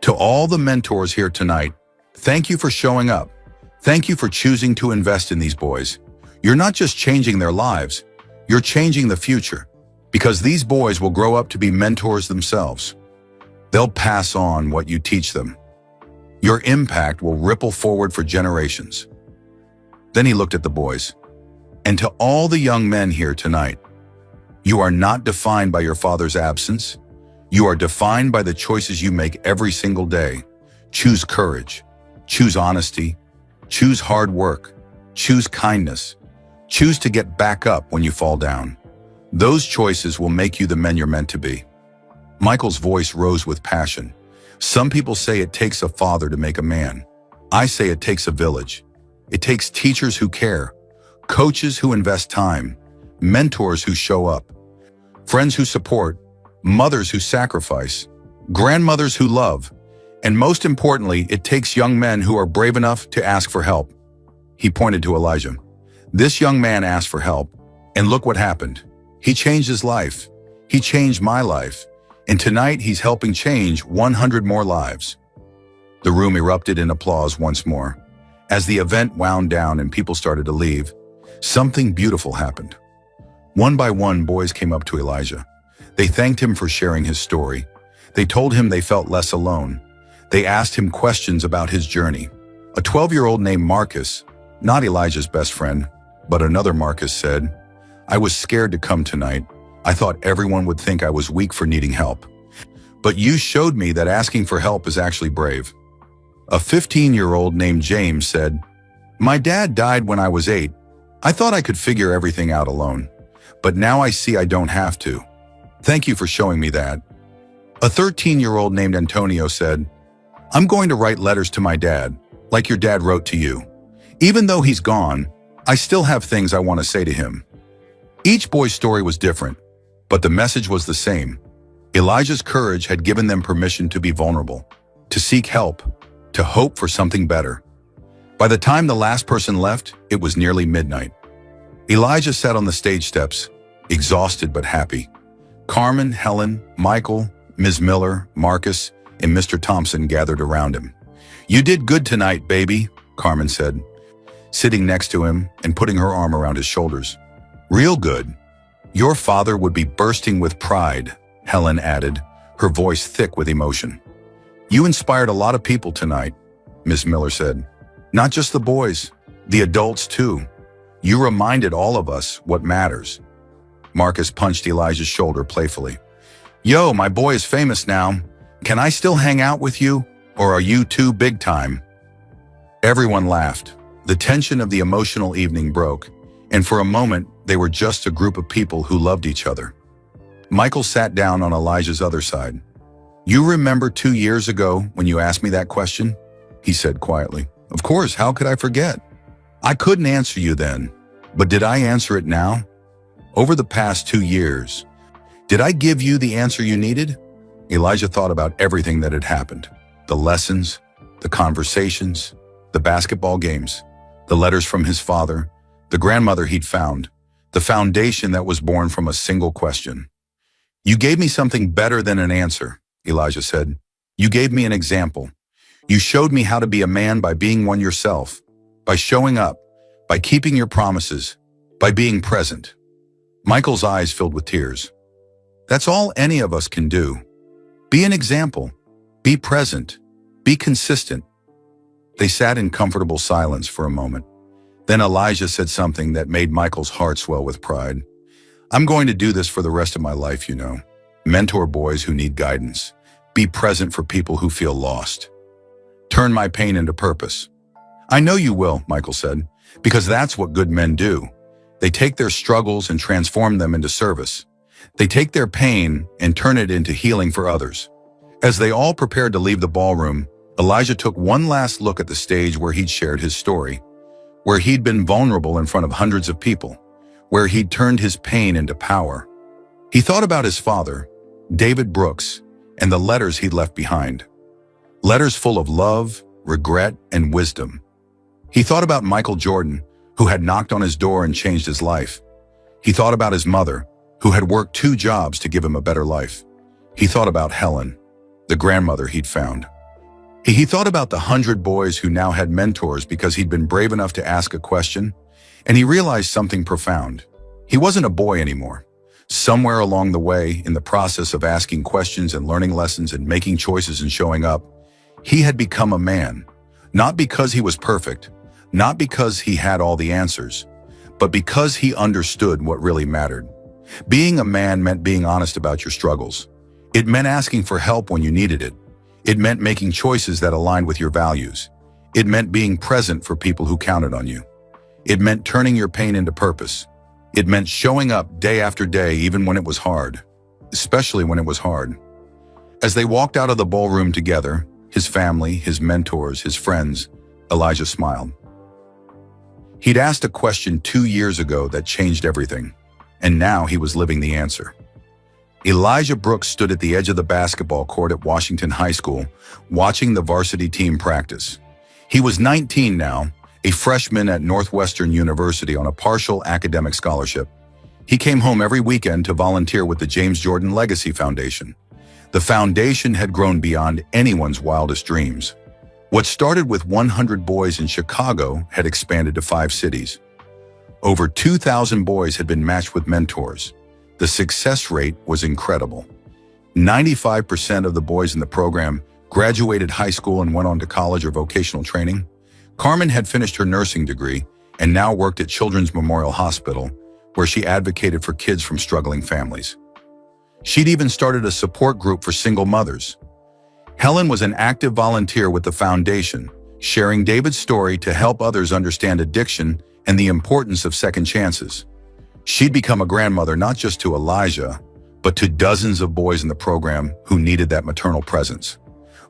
To all the mentors here tonight, thank you for showing up. Thank you for choosing to invest in these boys. You're not just changing their lives, you're changing the future, because these boys will grow up to be mentors themselves. They'll pass on what you teach them. Your impact will ripple forward for generations. Then he looked at the boys. And to all the young men here tonight, you are not defined by your father's absence. You are defined by the choices you make every single day. Choose courage. Choose honesty. Choose hard work. Choose kindness. Choose to get back up when you fall down. Those choices will make you the men you're meant to be. Michael's voice rose with passion. Some people say it takes a father to make a man. I say it takes a village. It takes teachers who care, coaches who invest time, mentors who show up, friends who support, mothers who sacrifice, grandmothers who love, and most importantly, it takes young men who are brave enough to ask for help. He pointed to Elijah. This young man asked for help, and look what happened. He changed his life. He changed my life. And tonight, he's helping change 100 more lives. The room erupted in applause once more. As the event wound down and people started to leave, something beautiful happened. One by one, boys came up to Elijah. They thanked him for sharing his story. They told him they felt less alone. They asked him questions about his journey. A 12-year-old named Marcus, not Elijah's best friend, but another Marcus, said, "I was scared to come tonight. I thought everyone would think I was weak for needing help. But you showed me that asking for help is actually brave." A 15-year-old named James said, "My dad died when I was 8. I thought I could figure everything out alone. But now I see I don't have to. Thank you for showing me that." A 13-year-old named Antonio said, "I'm going to write letters to my dad, like your dad wrote to you. Even though he's gone, I still have things I want to say to him." Each boy's story was different, but the message was the same. Elijah's courage had given them permission to be vulnerable, to seek help, to hope for something better. By the time the last person left, it was nearly midnight. Elijah sat on the stage steps, exhausted but happy. Carmen, Helen, Michael, Ms. Miller, Marcus, and Mr. Thompson gathered around him. "You did good tonight, baby," Carmen said, sitting next to him and putting her arm around his shoulders. "Real good. Your father would be bursting with pride," Helen added, her voice thick with emotion. "You inspired a lot of people tonight," Ms. Miller said. "Not just the boys, the adults too. You reminded all of us what matters." Marcus punched Elijah's shoulder playfully. "Yo, my boy is famous now. Can I still hang out with you, or are you too big time?" Everyone laughed. The tension of the emotional evening broke, and for a moment, they were just a group of people who loved each other. Michael sat down on Elijah's other side. "You remember 2 years ago when you asked me that question?" he said quietly. "Of course, how could I forget? I couldn't answer you then, but did I answer it now? Over the past 2 years, did I give you the answer you needed?" Elijah thought about everything that had happened. The lessons, the conversations, the basketball games, the letters from his father, the grandmother he'd found, the foundation that was born from a single question. "You gave me something better than an answer," Elijah said. "You gave me an example. You showed me how to be a man by being one yourself, by showing up, by keeping your promises, by being present." Michael's eyes filled with tears. That's all any of us can do. Be an example. Be present. Be consistent. They sat in comfortable silence for a moment. Then Elijah said something that made Michael's heart swell with pride. "I'm going to do this for the rest of my life, you know. Mentor boys who need guidance. Be present for people who feel lost. Turn my pain into purpose." "I know you will," Michael said, "because that's what good men do. They take their struggles and transform them into service. They take their pain and turn it into healing for others." As they all prepared to leave the ballroom, Elijah took one last look at the stage where he'd shared his story, where he'd been vulnerable in front of hundreds of people, where he'd turned his pain into power. He thought about his father, David Brooks, and the letters he'd left behind. Letters full of love, regret, and wisdom. He thought about Michael Jordan, who had knocked on his door and changed his life. He thought about his mother, who had worked 2 jobs to give him a better life. He thought about Helen, the grandmother he'd found. He thought about the 100 boys who now had mentors because he'd been brave enough to ask a question, and he realized something profound. He wasn't a boy anymore. Somewhere along the way, in the process of asking questions and learning lessons and making choices and showing up, he had become a man. Not because he was perfect, not because he had all the answers, but because he understood what really mattered. Being a man meant being honest about your struggles. It meant asking for help when you needed it. It meant making choices that aligned with your values. It meant being present for people who counted on you. It meant turning your pain into purpose. It meant showing up day after day even when it was hard, especially when it was hard. As they walked out of the ballroom together, his family, his mentors, his friends, Elijah smiled. He'd asked a question 2 years ago that changed everything, and now he was living the answer. Elijah Brooks stood at the edge of the basketball court at Washington High School, watching the varsity team practice. He was 19 now, a freshman at Northwestern University on a partial academic scholarship. He came home every weekend to volunteer with the James Jordan Legacy Foundation. The foundation had grown beyond anyone's wildest dreams. What started with 100 boys in Chicago had expanded to 5 cities. Over 2,000 boys had been matched with mentors. The success rate was incredible. 95% of the boys in the program graduated high school and went on to college or vocational training. Carmen had finished her nursing degree and now worked at Children's Memorial Hospital, where she advocated for kids from struggling families. She'd even started a support group for single mothers. Helen was an active volunteer with the foundation, sharing David's story to help others understand addiction and the importance of second chances. She'd become a grandmother not just to Elijah, but to dozens of boys in the program who needed that maternal presence.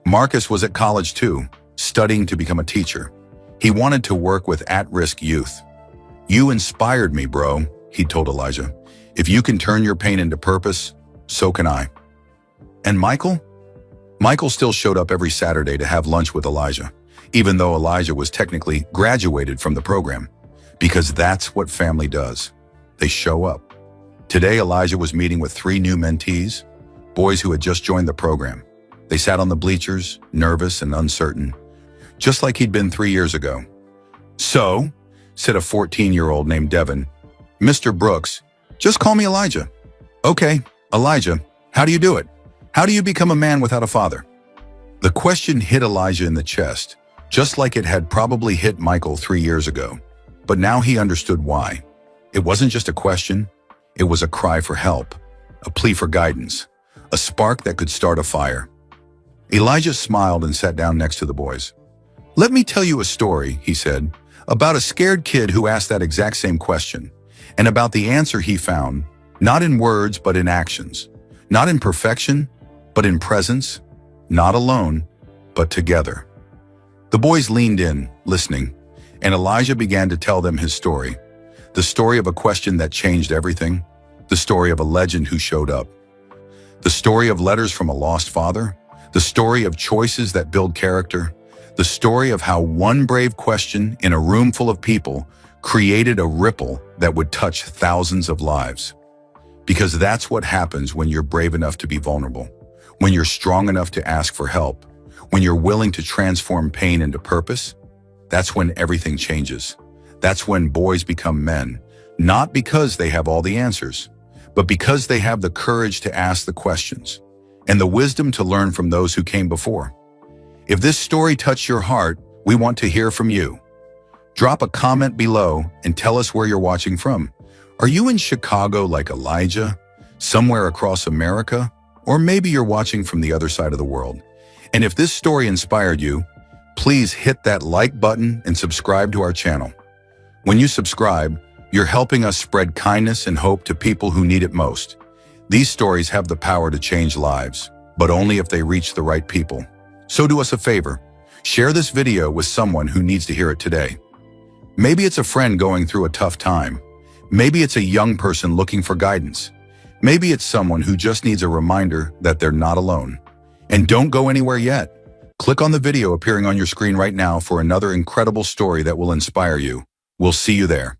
Marcus was at college too, studying to become a teacher. He wanted to work with at-risk youth. "You inspired me, bro," he told Elijah. "If you can turn your pain into purpose, so can I." And Michael? Michael still showed up every Saturday to have lunch with Elijah, even though Elijah was technically graduated from the program, because that's what family does. They show up. Today, Elijah was meeting with 3 new mentees, boys who had just joined the program. They sat on the bleachers, nervous and uncertain, just like he'd been 3 years ago. "So," said a 14-year-old named Devin, "Mr. Brooks, just call me Elijah." "Okay, Elijah, how do you do it? How do you become a man without a father?" The question hit Elijah in the chest, just like it had probably hit Michael 3 years ago. But now he understood why. It wasn't just a question, it was a cry for help, a plea for guidance, a spark that could start a fire. Elijah smiled and sat down next to the boys. "Let me tell you a story," he said, "about a scared kid who asked that exact same question, and about the answer he found, not in words but in actions, not in perfection but in presence, not alone but together." The boys leaned in, listening, and Elijah began to tell them his story. The story of a question that changed everything, the story of a legend who showed up, the story of letters from a lost father, the story of choices that build character, the story of how one brave question in a room full of people created a ripple that would touch thousands of lives. Because that's what happens when you're brave enough to be vulnerable, when you're strong enough to ask for help, when you're willing to transform pain into purpose. That's when everything changes. That's when boys become men, not because they have all the answers, but because they have the courage to ask the questions and the wisdom to learn from those who came before. If this story touched your heart, we want to hear from you. Drop a comment below and tell us where you're watching from. Are you in Chicago like Elijah, somewhere across America, or maybe you're watching from the other side of the world? And if this story inspired you, please hit that like button and subscribe to our channel. When you subscribe, you're helping us spread kindness and hope to people who need it most. These stories have the power to change lives, but only if they reach the right people. So do us a favor. Share this video with someone who needs to hear it today. Maybe it's a friend going through a tough time. Maybe it's a young person looking for guidance. Maybe it's someone who just needs a reminder that they're not alone. And don't go anywhere yet. Click on the video appearing on your screen right now for another incredible story that will inspire you. We'll see you there.